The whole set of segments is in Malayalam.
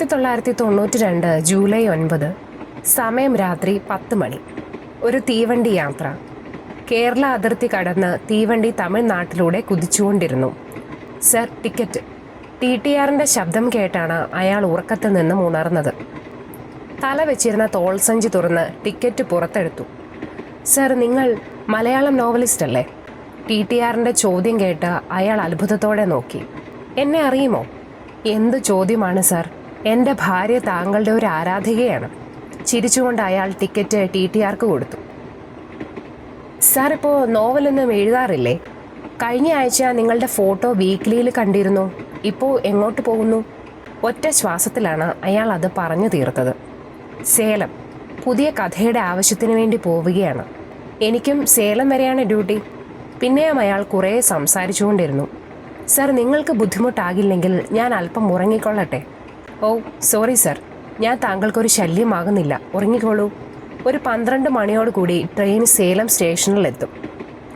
1992 ജൂലൈ 9, സമയം രാത്രി 10 മണി. ഒരു തീവണ്ടി യാത്ര. കേരള അതിർത്തി കടന്ന് തീവണ്ടി തമിഴ്നാട്ടിലൂടെ കുതിച്ചുകൊണ്ടിരുന്നു. Sir, ticket. TTRന്റെ ശബ്ദം കേട്ടാണ് അയാൾ ഉറക്കത്തിൽ നിന്നും ഉണർന്നത്. തല വെച്ചിരുന്ന തോൾസഞ്ചി തുറന്ന് ടിക്കറ്റ് പുറത്തെടുത്തു. സർ, നിങ്ങൾ മലയാളം നോവലിസ്റ്റ് അല്ലേ? TTRന്റെ ചോദ്യം കേട്ട് അയാൾ അത്ഭുതത്തോടെ നോക്കി. എന്നെ അറിയുമോ? എന്ത് ചോദ്യമാണ് സർ, എൻ്റെ ഭാര്യ താങ്കളുടെ ഒരു ആരാധികയാണ്. ചിരിച്ചുകൊണ്ട് അയാൾ ടിക്കറ്റ് TTRക്ക് കൊടുത്തു. സാർ, ഇപ്പോൾ നോവലൊന്നും എഴുതാറില്ലേ? കഴിഞ്ഞ ആഴ്ച നിങ്ങളുടെ ഫോട്ടോ വീക്ക്ലിയിൽ കണ്ടിരുന്നു. ഇപ്പോൾ എങ്ങോട്ട് പോകുന്നു? ഒറ്റ ശ്വാസത്തിലാണ് അയാൾ അത് പറഞ്ഞു തീർത്തത്. സേലം. പുതിയ കഥയുടെ ആവശ്യത്തിന് വേണ്ടി പോവുകയാണ്. എനിക്കും സേലം വരെയാണ് ഡ്യൂട്ടി. പിന്നെയും അയാൾ കുറേ സംസാരിച്ചുകൊണ്ടിരുന്നു. സർ, നിങ്ങൾക്ക് ബുദ്ധിമുട്ടാകില്ലെങ്കിൽ ഞാൻ അല്പം ഉറങ്ങിക്കൊള്ളട്ടെ? ഓ സോറി സർ, ഞാൻ താങ്കൾക്കൊരു ശല്യമാകുന്നില്ല. ഉറങ്ങിക്കോളൂ. ഒരു 12 മണിയോടുകൂടി ട്രെയിൻ സേലം സ്റ്റേഷനിലെത്തും.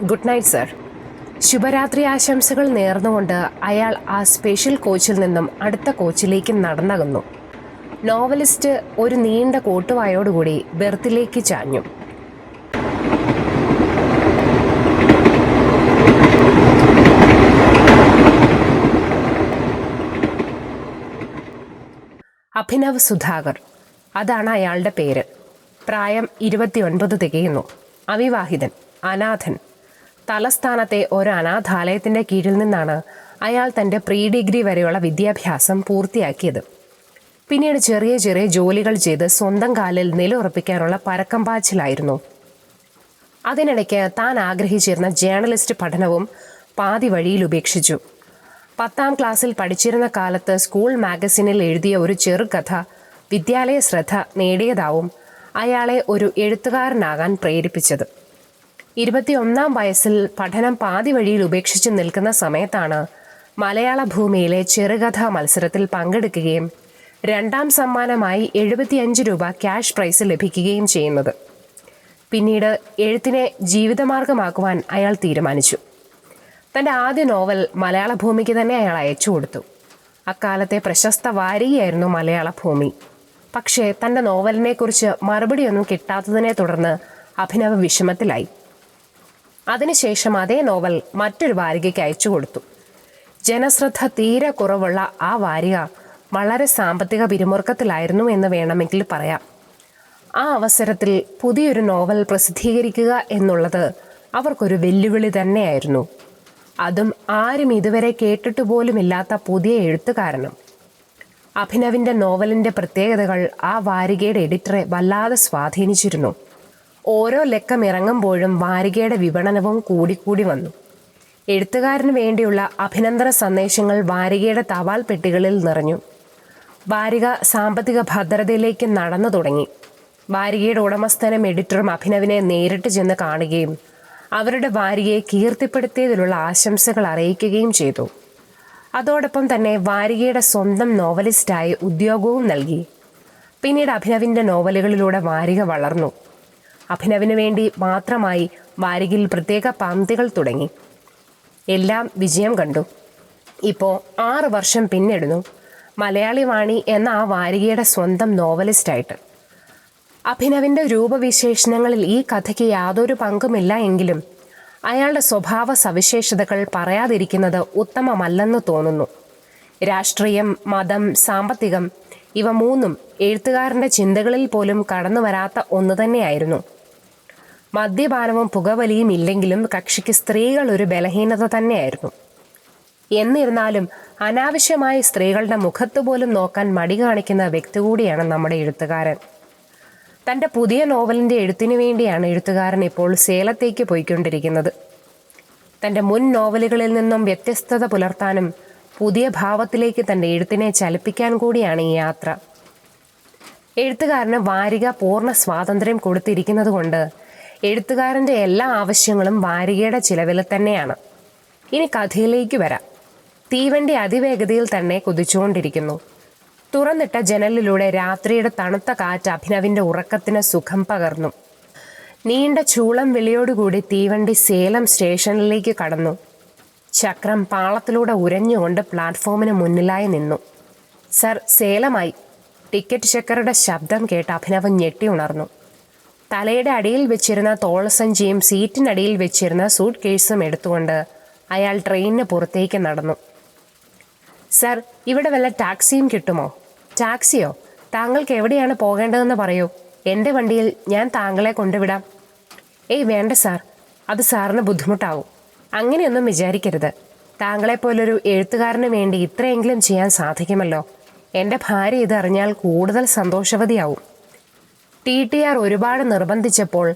Good night sir. ശുഭരാത്രി ആശംസകൾ നേർന്നുകൊണ്ട് അയാൾ ആ സ്പെഷ്യൽ കോച്ചിൽ നിന്നും അടുത്ത കോച്ചിലേക്ക് നടന്നകന്നു. നോവലിസ്റ്റ് ഒരു നീണ്ട കോട്ടുവായോടുകൂടി ബെർത്തിലേക്ക് ചാഞ്ഞു. അഭിനവ് സുധാകർ, അതാണ് അയാളുടെ പേര്. പ്രായം 29 തികയുന്നു. അവിവാഹിതൻ, അനാഥൻ. തലസ്ഥാനത്തെ ഒരു അനാഥാലയത്തിൻ്റെ കീഴിൽ നിന്നാണ് അയാൾ തൻ്റെ പ്രീ ഡിഗ്രി വരെയുള്ള വിദ്യാഭ്യാസം പൂർത്തിയാക്കിയത്. പിന്നീട് ചെറിയ ചെറിയ ജോലികൾ ചെയ്ത് സ്വന്തം കാലിൽ നിലയുറപ്പിക്കാനുള്ള പരക്കം പാച്ചിലായിരുന്നു. അതിനിടയ്ക്ക് താൻ ആഗ്രഹിച്ചിരുന്ന ജേർണലിസ്റ്റ് പഠനവും പാതി വഴിയിൽ ഉപേക്ഷിച്ചു. 10ാം ക്ലാസ്സിൽ പഠിച്ചിരുന്ന കാലത്ത് സ്കൂൾ മാഗസിനിൽ എഴുതിയ ഒരു ചെറുകഥ വിദ്യാലയ ശ്രദ്ധ നേടിയതാവും അയാളെ ഒരു എഴുത്തുകാരനാകാൻ പ്രേരിപ്പിച്ചത്. 21ാം വയസ്സിൽ പഠനം പാതി വഴിയിൽ ഉപേക്ഷിച്ച് നിൽക്കുന്ന സമയത്താണ് മലയാള ഭൂമിയിലെ ചെറുകഥാ മത്സരത്തിൽ പങ്കെടുക്കുകയും 2ാം സമ്മാനമായി 75 രൂപ ക്യാഷ് പ്രൈസ് ലഭിക്കുകയും ചെയ്യുന്നത്. പിന്നീട് എഴുത്തിനെ ജീവിതമാർഗമാക്കുവാൻ അയാൾ തീരുമാനിച്ചു. തൻ്റെ ആദ്യ നോവൽ മലയാള ഭൂമിക്ക് തന്നെ അയാൾ അയച്ചു കൊടുത്തു. അക്കാലത്തെ പ്രശസ്ത വാരികയായിരുന്നു മലയാള ഭൂമി. പക്ഷേ തൻ്റെ നോവലിനെക്കുറിച്ച് മറുപടിയൊന്നും കിട്ടാത്തതിനെ തുടർന്ന് അഭിനവ് വിഷമത്തിലായി. അതിനുശേഷം അതേ നോവൽ മറ്റൊരു വാരികയ്ക്ക് അയച്ചു കൊടുത്തു. ജനശ്രദ്ധ തീരെ കുറവുള്ള ആ വാരിക വളരെ സാമ്പത്തിക പിരിമുറുക്കത്തിലായിരുന്നു എന്ന് വേണമെങ്കിൽ പറയാം. ആ അവസരത്തിൽ പുതിയൊരു നോവൽ പ്രസിദ്ധീകരിക്കുക എന്നുള്ളത് അവർക്കൊരു വെല്ലുവിളി തന്നെയായിരുന്നു. അതും ആരും ഇതുവരെ കേട്ടിട്ട് പോലുമില്ലാത്ത പുതിയ എഴുത്തുകാരനും. അഭിനവിൻ്റെ നോവലിൻ്റെ പ്രത്യേകതകൾ ആ വാരികയുടെ എഡിറ്ററെ വല്ലാതെ സ്വാധീനിച്ചിരുന്നു. ഓരോ ലക്കം ഇറങ്ങുമ്പോഴും വാരികയുടെ വിപണനവും കൂടിക്കൂടി വന്നു. എഴുത്തുകാരന് വേണ്ടിയുള്ള അഭിനന്ദന സന്ദേശങ്ങൾ വാരികയുടെ തപാൽ പെട്ടികളിൽ നിറഞ്ഞു. വാരിക സാമ്പത്തിക ഭദ്രതയിലേക്ക് നടന്നു തുടങ്ങി. വാരികയുടെ ഉടമസ്ഥനും എഡിറ്ററും അഭിനവിനെ നേരിട്ട് ചെന്ന് കാണുകയും അവരുടെ വാരികയെ കീർത്തിപ്പെടുത്തിയതിലുള്ള ആശംസകൾ അറിയിക്കുകയും ചെയ്തു. അതോടൊപ്പം തന്നെ വാരികയുടെ സ്വന്തം നോവലിസ്റ്റായി ഉദ്യോഗവും നൽകി. പിന്നീട് അഭിനവിൻ്റെ നോവലുകളിലൂടെ വാരിക വളർന്നു. അഭിനവിന് വേണ്ടി മാത്രമായി വാരികയിൽ പ്രത്യേക പംക്തികൾ തുടങ്ങി. എല്ലാം വിജയം കണ്ടു. ഇപ്പോൾ 6 വർഷം പിന്നിടുന്നു മലയാളി വാണി എന്ന ആ വാരികയുടെ സ്വന്തം നോവലിസ്റ്റായിട്ട്. അഭിനവിൻ്റെ രൂപവിശേഷണങ്ങളിൽ ഈ കഥയ്ക്ക് യാതൊരു പങ്കുമില്ല എങ്കിലും അയാളുടെ സ്വഭാവ സവിശേഷതകൾ പറയാതിരിക്കുന്നത് ഉത്തമമല്ലെന്ന് തോന്നുന്നു. രാഷ്ട്രീയം, മതം, സാമ്പത്തികം ഇവ മൂന്നും എഴുത്തുകാരൻ്റെ ചിന്തകളിൽ പോലും കടന്നു വരാത്ത ഒന്ന് തന്നെയായിരുന്നു. മദ്യപാനവും പുകവലിയും ഇല്ലെങ്കിലും കക്ഷിക്ക് സ്ത്രീകൾ ഒരു ബലഹീനത തന്നെയായിരുന്നു. എന്നിരുന്നാലും അനാവശ്യമായി സ്ത്രീകളുടെ മുഖത്ത് പോലും നോക്കാൻ മടി കാണിക്കുന്ന വ്യക്തി കൂടിയാണ് നമ്മുടെ എഴുത്തുകാരൻ. തൻ്റെ പുതിയ നോവലിൻ്റെ എഴുത്തിനു വേണ്ടിയാണ് എഴുത്തുകാരൻ ഇപ്പോൾ സേലത്തേക്ക് പോയിക്കൊണ്ടിരിക്കുന്നത്. തൻ്റെ മുൻ നോവലുകളിൽ നിന്നും വ്യത്യസ്തത പുലർത്താനും പുതിയ ഭാവത്തിലേക്ക് തൻ്റെ എഴുത്തിനെ ചലിപ്പിക്കാൻ കൂടിയാണ് ഈ യാത്ര. എഴുത്തുകാരന് വാരിക പൂർണ്ണ സ്വാതന്ത്ര്യം കൊടുത്തിരിക്കുന്നത് കൊണ്ട് എഴുത്തുകാരൻ്റെ എല്ലാ ആവശ്യങ്ങളും വാരികയുടെ ചിലവിൽ തന്നെയാണ്. ഇനി കഥയിലേക്ക് വരാം. തീവണ്ടി അതിവേഗതയിൽ തന്നെ കുതിച്ചുകൊണ്ടിരിക്കുന്നു. തുറന്നിട്ട ജനലിലൂടെ രാത്രിയുടെ തണുത്ത കാറ്റ് അഭിനവിൻ്റെ ഉറക്കത്തിന് സുഖം പകർന്നു. നീണ്ട ചൂളം വിളിയോടുകൂടി തീവണ്ടി സേലം സ്റ്റേഷനിലേക്ക് കടന്നു. ചക്രം പാളത്തിലൂടെ ഉരഞ്ഞുകൊണ്ട് പ്ലാറ്റ്ഫോമിന് മുന്നിലായി നിന്നു. സർ, സേലമായി. ടിക്കറ്റ് ചെക്കറുടെ ശബ്ദം കേട്ട് അഭിനവ് ഞെട്ടി ഉണർന്നു. തലയുടെ അടിയിൽ വെച്ചിരുന്ന തോളസഞ്ചിയും സീറ്റിനടിയിൽ വെച്ചിരുന്ന സൂട്ട് കേസും എടുത്തുകൊണ്ട് അയാൾ ട്രെയിനിന് പുറത്തേക്ക് നടന്നു. സർ, ഇവിടെ വല്ല ടാക്സിയും കിട്ടുമോ? ടാക്സിയോ? താങ്കൾക്ക് എവിടെയാണ് പോകേണ്ടതെന്ന് പറയൂ. എൻ്റെ വണ്ടിയിൽ ഞാൻ താങ്കളെ കൊണ്ടുവിടാം. ഏയ് വേണ്ട സാർ, അത് സാറിന് ബുദ്ധിമുട്ടാവും. അങ്ങനെയൊന്നും വിചാരിക്കരുത്. താങ്കളെപ്പോലൊരു എഴുത്തുകാരന് വേണ്ടി ഇത്രയെങ്കിലും ചെയ്യാൻ സാധിക്കുമല്ലോ. എൻ്റെ ഭാര്യ ഇതറിഞ്ഞാൽ കൂടുതൽ സന്തോഷവതിയാവും. TTR ഒരുപാട് നിർബന്ധിച്ചപ്പോൾ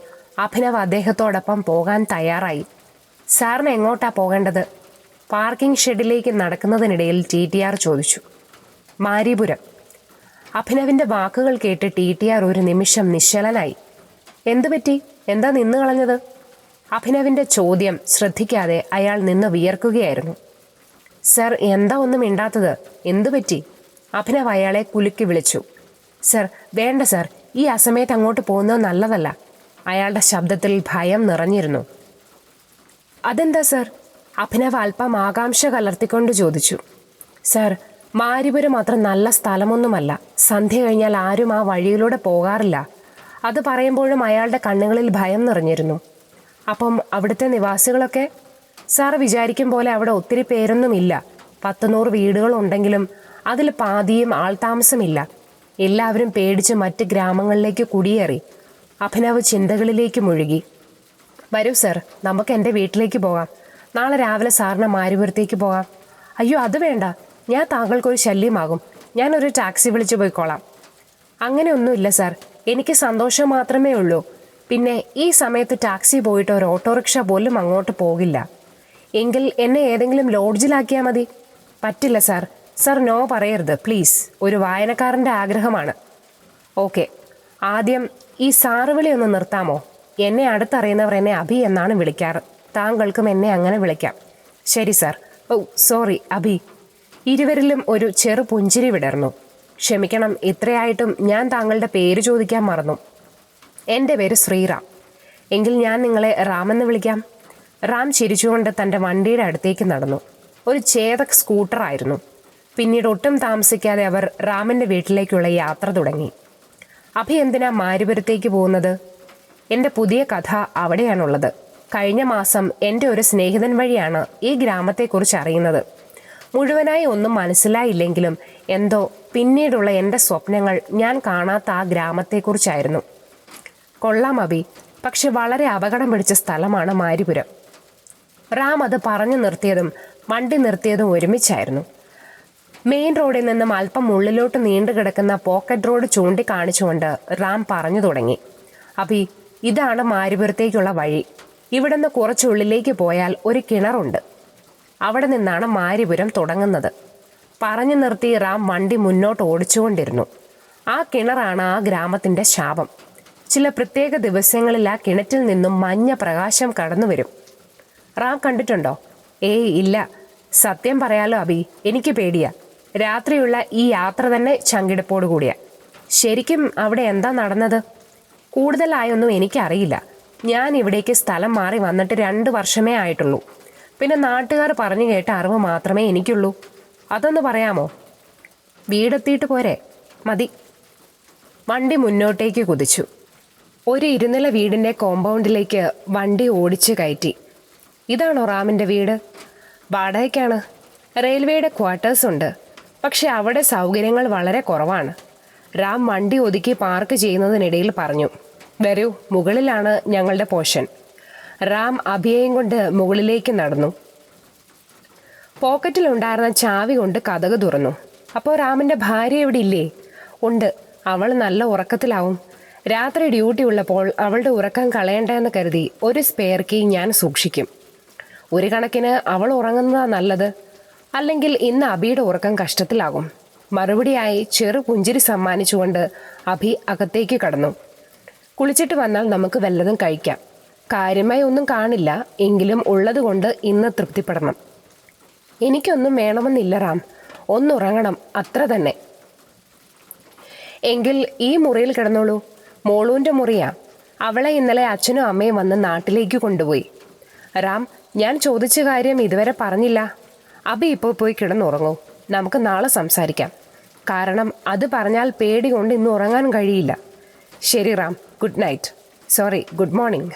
അഭിനവ് അദ്ദേഹത്തോടൊപ്പം പോകാൻ തയ്യാറായി. സാറിന് എങ്ങോട്ടാ പോകേണ്ടത്? പാർക്കിംഗ് ഷെഡിലേക്ക് നടക്കുന്നതിനിടയിൽ TTR ചോദിച്ചു. മാരിപുരം. അഭിനവിൻ്റെ വാക്കുകൾ കേട്ട് TTR ഒരു നിമിഷം നിശ്ചലനായി. എന്തുപറ്റി? എന്താ നിന്ന് കളഞ്ഞത്? അഭിനവിൻ്റെ ചോദ്യം ശ്രദ്ധിക്കാതെ അയാൾ നിന്ന് വിയർക്കുകയായിരുന്നു. സർ, എന്താ ഒന്നും മിണ്ടാത്തത്? എന്തുപറ്റി? അഭിനവ് അയാളെ കുലുക്കി വിളിച്ചു. സർ, വേണ്ട സർ, ഈ അസമയത്ത് അങ്ങോട്ട് പോകുന്നത് നല്ലതല്ല. അയാളുടെ ശബ്ദത്തിൽ ഭയം നിറഞ്ഞിരുന്നു. അതെന്താ സർ? അഭിനവ് അല്പം ആകാംക്ഷ കലർത്തിക്കൊണ്ട് ചോദിച്ചു. സർ, മാരിപുരം അത്ര നല്ല സ്ഥലമൊന്നുമല്ല. സന്ധ്യ കഴിഞ്ഞാൽ ആരും ആ വഴിയിലൂടെ പോകാറില്ല. അത് പറയുമ്പോഴും അയാളുടെ കണ്ണുകളിൽ ഭയം നിറഞ്ഞിരുന്നു. അപ്പം അവിടുത്തെ നിവാസികളൊക്കെ? സാർ വിചാരിക്കും പോലെ അവിടെ ഒത്തിരി പേരൊന്നുമില്ല. 100 വീടുകളുണ്ടെങ്കിലും അതിൽ പാതിയും ആൾതാമസമില്ല. എല്ലാവരും പേടിച്ച് മറ്റ് ഗ്രാമങ്ങളിലേക്ക് കുടിയേറി. അഭിനവ് ചിന്തകളിലേക്ക് മുഴുകി. വരൂ സർ, നമുക്ക് എൻ്റെ വീട്ടിലേക്ക് പോകാം. നാളെ രാവിലെ സാറിന് മാരിപുരത്തേക്ക് പോകാം. അയ്യോ, അത് വേണ്ട. ഞാൻ താങ്കൾക്കൊരു ശല്യമാകും. ഞാനൊരു ടാക്സി വിളിച്ചു പോയിക്കോളാം. അങ്ങനെയൊന്നുമില്ല സാർ, എനിക്ക് സന്തോഷം മാത്രമേ ഉള്ളൂ. പിന്നെ ഈ സമയത്ത് ടാക്സി പോയിട്ട് ഒരു ഓട്ടോറിക്ഷ പോലും അങ്ങോട്ട് പോകില്ല. എങ്കിൽ എന്നെ ഏതെങ്കിലും ലോഡ്ജിലാക്കിയാൽ മതി. പറ്റില്ല സാർ. സാർ നോ പറയരുത് പ്ലീസ്. ഒരു വായനക്കാരൻ്റെ ആഗ്രഹമാണ്. ഓക്കെ, ആദ്യം ഈ സാറ് വിളി ഒന്ന് നിർത്താമോ? എന്നെ അടുത്തറിയുന്നവർ എന്നെ അഭി എന്നാണ് വിളിക്കാറ്. താങ്കൾക്കും എന്നെ അങ്ങനെ വിളിക്കാം. ശരി സാർ. ഓ സോറി അഭി. ഇരുവരിലും ഒരു ചെറു പുഞ്ചിരി വിടർന്നു. ക്ഷമിക്കണം, ഇത്രയായിട്ടും ഞാൻ താങ്കളുടെ പേര് ചോദിക്കാൻ മറന്നു. എൻ്റെ പേര് ശ്രീറാം. എങ്കിൽ ഞാൻ നിങ്ങളെ റാമെന്ന് വിളിക്കാം. റാം ചിരിച്ചുകൊണ്ട് തൻ്റെ വണ്ടിയുടെ അടുത്തേക്ക് നടന്നു. ഒരു ചേതക് സ്കൂട്ടറായിരുന്നു. പിന്നീട് ഒട്ടും താമസിക്കാതെ അവർ റാമിൻ്റെ വീട്ടിലേക്കുള്ള യാത്ര തുടങ്ങി. അഭി എന്തിനാ മാരിപുരത്തേക്ക് പോകുന്നത്? എൻ്റെ പുതിയ കഥ അവിടെയാണുള്ളത്. കഴിഞ്ഞ മാസം എൻ്റെ ഒരു സ്നേഹിതൻ വഴിയാണ് ഈ ഗ്രാമത്തെക്കുറിച്ച് അറിയുന്നത്. മുഴുവനായി ഒന്നും മനസ്സിലായില്ലെങ്കിലും എന്തോ പിന്നീടുള്ള എൻ്റെ സ്വപ്നങ്ങൾ ഞാൻ കാണാത്ത ആ ഗ്രാമത്തെക്കുറിച്ചായിരുന്നു. കൊള്ളാം അഭി, പക്ഷെ വളരെ അപകടം പിടിച്ച സ്ഥലമാണ് മാരിപുരം. റാം അത് പറഞ്ഞു നിർത്തിയതും വണ്ടി നിർത്തിയതും ഒരുമിച്ചായിരുന്നു. മെയിൻ റോഡിൽ നിന്നും അല്പം ഉള്ളിലോട്ട് നീണ്ടു കിടക്കുന്ന പോക്കറ്റ് റോഡ് ചൂണ്ടിക്കാണിച്ചുകൊണ്ട് റാം പറഞ്ഞു തുടങ്ങി. അഭി, ഇതാണ് മാരിപുരത്തേക്കുള്ള വഴി. ഇവിടെ നിന്ന് കുറച്ചുള്ളിലേക്ക് പോയാൽ ഒരു കിണറുണ്ട്. അവിടെ നിന്നാണ് മാരിപുരം തുടങ്ങുന്നത്. പറഞ്ഞു നിർത്തി റാം വണ്ടി മുന്നോട്ട് ഓടിച്ചുകൊണ്ടിരുന്നു. ആ കിണറാണ് ആ ഗ്രാമത്തിൻ്റെ ശാപം. ചില പ്രത്യേക ദിവസങ്ങളിൽ ആ കിണറ്റിൽ നിന്നും മഞ്ഞ പ്രകാശം കടന്നു വരും. റാം കണ്ടിട്ടുണ്ടോ? ഏയ് ഇല്ല. സത്യം പറയാലോ അഭി, എനിക്ക് പേടിയാ. രാത്രിയുള്ള ഈ യാത്ര തന്നെ ചങ്കിടിപ്പോട് കൂടിയാ. ശരിക്കും അവിടെ എന്താ നടന്നത്? കൂടുതലായൊന്നും എനിക്കറിയില്ല. ഞാൻ ഇവിടേക്ക് സ്ഥലം മാറി വന്നിട്ട് 2 വർഷമേ ആയിട്ടുള്ളൂ. പിന്നെ നാട്ടുകാർ പറഞ്ഞു കേട്ട അറിവ് മാത്രമേ എനിക്കുള്ളൂ. അതൊന്ന് പറയാമോ? വീടെത്തിയിട്ട് പോരെ? മതി. വണ്ടി മുന്നോട്ടേക്ക് കുതിച്ചു. ഒരു 2 നില വീടിൻ്റെ കോമ്പൗണ്ടിലേക്ക് വണ്ടി ഓടിച്ചു കയറ്റി. ഇതാണോ റാമിൻ്റെ വീട്? വാടകയ്ക്കാണ്. റെയിൽവേയുടെ ക്വാർട്ടേഴ്സ് ഉണ്ട്. പക്ഷെ അവിടെ സൗകര്യങ്ങൾ വളരെ കുറവാണ്. റാം വണ്ടി ഒതുക്കി പാർക്ക് ചെയ്യുന്നതിനിടയിൽ പറഞ്ഞു. വരൂ, മുകളിലാണ് ഞങ്ങളുടെ പോർഷൻ. റാം അഭിയെയും കൊണ്ട് മുകളിലേക്ക് നടന്നു. പോക്കറ്റിലുണ്ടായിരുന്ന ചാവി കൊണ്ട് കതക് തുറന്നു. അപ്പോൾ റാമിൻ്റെ ഭാര്യ ഇവിടെ ഇല്ലേ? ഉണ്ട്. അവൾ നല്ല ഉറക്കത്തിലാവും. രാത്രി ഡ്യൂട്ടി ഉള്ളപ്പോൾ അവളുടെ ഉറക്കം കളയണ്ടെന്ന് കരുതി ഒരു സ്പെയർ കീ ഞാൻ സൂക്ഷിക്കും. ഒരു കണക്കിന് അവൾ ഉറങ്ങുന്നതാണ് നല്ലത്. അല്ലെങ്കിൽ ഇന്ന് അഭിയുടെ ഉറക്കം കഷ്ടത്തിലാകും. മറുപടിയായി ചെറു പുഞ്ചിരി സമ്മാനിച്ചുകൊണ്ട് അഭി അകത്തേക്ക് കടന്നു. കുളിച്ചിട്ട് വന്നാൽ നമുക്ക് വല്ലതും കഴിക്കാം. കാര്യമായി ഒന്നും കാണില്ല, എങ്കിലും ഉള്ളതുകൊണ്ട് ഇന്ന് തൃപ്തിപ്പെടണം. എനിക്കൊന്നും വേണമെന്നില്ല റാം, ഒന്നുറങ്ങണം, അത്ര തന്നെ. എങ്കിൽ ഈ മുറിയിൽ കിടന്നോളൂ. മോളൂൻ്റെ മുറിയാ. അവളെ ഇന്നലെ അച്ഛനും അമ്മയും വന്ന് നാട്ടിലേക്ക് കൊണ്ടുപോയി. റാം, ഞാൻ ചോദിച്ച കാര്യം ഇതുവരെ പറഞ്ഞില്ല. അഭി ഇപ്പോൾ പോയി കിടന്നുറങ്ങൂ. നമുക്ക് നാളെ സംസാരിക്കാം. കാരണം അത് പറഞ്ഞാൽ പേടി കൊണ്ട് ഇന്ന് ഉറങ്ങാൻ കഴിയില്ല. ശരി Ram, good night. Sorry, good morning.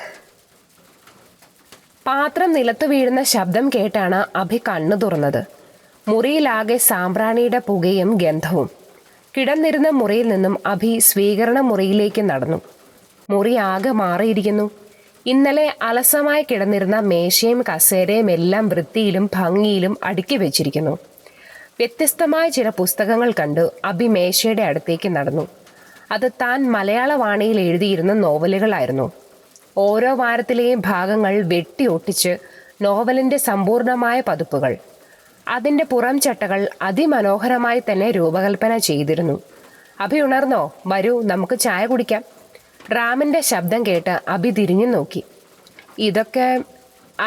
പാത്രം നിലത്ത് വീഴുന്ന ശബ്ദം കേട്ടാണ് അഭി കണ്ണു തുറന്നത്. മുറിയിലാകെ സാമ്പ്രാണിയുടെ പുകയും ഗന്ധവും. കിടന്നിരുന്ന മുറിയിൽ നിന്നും അഭി സ്വീകരണ മുറിയിലേക്ക് നടന്നു. മുറി ആകെ മാറിയിരിക്കുന്നു. ഇന്നലെ അലസമായി കിടന്നിരുന്ന മേശയും കസേരയും എല്ലാം വൃത്തിയിലും ഭംഗിയിലും അടുക്കി വെച്ചിരിക്കുന്നു. വ്യത്യസ്തമായ ചില പുസ്തകങ്ങൾ കണ്ടു അഭി മേശയുടെ അടുത്തേക്ക് നടന്നു. അത് താൻ മലയാള വാണിയിൽ എഴുതിയിരുന്ന നോവലുകളായിരുന്നു. ഓരോ വാരത്തിലെയും ഭാഗങ്ങൾ വെട്ടി ഒട്ടിച്ച് നോവലിൻ്റെ സമ്പൂർണമായ പതിപ്പുകൾ. അതിൻ്റെ പുറം ചട്ടകൾ അതിമനോഹരമായി തന്നെ രൂപകൽപ്പന ചെയ്തിരുന്നു. അഭി ഉണർന്നോ? വരൂ, നമുക്ക് ചായ കുടിക്കാം. റാമിൻ്റെ ശബ്ദം കേട്ട് അഭി തിരിഞ്ഞു നോക്കി. ഇതൊക്കെ?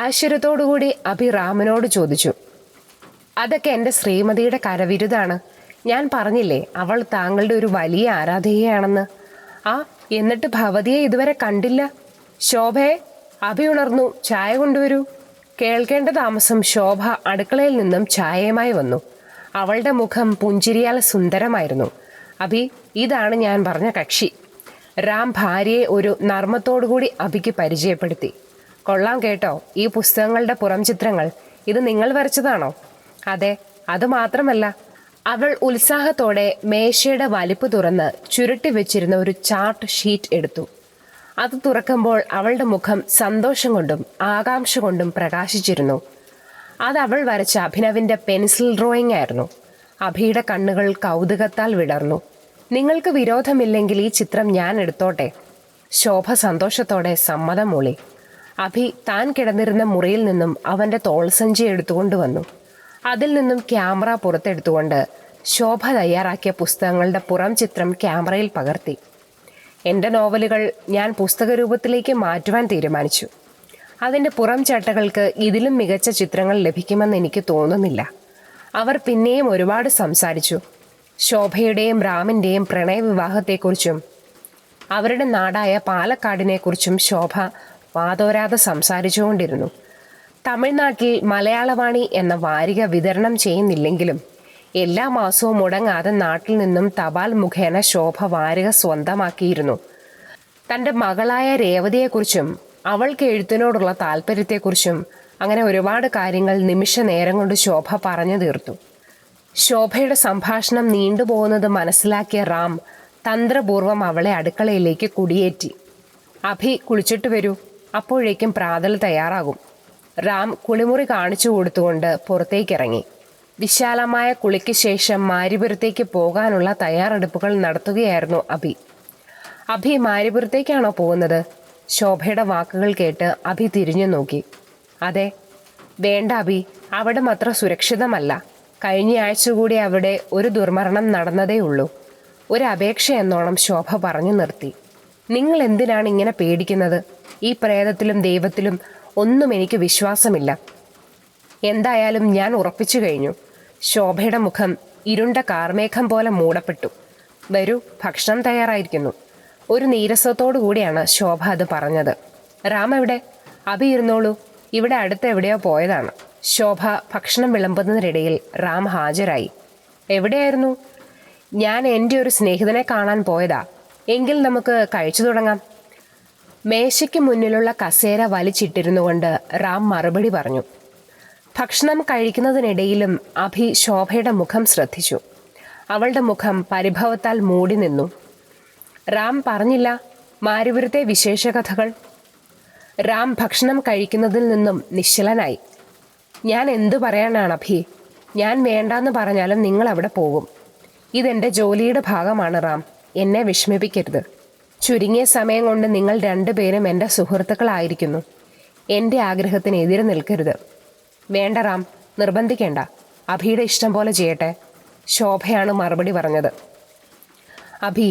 ആശ്ചര്യത്തോടുകൂടി അഭി റാമിനോട് ചോദിച്ചു. അതൊക്കെ എൻ്റെ ശ്രീമതിയുടെ കരവിരുതാണ്. ഞാൻ പറഞ്ഞില്ലേ അവൾ താങ്കളുടെ ഒരു വലിയ ആരാധികയാണെന്ന്. ആ, എന്നിട്ട് ഭവതിയെ ഇതുവരെ കണ്ടില്ല. ശോഭയെ, അഭി ഉണർന്നു, ചായ കൊണ്ടുവരൂ. കേൾക്കേണ്ട താമസം ശോഭ അടുക്കളയിൽ നിന്നും ചായയുമായി വന്നു. അവളുടെ മുഖം പുഞ്ചിരിയാൽ സുന്ദരമായിരുന്നു. അഭി, ഇതാണ് ഞാൻ പറഞ്ഞ കക്ഷി. റാം ഭാര്യയെ ഒരു നർമ്മത്തോടുകൂടി അഭിക്ക് പരിചയപ്പെടുത്തി. കൊള്ളാം കേട്ടോ ഈ പുസ്തകങ്ങളുടെ പുറം ചിത്രങ്ങൾ. ഇത് നിങ്ങൾ വരച്ചതാണോ? അതെ, അത് മാത്രമല്ല. അവൾ ഉത്സാഹത്തോടെ മേശയുടെ വലിപ്പ് തുറന്ന് ചുരുട്ടി വെച്ചിരുന്ന ഒരു ചാർട്ട് ഷീറ്റ് എടുത്തു. അത് തുറക്കുമ്പോൾ അവളുടെ മുഖം സന്തോഷം കൊണ്ടും ആകാംക്ഷ കൊണ്ടും പ്രകാശിച്ചിരുന്നു. അത് അവൾ വരച്ച അഭിനവിൻ്റെ പെൻസിൽ ഡ്രോയിങ് ആയിരുന്നു. അഭിയുടെ കണ്ണുകൾ കൗതുകത്താൽ വിടർന്നു. നിങ്ങൾക്ക് വിരോധമില്ലെങ്കിൽ ഈ ചിത്രം ഞാൻ എടുത്തോട്ടെ? ശോഭ സന്തോഷത്തോടെ സമ്മതം മൂളി. അഭി താൻ കിടന്നിരുന്ന മുറിയിൽ നിന്നും അവൻ്റെ തോൾസഞ്ചി എടുത്തുകൊണ്ടുവന്നു. അതിൽ നിന്നും ക്യാമറ പുറത്തെടുത്തുകൊണ്ട് ശോഭ തയ്യാറാക്കിയ പുസ്തകങ്ങളുടെ പുറം ചിത്രം ക്യാമറയിൽ പകർത്തി. എൻ്റെ നോവലുകൾ ഞാൻ പുസ്തക രൂപത്തിലേക്ക് മാറ്റുവാൻ തീരുമാനിച്ചു. അതിൻ്റെ പുറം ചട്ടകൾക്ക് ഇതിലും മികച്ച ചിത്രങ്ങൾ ലഭിക്കുമെന്ന് എനിക്ക് തോന്നുന്നില്ല. അവർ പിന്നെയും ഒരുപാട് സംസാരിച്ചു. ശോഭയുടെയും റാമിൻ്റെയും പ്രണയവിവാഹത്തെക്കുറിച്ചും അവരുടെ നാടായ പാലക്കാടിനെക്കുറിച്ചും ശോഭ വാതോരാതെ സംസാരിച്ചുകൊണ്ടിരുന്നു. തമിഴ്നാട്ടിൽ മലയാളവാണി എന്ന വാരിക വിതരണം ചെയ്യുന്നില്ലെങ്കിലും എല്ലാ മാസവും മുടങ്ങാതെ നാട്ടിൽ നിന്നും തപാൽ മുഖേന ശോഭ വാരിക സ്വന്തമാക്കിയിരുന്നു. തൻ്റെ മകളായ രേവതിയെക്കുറിച്ചും അവൾക്ക് എഴുത്തിനോടുള്ള താല്പര്യത്തെക്കുറിച്ചും അങ്ങനെ ഒരുപാട് കാര്യങ്ങൾ നിമിഷ നേരം കൊണ്ട് ശോഭ പറഞ്ഞു തീർത്തു. ശോഭയുടെ സംഭാഷണം നീണ്ടുപോകുന്നത് മനസ്സിലാക്കിയ റാം തന്ത്രപൂർവം അവളെ അടുക്കളയിലേക്ക് കുടിയേറ്റി. അഭി, കുളിച്ചിട്ട് വരൂ, അപ്പോഴേക്കും പ്രാതൽ തയ്യാറാകും. റാം കുളിമുറി കാണിച്ചു കൊടുത്തുകൊണ്ട് പുറത്തേക്കിറങ്ങി. വിശാലമായ കുളിക്ക് ശേഷം മാരിപുരത്തേക്ക് പോകാനുള്ള തയ്യാറെടുപ്പുകൾ നടത്തുകയായിരുന്നു അഭി. അഭി, മാരിപുരത്തേക്കാണോ പോകുന്നത്? ശോഭയുടെ വാക്കുകൾ കേട്ട് അഭി തിരിഞ്ഞു നോക്കി. അതെ. വേണ്ട അഭി, അവിടെ അത്ര സുരക്ഷിതമല്ല. കഴിഞ്ഞ ആഴ്ച കൂടി അവിടെ ഒരു ദുർമരണം നടന്നതേ ഉള്ളൂ. ഒരു അപേക്ഷ എന്നോണം ശോഭ പറഞ്ഞു നിർത്തി. നിങ്ങൾ എന്തിനാണ് ഇങ്ങനെ പേടിക്കുന്നത്? ഈ പ്രേതത്തിലും ദൈവത്തിലും ഒന്നും എനിക്ക് വിശ്വാസമില്ല. എന്തായാലും ഞാൻ ഉറപ്പിച്ചു കഴിഞ്ഞു. ശോഭയുടെ മുഖം ഇരുണ്ട കാർമേഘം പോലെ മൂടപ്പെട്ടു. വരൂ, ഭക്ഷണം തയ്യാറായിരിക്കുന്നു. ഒരു നീരസത്തോടു കൂടിയാണ് ശോഭ അത് പറഞ്ഞത്. റാം എവിടെ? അഭി ഇരുന്നോളൂ, ഇവിടെ അടുത്ത് എവിടെയോ പോയതാണ്. ശോഭ ഭക്ഷണം വിളമ്പുന്നതിനിടയിൽ റാം ഹാജരായി. എവിടെയായിരുന്നു? ഞാൻ എൻ്റെ ഒരു സ്നേഹിതനെ കാണാൻ പോയതാ. എങ്കിൽ നമുക്ക് കഴിച്ചു തുടങ്ങാം. മേശയ്ക്ക് മുന്നിലുള്ള കസേര വലിച്ചിട്ടിരുന്നു കൊണ്ട് റാം മറുപടി പറഞ്ഞു. ഭക്ഷണം കഴിക്കുന്നതിനിടയിലും അഭി ശോഭയുടെ മുഖം ശ്രദ്ധിച്ചു. അവളുടെ മുഖം പരിഭവത്താൽ മൂടി നിന്നു. റാം പറഞ്ഞില്ല മാരിപുരത്തെ വിശേഷകഥകൾ. റാം ഭക്ഷണം കഴിക്കുന്നതിൽ നിന്നും നിശ്ചലനായി. ഞാൻ എന്തു പറയാനാണ് അഭി? ഞാൻ വേണ്ടാന്ന് പറഞ്ഞാലും നിങ്ങൾ അവിടെ പോകും. ഇതെൻ്റെ ജോലിയുടെ ഭാഗമാണ് റാം. എന്നെ വിഷമിപ്പിക്കരുത്. ചുരുങ്ങിയ സമയം കൊണ്ട് നിങ്ങൾ രണ്ടുപേരും എൻ്റെ സുഹൃത്തുക്കളായിരിക്കുന്നു. എൻ്റെ ആഗ്രഹത്തിന് എതിരെ നിൽക്കരുത്. വേണ്ട റാം, നിർബന്ധിക്കേണ്ട. അഭിയുടെ ഇഷ്ടം പോലെ ചെയ്യട്ടെ. ശോഭയാണ് മറുപടി പറഞ്ഞത്. അഭി,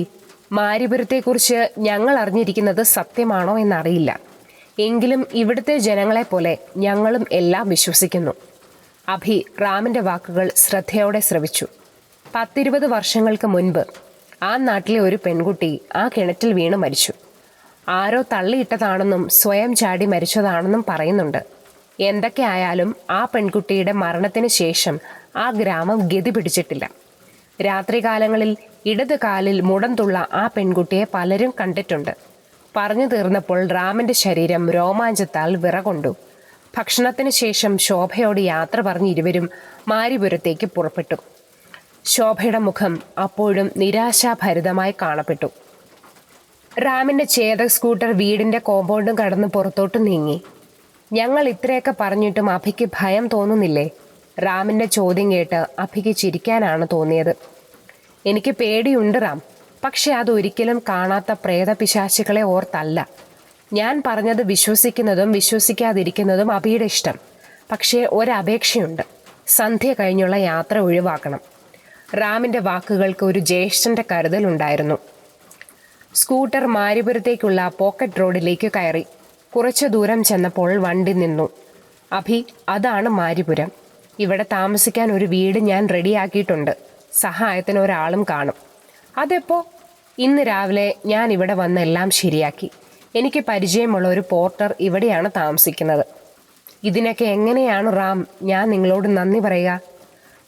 മാരിപുരത്തെക്കുറിച്ച് ഞങ്ങൾ അറിഞ്ഞിരിക്കുന്നത് സത്യമാണോ എന്നറിയില്ല. എങ്കിലും ഇവിടുത്തെ ജനങ്ങളെപ്പോലെ ഞങ്ങളും എല്ലാം വിശ്വസിക്കുന്നു. അഭി റാമിൻ്റെ വാക്കുകൾ ശ്രദ്ധയോടെ ശ്രവിച്ചു. 10-20 വർഷങ്ങൾക്ക് മുൻപ് ആ നാട്ടിലെ ഒരു പെൺകുട്ടി ആ കിണറ്റിൽ വീണ് മരിച്ചു. ആരോ തള്ളിയിട്ടതാണെന്നും സ്വയം ചാടി മരിച്ചതാണെന്നും പറയുന്നുണ്ട്. എന്തൊക്കെ ആയാലും ആ പെൺകുട്ടിയുടെ മരണത്തിന് ശേഷം ആ ഗ്രാമം ഗതി പിടിച്ചിട്ടില്ല. രാത്രികാലങ്ങളിൽ ഇടത് കാലിൽ മുടന്തുള്ള ആ പെൺകുട്ടിയെ പലരും കണ്ടിട്ടുണ്ട്. പറഞ്ഞു തീർന്നപ്പോൾ റാമിന്റെ ശരീരം രോമാഞ്ചത്താൽ വിറകൊണ്ടു. ഭക്ഷണത്തിന് ശേഷം ശോഭയോട് യാത്ര പറഞ്ഞ് ഇരുവരും മാരിപുരത്തേക്ക് പുറപ്പെട്ടു. ശോഭയുടെ മുഖം അപ്പോഴും നിരാശാഭരിതമായി കാണപ്പെട്ടു. റാമിന്റെ ചേതക് സ്കൂട്ടർ വീടിന്റെ കോമ്പൗണ്ടും കടന്ന് പുറത്തോട്ട് നീങ്ങി. ഞങ്ങൾ ഇത്രയൊക്കെ പറഞ്ഞിട്ടും അഭിക്ക് ഭയം തോന്നുന്നില്ലേ? റാമിന്റെ ചോദ്യം കേട്ട് അഭിക്ക് ചിരിക്കാനാണ് തോന്നിയത്. എനിക്ക് പേടിയുണ്ട് റാം, പക്ഷെ അതൊരിക്കലും കാണാത്ത പ്രേതപിശാചുക്കളെ ഓർത്തല്ല. ഞാൻ പറഞ്ഞത് വിശ്വസിക്കുന്നതും വിശ്വസിക്കാതിരിക്കുന്നതും അഭിയുടെ ഇഷ്ടം. പക്ഷേ ഒരപേക്ഷയുണ്ട്, സന്ധ്യ കഴിഞ്ഞുള്ള യാത്ര ഒഴിവാക്കണം. റാമിന്റെ വാക്കുകൾക്ക് ഒരു ജ്യേഷ്ഠന്റെ കരുതലുണ്ടായിരുന്നു. സ്കൂട്ടർ മാരിപുരത്തേക്കുള്ള പോക്കറ്റ് റോഡിലേക്ക് കയറി. കുറച്ചു ദൂരം ചെന്നപ്പോൾ വണ്ടി നിന്നു. അഭി, അതാണ് മാരിപുരം. ഇവിടെ താമസിക്കാൻ ഒരു വീട് ഞാൻ റെഡിയാക്കിയിട്ടുണ്ട്. സഹായത്തിന് ഒരാളും കാണും. അതെപ്പോ? ഇന്ന് രാവിലെ ഞാൻ ഇവിടെ വന്ന് എല്ലാം ശരിയാക്കി. എനിക്ക് പരിചയമുള്ള ഒരു പോർട്ടർ ഇവിടെയാണ് താമസിക്കുന്നത്. ഇതിനൊക്കെ എങ്ങനെയാണ് റാം ഞാൻ നിങ്ങളോട് നന്ദി പറയുക?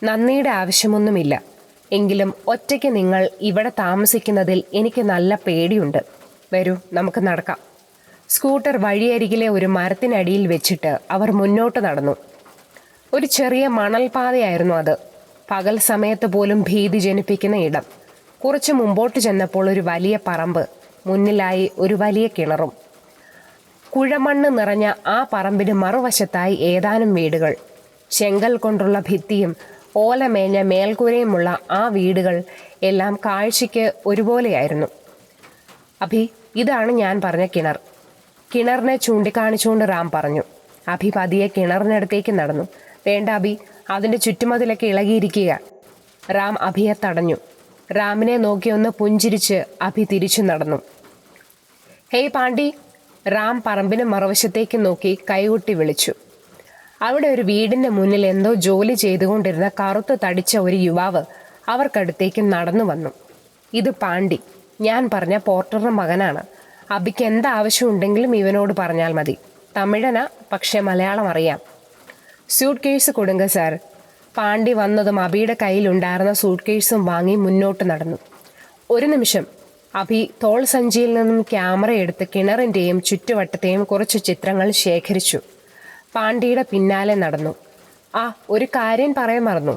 നന്ദിയുടെ ആവശ്യമൊന്നുമില്ല. എങ്കിലും ഒറ്റയ്ക്ക് നിങ്ങൾ ഇവിടെ താമസിക്കുന്നതിൽ എനിക്ക് നല്ല പേടിയുണ്ട്. വരൂ, നമുക്ക് നടക്കാം. സ്കൂട്ടർ വഴിയരികിലെ ഒരു മരത്തിനടിയിൽ വെച്ചിട്ട് അവർ മുന്നോട്ട് നടന്നു. ഒരു ചെറിയ മണൽപാതയായിരുന്നു അത്. പകൽ സമയത്ത് പോലും ഭീതി ജനിപ്പിക്കുന്ന ഇടം. കുറച്ച് മുമ്പോട്ട് ചെന്നപ്പോൾ ഒരു വലിയ പറമ്പ്, മുന്നിലായി ഒരു വലിയ കിണറും. കുഴമണ്ണ് നിറഞ്ഞ ആ പറമ്പിന് മറുവശത്തായി ഏതാനും വീടുകൾ. ചെങ്കൽ കൊണ്ടുള്ള ഭിത്തിയും ഓലമേഞ്ഞ മേൽക്കൂരയുമുള്ള ആ വീടുകൾ എല്ലാം കാഴ്ചയ്ക്ക് ഒരുപോലെയായിരുന്നു. അഭി, ഇതാണ് ഞാൻ പറഞ്ഞ കിണർ. കിണറിനെ ചൂണ്ടിക്കാണിച്ചുകൊണ്ട് റാം പറഞ്ഞു. അഭി പതിയെ കിണറിനടുത്തേക്ക് നടന്നു. വേണ്ട അഭി, അതിൻ്റെ ചുറ്റുമതിലൊക്കെ ഇളകിയിരിക്കുക. റാം അഭിയെ തടഞ്ഞു. റാമിനെ നോക്കി ഒന്ന് പുഞ്ചിരിച്ച് അഭി തിരിച്ചു നടന്നു. ഹേയ് പാണ്ഡി! റാം പറമ്പിന് മറുവശത്തേക്ക് നോക്കി കൈകൊട്ടി വിളിച്ചു. അവിടെ ഒരു വീടിന്റെ മുന്നിൽ എന്തോ ജോലി ചെയ്തുകൊണ്ടിരുന്ന കറുത്ത് തടിച്ച ഒരു യുവാവ് അവർക്കടുത്തേക്ക് നടന്നു വന്നു. ഇത് പാണ്ഡി, ഞാൻ പറഞ്ഞ പോർട്ടറുടെ മകനാണ്. അഭിക്ക് എന്താവശ്യമുണ്ടെങ്കിലും ഇവനോട് പറഞ്ഞാൽ മതി. തമിഴനാ, പക്ഷെ മലയാളം അറിയാം. സ്യൂട്ട് കേസ് കൊടുങ്ക സാർ. പാണ്ഡി വന്നതും അഭിയുടെ കയ്യിലുണ്ടായിരുന്ന സൂട്ട് കേസും വാങ്ങി മുന്നോട്ട് നടന്നു. ഒരു നിമിഷം. അഭി തോൾ സഞ്ചിയിൽ നിന്നും ക്യാമറ എടുത്ത് കിണറിൻ്റെയും ചുറ്റുവട്ടത്തെയും കുറച്ച് ചിത്രങ്ങൾ ശേഖരിച്ചു. പാണ്ഡിയുടെ പിന്നാലെ നടന്നു. ആ, ഒരു കാര്യം പറയാൻ മറന്നു.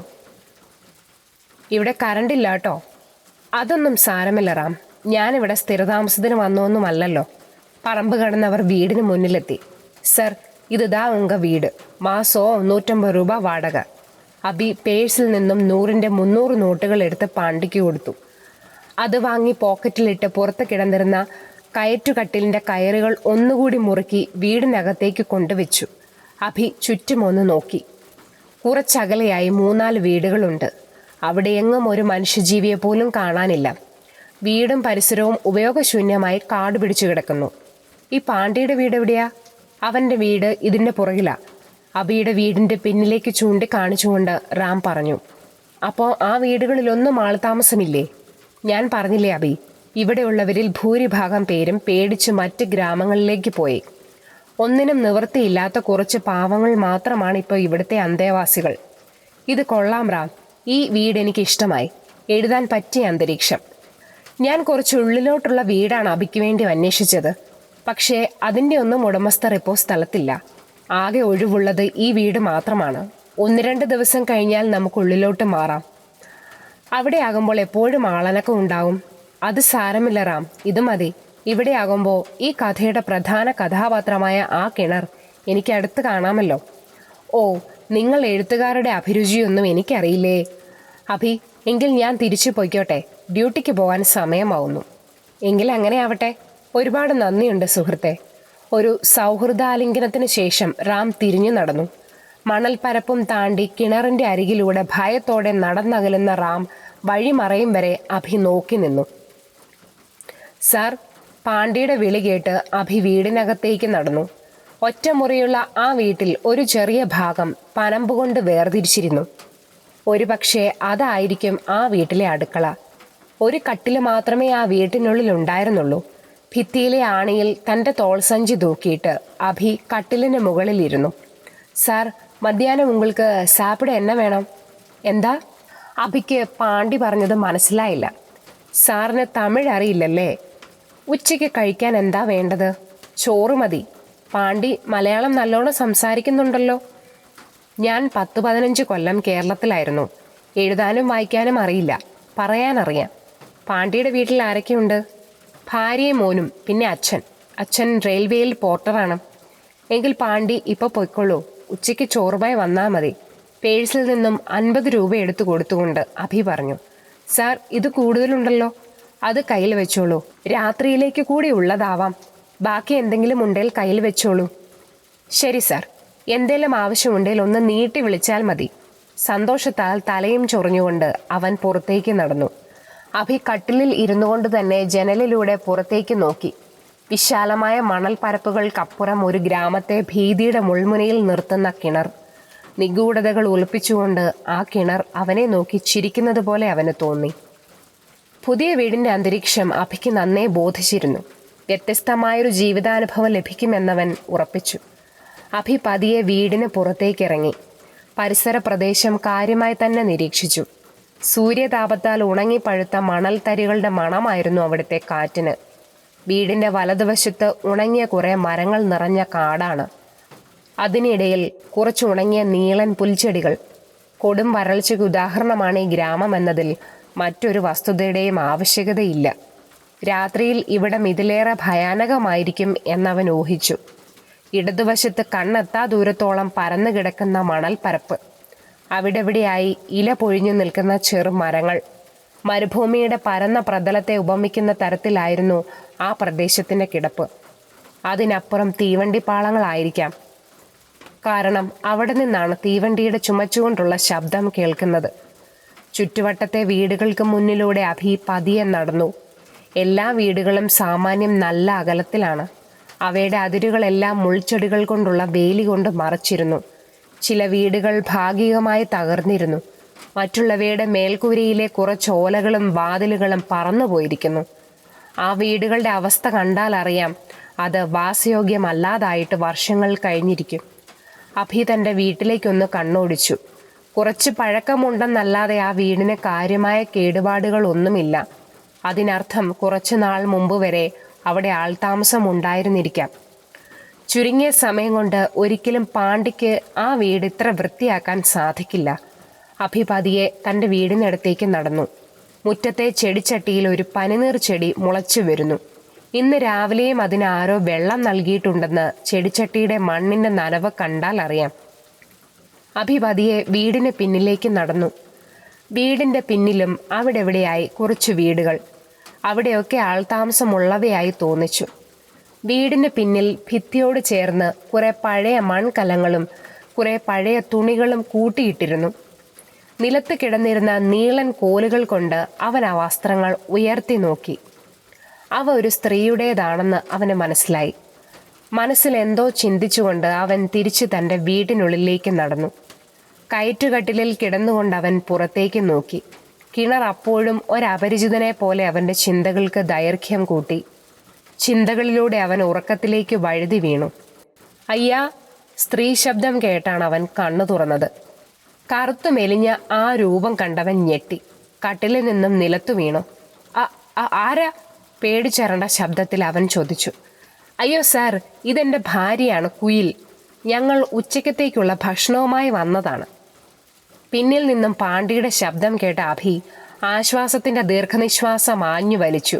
ഇവിടെ കറണ്ടില്ല കേട്ടോ. അതൊന്നും സാരമില്ല റാം, ഞാനിവിടെ സ്ഥിരതാമസത്തിന് വന്നൊന്നുമല്ലല്ലോ. പറമ്പ് കടന്നവർ വീടിന് മുന്നിലെത്തി. സർ, ഇതാ ഉങ്ക വീട്. മാസോ 150 രൂപ വാടക. അഭി പേഴ്സിൽ നിന്നും 100ന്റെ 300 നോട്ടുകൾ എടുത്ത് പാണ്ഡിക്ക് കൊടുത്തു. അത് വാങ്ങി പോക്കറ്റിലിട്ട് പുറത്ത് കിടന്നിരുന്ന കയറ്റുകട്ടിലിൻ്റെ കയറുകൾ ഒന്നുകൂടി മുറുക്കി വീടിനകത്തേക്ക് കൊണ്ടുവച്ചു. അഭി ചുറ്റുമൊന്ന് നോക്കി. കുറച്ചകലെയായി 3-4 വീടുകളുണ്ട്. അവിടെ എങ്ങും ഒരു മനുഷ്യജീവിയെ പോലും കാണാനില്ല. വീടും പരിസരവും ഉപയോഗശൂന്യമായി കാട് പിടിച്ചു കിടക്കുന്നു. ഈ പാണ്ഡ്യയുടെ വീട് എവിടെയാ? അവൻ്റെ വീട് ഇതിൻ്റെ പുറകിലാ. അഭിയുടെ വീടിൻ്റെ പിന്നിലേക്ക് ചൂണ്ടിക്കാണിച്ചുകൊണ്ട് റാം പറഞ്ഞു. അപ്പോൾ ആ വീടുകളിലൊന്നും ആൾതാമസമില്ലേ? ഞാൻ പറഞ്ഞില്ലേ അഭി, ഇവിടെയുള്ളവരിൽ ഭൂരിഭാഗം പേരും പേടിച്ച് മറ്റ് ഗ്രാമങ്ങളിലേക്ക് പോയി. ഒന്നിനും നിവൃത്തിയില്ലാത്ത കുറച്ച് പാവങ്ങൾ മാത്രമാണ് ഇപ്പോൾ ഇവിടുത്തെ അന്തേവാസികൾ. ഇത് കൊള്ളാം റാം, ഈ വീട് എനിക്ക് ഇഷ്ടമായി. എഴുതാൻ പറ്റിയ അന്തരീക്ഷം. ഞാൻ കുറച്ച് ഉള്ളിലോട്ടുള്ള വീടാണ് അഭിക്ക് വേണ്ടി അന്വേഷിച്ചത്. പക്ഷേ അതിൻ്റെ ഒന്നും ഉടമസ്ഥർ ഇപ്പോൾ സ്ഥലത്തില്ല. ആകെ ഒഴിവുള്ളത് ഈ വീട് മാത്രമാണ്. 1-2 ദിവസം കഴിഞ്ഞാൽ നമുക്ക് ഉള്ളിലോട്ട് മാറാം. അവിടെ ആകുമ്പോൾ എപ്പോഴും ആളനക്കം ഉണ്ടാവും. അത് സാരമില്ല റാം, ഇത് മതി. ഇവിടെ ആകുമ്പോൾ ഈ കഥയുടെ പ്രധാന കഥാപാത്രമായ ആ കിണർ എനിക്ക് അടുത്ത് കാണാമല്ലോ. ഓ, നിങ്ങൾ എഴുത്തുകാരുടെ അഭിരുചിയൊന്നും എനിക്കറിയില്ലേ. അഭി, എങ്കിൽ ഞാൻ തിരിച്ചു പോയിക്കോട്ടെ. ഡ്യൂട്ടിക്ക് പോകാൻ സമയമാവുന്നു. എങ്കിൽ അങ്ങനെ ആവട്ടെ. ഒരുപാട് നന്ദിയുണ്ട് സുഹൃത്തെ. ഒരു സൗഹൃദാലിംഗനത്തിന് ശേഷം റാം തിരിഞ്ഞു നടന്നു. മണൽപ്പരപ്പും താണ്ടി കിണറിൻ്റെ അരികിലൂടെ ഭയത്തോടെ നടന്നകലുന്ന റാം വഴിമറയും വരെ അഭി നോക്കി നിന്നു. സാർ, പാണ്ഡ്യയുടെ വിളി കേട്ട് അഭി വീടിനകത്തേക്ക് നടന്നു. ഒറ്റമുറിയുള്ള ആ വീട്ടിൽ ഒരു ചെറിയ ഭാഗം പനമ്പുകൊണ്ട് വേർതിരിച്ചിരുന്നു. ഒരു പക്ഷേ അതായിരിക്കും ആ വീട്ടിലെ അടുക്കള. ഒരു കട്ടില് മാത്രമേ ആ വീട്ടിനുള്ളിൽ ഉണ്ടായിരുന്നുള്ളൂ. ഭിത്തിയിലെ ആണിയിൽ തൻ്റെ തോൾസഞ്ചി തൂക്കിയിട്ട് അഭി കട്ടിലിന് മുകളിലിരുന്നു. സാർ, മധ്യാഹ്നം ഉങ്ങൾക്ക് സാപ്പിട എന്നെ വേണം? എന്താ? അഭിക്ക് പാണ്ടി പറഞ്ഞത് മനസ്സിലായില്ല. സാറിന് തമിഴ് അറിയില്ലല്ലേ? ഉച്ചയ്ക്ക് കഴിക്കാൻ എന്താ വേണ്ടത്? ചോറ് മതി. പാണ്ടി മലയാളം നല്ലോണം സംസാരിക്കുന്നുണ്ടല്ലോ. ഞാൻ 10-15 കൊല്ലം കേരളത്തിലായിരുന്നു. എഴുതാനും വായിക്കാനും അറിയില്ല, പറയാനറിയാം. പാണ്ടിയുടെ വീട്ടിൽ ആരൊക്കെയുണ്ട്? ഭാര്യയും മോനും, പിന്നെ അച്ഛൻ. അച്ഛൻ റെയിൽവേയിൽ പോർട്ടറാണ്. എങ്കിൽ പാണ്ടി ഇപ്പോൾ പൊയ്ക്കൊള്ളൂ. ഉച്ചയ്ക്ക് ചോറുമായി വന്നാൽ മതി. പേഴ്സിൽ നിന്നും 50 രൂപ എടുത്തു കൊടുത്തുകൊണ്ട് അഭി പറഞ്ഞു. സാർ, ഇത് കൂടുതലുണ്ടല്ലോ. അത് കയ്യിൽ വെച്ചോളൂ. രാത്രിയിലേക്ക് കൂടി ഉള്ളതാവാം. ബാക്കി എന്തെങ്കിലും ഉണ്ടെങ്കിൽ കയ്യിൽ വെച്ചോളൂ. ശരി സാർ. എന്തേലും ആവശ്യമുണ്ടെങ്കിൽ ഒന്ന് നീട്ടി വിളിച്ചാൽ മതി. സന്തോഷത്താൽ തലയും ചൊറിഞ്ഞുകൊണ്ട് അവൻ പുറത്തേക്ക് നടന്നു. അഭി കട്ടിലിൽ ഇരുന്നു കൊണ്ട് തന്നെ ജനലിലൂടെ പുറത്തേക്ക് നോക്കി. വിശാലമായ മണൽ പരപ്പുകൾക്കപ്പുറം ഒരു ഗ്രാമത്തെ ഭീതിയുടെ മുൾമുനയിൽ നിർത്തുന്ന കിണർ. നിഗൂഢതകൾ ഒളിപ്പിച്ചുകൊണ്ട് ആ കിണർ അവനെ നോക്കി ചിരിക്കുന്നത് പോലെ അവന് തോന്നി. പുതിയ വീടിന്റെ അന്തരീക്ഷം അഭിക്ക് നന്നേ ബോധിച്ചിരുന്നു. വ്യത്യസ്തമായൊരു ജീവിതാനുഭവം ലഭിക്കുമെന്നവൻ ഉറപ്പിച്ചു. അഭി പതിയെ വീടിന് പുറത്തേക്കിറങ്ങി. പരിസര പ്രദേശം കാര്യമായി തന്നെ നിരീക്ഷിച്ചു. സൂര്യതാപത്താൽ ഉണങ്ങിപ്പഴുത്ത മണൽത്തരികളുടെ മണമായിരുന്നു അവിടുത്തെ കാറ്റിന്. വീടിന്റെ വലതുവശത്ത് ഉണങ്ങിയ കുറെ മരങ്ങൾ നിറഞ്ഞ കാടാണ്. അതിനിടയിൽ കുറച്ച് ഉണങ്ങിയ നീളൻ പുൽച്ചെടികൾ. കൊടും വരൾച്ചയ്ക്ക് ഉദാഹരണമാണ് ഈ ഗ്രാമം എന്നതിൽ മറ്റൊരു വസ്തുതയുടെയും ആവശ്യകതയില്ല. രാത്രിയിൽ ഇവിടം ഇതിലേറെ ഭയാനകമായിരിക്കും എന്നവൻ ഊഹിച്ചു. ഇടതുവശത്ത് കണ്ണെത്താ ദൂരത്തോളം പരന്നു കിടക്കുന്ന മണൽപ്പരപ്പ്. അവിടെവിടെയായി ഇല പൊഴിഞ്ഞു നിൽക്കുന്ന ചെറുമരങ്ങൾ. മരുഭൂമിയുടെ പരന്ന പ്രതലത്തെ ഉപമിക്കുന്ന തരത്തിലായിരുന്നു ആ പ്രദേശത്തിൻ്റെ കിടപ്പ്. അതിനപ്പുറം തീവണ്ടിപ്പാളങ്ങളായിരിക്കാം. കാരണം അവിടെ നിന്നാണ് തീവണ്ടിയുടെ ചുമച്ചുകൊണ്ടുള്ള ശബ്ദം കേൾക്കുന്നത്. ചുറ്റുവട്ടത്തെ വീടുകൾക്ക് മുന്നിലൂടെ അഭി പതിയെ നടന്നു. എല്ലാ വീടുകളും സാമാന്യം നല്ല അകലത്തിലാണ്. അവയുടെ അതിരുകളെല്ലാം മുൾച്ചെടികൾ കൊണ്ടുള്ള വേലി കൊണ്ട് മറച്ചിരുന്നു. ചില വീടുകൾ ഭാഗികമായി തകർന്നിരുന്നു. മറ്റുള്ളവയുടെ മേൽക്കൂരയിലെ കുറച്ചോലകളും വാതിലുകളും പറന്നുപോയിരിക്കുന്നു. ആ വീടുകളുടെ അവസ്ഥ കണ്ടാൽ അറിയാം, അത് വാസയോഗ്യമല്ലാതായിട്ട് വർഷങ്ങൾ കഴിഞ്ഞിരിക്കും. അഭി തൻ്റെ വീട്ടിലേക്കൊന്ന് കണ്ണോടിച്ചു. കുറച്ച് പഴക്കമുണ്ടെന്നല്ലാതെ ആ വീടിന് കാര്യമായ കേടുപാടുകളൊന്നുമില്ല. അതിനർത്ഥം കുറച്ചു നാൾ മുമ്പ് വരെ അവിടെ ആൾതാമസം ഉണ്ടായിരുന്നിരിക്കാം. ചുരുങ്ങിയ സമയം കൊണ്ട് ഒരിക്കലും പാണ്ടിക്ക് ആ വീട് ഇത്ര വൃത്തിയാക്കാൻ സാധിക്കില്ല. അഭി പതിയെ തൻ്റെ വീടിനടുത്തേക്ക് നടന്നു. മുറ്റത്തെ ചെടിച്ചട്ടിയിൽ ഒരു പനിനീർ ചെടി മുളച്ചു വരുന്നു. ഇന്ന് രാവിലെയും അതിനാരോ വെള്ളം നൽകിയിട്ടുണ്ടെന്ന് ചെടിച്ചട്ടിയുടെ മണ്ണിൻ്റെ നനവ് കണ്ടാൽ അറിയാം. അഭി പതിയെ വീടിന് പിന്നിലേക്ക് നടന്നു. വീടിൻ്റെ പിന്നിലും അവിടെ എവിടെയായി കുറച്ച് വീടുകൾ. അവിടെയൊക്കെ ആൾതാമസമുള്ളവയായി തോന്നിച്ചു. വീടിന് പിന്നിൽ ഭിത്തിയോട് ചേർന്ന് കുറെ പഴയ മൺകലങ്ങളും കുറെ പഴയ തുണികളും കൂട്ടിയിട്ടിരുന്നു. നിലത്ത് കിടന്നിരുന്ന നീളൻ കോലുകൾ കൊണ്ട് അവൻ ആ വസ്ത്രങ്ങൾ ഉയർത്തി നോക്കി. അവ ഒരു സ്ത്രീയുടേതാണെന്ന് അവന് മനസ്സിലായി. മനസ്സിൽ എന്തോ ചിന്തിച്ചുകൊണ്ട് അവൻ തിരിച്ച് തൻ്റെ വീടിനുള്ളിലേക്ക് നടന്നു. കയറ്റുകട്ടിലിൽ കിടന്നുകൊണ്ട് അവൻ പുറത്തേക്ക് നോക്കി. കിണർ അപ്പോഴും ഒരപരിചിതനെ പോലെ അവൻ്റെ ചിന്തകൾക്ക് ദൈർഘ്യം കൂട്ടി. ചിന്തകളിലൂടെ അവൻ ഉറക്കത്തിലേക്ക് വഴുതി വീണു. അയ്യാ! സ്ത്രീ ശബ്ദം കേട്ടാണ് അവൻ കണ്ണു തുറന്നത്. കറുത്തു മെലിഞ്ഞ ആ രൂപം കണ്ടവൻ ഞെട്ടി. കട്ടിലിൽ നിന്നും നിലത്തു വീണു. ആരാ? പേടിച്ചരണ്ട ശബ്ദത്തിൽ അവൻ ചോദിച്ചു. അയ്യോ സാർ, ഇതെൻ്റെ ഭാര്യയാണ്, കുയിൽ. ഞങ്ങൾ ഉച്ചക്കത്തേക്കുള്ള ഭക്ഷണവുമായി വന്നതാണ്. പിന്നിൽ നിന്നും പാണ്ടിയുടെ ശബ്ദം കേട്ട അഭി ആശ്വാസത്തിൻ്റെ ദീർഘനിശ്വാസം ആഞ്ഞു വലിച്ചു.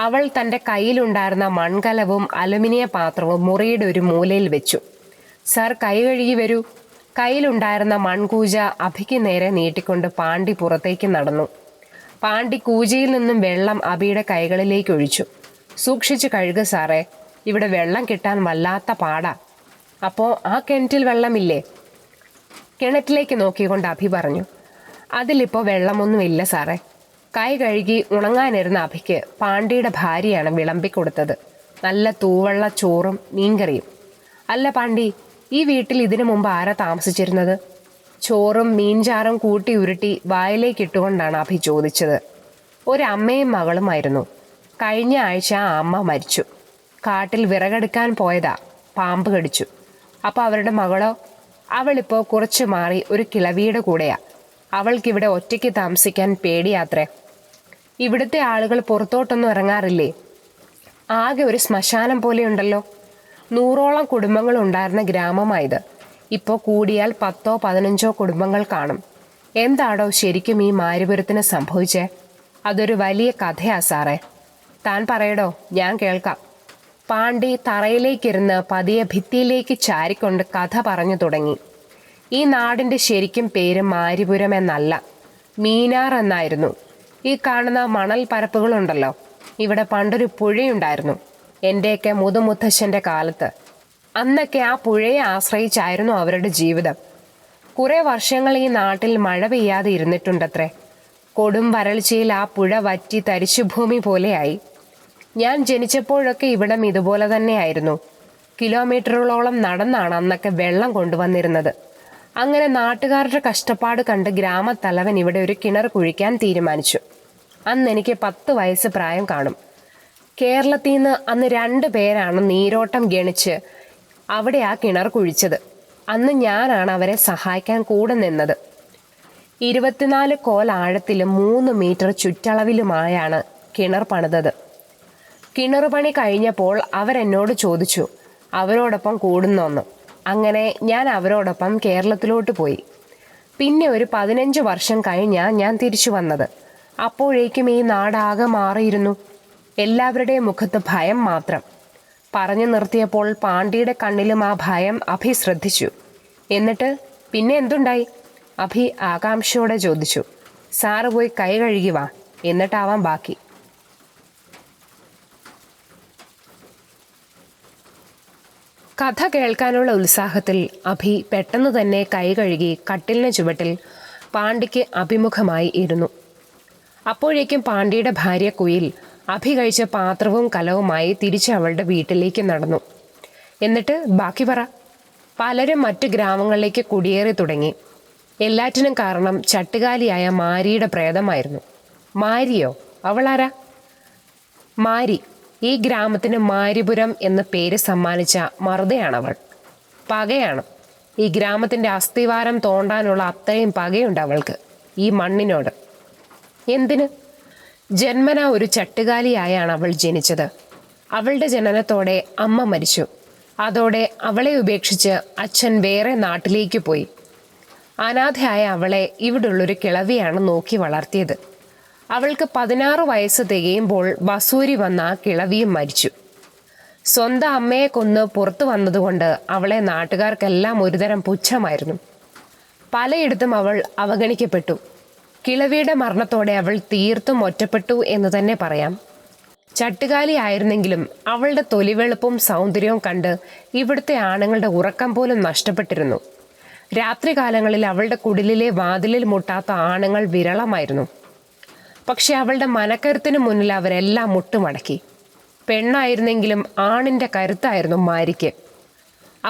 അവൾ തൻ്റെ കയ്യിലുണ്ടായിരുന്ന മൺകലവും അലുമിനിയ പാത്രവും മുറിയുടെ ഒരു മൂലയിൽ വെച്ചു. സാർ, കൈ കഴുകി വരൂ. കയ്യിലുണ്ടായിരുന്ന മൺകൂജ അഭിക്ക് നേരെ നീട്ടിക്കൊണ്ട് പാണ്ടി പുറത്തേക്ക് നടന്നു. പാണ്ടി കൂജയിൽ നിന്നും വെള്ളം അഭിയുടെ കൈകളിലേക്ക് ഒഴിച്ചു. സൂക്ഷിച്ച് കഴുകുക സാറേ, ഇവിടെ വെള്ളം കിട്ടാൻ വല്ലാത്ത പാടാ. അപ്പോൾ ആ കിണറ്റിൽ വെള്ളമില്ലേ? കിണറ്റിലേക്ക് നോക്കിക്കൊണ്ട് അഭി പറഞ്ഞു. അതിലിപ്പോൾ വെള്ളമൊന്നുമില്ല സാറേ. കൈ കഴുകി ഉണങ്ങാനിരുന്ന അഭിക്ക് പാണ്ടിയുടെ ഭാര്യയാണ് വിളമ്പിക്കൊടുത്തത്. നല്ല തൂവള്ള ചോറും മീൻകറിയും. അല്ല പാണ്ടി, ഈ വീട്ടിൽ ഇതിനു മുമ്പ് ആരാ താമസിച്ചിരുന്നത്? ചോറും മീൻചാറും കൂട്ടി ഉരുട്ടി വായിലേക്ക് ഇട്ടുകൊണ്ടാണ് അഭി ചോദിച്ചത്. ഒരമ്മയും മകളുമായിരുന്നു. കഴിഞ്ഞ ആഴ്ച ആ അമ്മ മരിച്ചു. കാട്ടിൽ വിറകെടുക്കാൻ പോയതാ, പാമ്പ് കടിച്ചു. അപ്പോൾ അവരുടെ മകളോ? അവളിപ്പോൾ കുറച്ച് മാറി ഒരു കിളവിയുടെ കൂടെയാ. അവൾക്കിവിടെ ഒറ്റയ്ക്ക് താമസിക്കാൻ പേടിയാത്രേ. ഇവിടുത്തെ ആളുകൾ പുറത്തോട്ടൊന്നും ഇറങ്ങാറില്ലേ? ആകെ ഒരു ശ്മശാനം പോലെയുണ്ടല്ലോ. 100ഓളം കുടുംബങ്ങൾ ഉണ്ടായിരുന്ന ഗ്രാമമായത്. ഇപ്പോൾ കൂടിയാൽ 10ഓ 15ഓ കുടുംബങ്ങൾ കാണും. എന്താടോ ശരിക്കും ഈ മാരിപുരത്തിന് സംഭവിച്ചേ? അതൊരു വലിയ കഥയാ സാറേ. താൻ പറയടോ, ഞാൻ കേൾക്കാം. പാണ്ഡി തറയിലേക്കിരുന്ന് പതിയെ ഭിത്തിയിലേക്ക് ചാരിക്കൊണ്ട് കഥ പറഞ്ഞു തുടങ്ങി. ഈ നാടിൻ്റെ ശരിക്കും പേര് മാരിപുരം എന്നല്ല, മീനാർ എന്നായിരുന്നു. ഈ കാണുന്ന മണൽ പരപ്പുകളുണ്ടല്ലോ, ഇവിടെ പണ്ടൊരു പുഴയുണ്ടായിരുന്നു. എൻ്റെയൊക്കെ മുതുമുത്തശ്ശൻ്റെ കാലത്ത്. അന്നൊക്കെ ആ പുഴയെ ആശ്രയിച്ചായിരുന്നു അവരുടെ ജീവിതം. കുറേ വർഷങ്ങൾ ഈ നാട്ടിൽ മഴ പെയ്യാതെ ഇരുന്നിട്ടുണ്ടത്രേ. കൊടും വരൾച്ചയിൽ ആ പുഴ വറ്റി തരിശുഭൂമി പോലെയായി. ഞാൻ ജനിച്ചപ്പോഴൊക്കെ ഇവിടം ഇതുപോലെ തന്നെയായിരുന്നു. കിലോമീറ്ററുകളോളം നടന്നാണ് അന്നൊക്കെ വെള്ളം കൊണ്ടുവന്നിരുന്നത്. അങ്ങനെ നാട്ടുകാരുടെ കഷ്ടപ്പാട് കണ്ട് ഗ്രാമത്തലവൻ ഇവിടെ ഒരു കിണർ കുഴിക്കാൻ തീരുമാനിച്ചു. അന്ന് എനിക്ക് 10 വയസ്സ് പ്രായം കാണും. കേരളത്തിൽ നിന്ന് അന്ന് 2 പേരാണ് നീരോട്ടം ഗണിച്ച് അവിടെ ആ കിണർ കുഴിച്ചത്. അന്ന് ഞാനാണ് അവരെ സഹായിക്കാൻ കൂടെ നിന്നത്. 24 കോൽ ആഴത്തിലും 3 മീറ്റർ ചുറ്റളവിലുമായാണ് കിണർ പണിതത്. കിണർ പണി കഴിഞ്ഞപ്പോൾ അവരെന്നോട് ചോദിച്ചു അവരോടൊപ്പം കൂടുന്നോന്ന്. അങ്ങനെ ഞാൻ അവരോടൊപ്പം കേരളത്തിലോട്ട് പോയി. പിന്നെ ഒരു 15 വർഷം കഴിഞ്ഞാണ് ഞാൻ തിരിച്ചു വന്നത്. അപ്പോഴേക്കും ഈ നാടാകെ മാറിയിരുന്നു. എല്ലാവരുടെയും മുഖത്ത് ഭയം മാത്രം. പറഞ്ഞു നിർത്തിയപ്പോൾ പാണ്ഡിയുടെ കണ്ണിലും ആ ഭയം അഭി ശ്രദ്ധിച്ചു. എന്നിട്ട് പിന്നെ എന്തുണ്ടായി? അഭി ആകാംക്ഷയോടെ ചോദിച്ചു. സാറ് പോയി കൈ കഴുകി വാ, എന്നിട്ടാവാം ബാക്കി. കഥ കേൾക്കാനുള്ള ഉത്സാഹത്തിൽ അഭി പെട്ടെന്ന് തന്നെ കൈ കഴുകി കട്ടിലിന് ചുവട്ടിൽ പാണ്ഡിക്ക് അഭിമുഖമായി ഇരുന്നു. അപ്പോഴേക്കും പാണ്ഡിയുടെ ഭാര്യ കുയിൽ അഭി കഴിച്ച പാത്രവും കലവുമായി തിരിച്ച് അവളുടെ വീട്ടിലേക്ക് നടന്നു. എന്നിട്ട് ബാക്കി പറ. പലരും മറ്റു ഗ്രാമങ്ങളിലേക്ക് കുടിയേറി തുടങ്ങി. എല്ലാറ്റിനും കാരണം ചട്ടുകാലിയായ മാരിയുടെ പ്രേതമായിരുന്നു. മാരിയോ? അവളാരാ? മാരി ഈ ഗ്രാമത്തിന് മാരിപുരം എന്ന പേര് സമ്മാനിച്ച മറുതയാണവൾ. പകയാണ്. ഈ ഗ്രാമത്തിൻ്റെ അസ്ഥിവാരം തോണ്ടാനുള്ള അത്രയും പകയുണ്ട് അവൾക്ക് ഈ മണ്ണിനോട്. എന്തിന്? ജന്മന ഒരു ചട്ടുകാലിയായാണ് അവൾ ജനിച്ചത്. അവളുടെ ജനനത്തോടെ അമ്മ മരിച്ചു. അതോടെ അവളെ ഉപേക്ഷിച്ച് അച്ഛൻ വേറെ നാട്ടിലേക്ക് പോയി. അനാഥയായ അവളെ ഇവിടുള്ളൊരു കിളവിയാണ് നോക്കി വളർത്തിയത്. അവൾക്ക് 16 വയസ്സ് തികയുമ്പോൾ വസൂരി വന്ന ആ കിളവിയും മരിച്ചു. സ്വന്തം അമ്മയെ കൊന്ന് പുറത്തു വന്നതുകൊണ്ട് അവളെ നാട്ടുകാർക്കെല്ലാം ഒരുതരം പുച്ഛമായിരുന്നു. പലയിടത്തും അവൾ അവഗണിക്കപ്പെട്ടു. കിളവിയുടെ മരണത്തോടെ അവൾ തീർത്തും ഒറ്റപ്പെട്ടു എന്ന് തന്നെ പറയാം. ചട്ടുകാലി ആയിരുന്നെങ്കിലും അവളുടെ തൊലിവെളുപ്പും സൗന്ദര്യവും കണ്ട് ഇവിടുത്തെ ആണുങ്ങളുടെ ഉറക്കം പോലും നഷ്ടപ്പെട്ടിരുന്നു. രാത്രികാലങ്ങളിൽ അവളുടെ കുടിലിലെ വാതിലിൽ മുട്ടാത്ത ആണുങ്ങൾ വിരളമായിരുന്നു. പക്ഷെ അവളുടെ മനക്കരുത്തിന് മുന്നിൽ അവരെല്ലാം മുട്ടുമടക്കി. പെണ്ണായിരുന്നെങ്കിലും ആണിൻ്റെ കരുത്തായിരുന്നു മാരിക്ക്.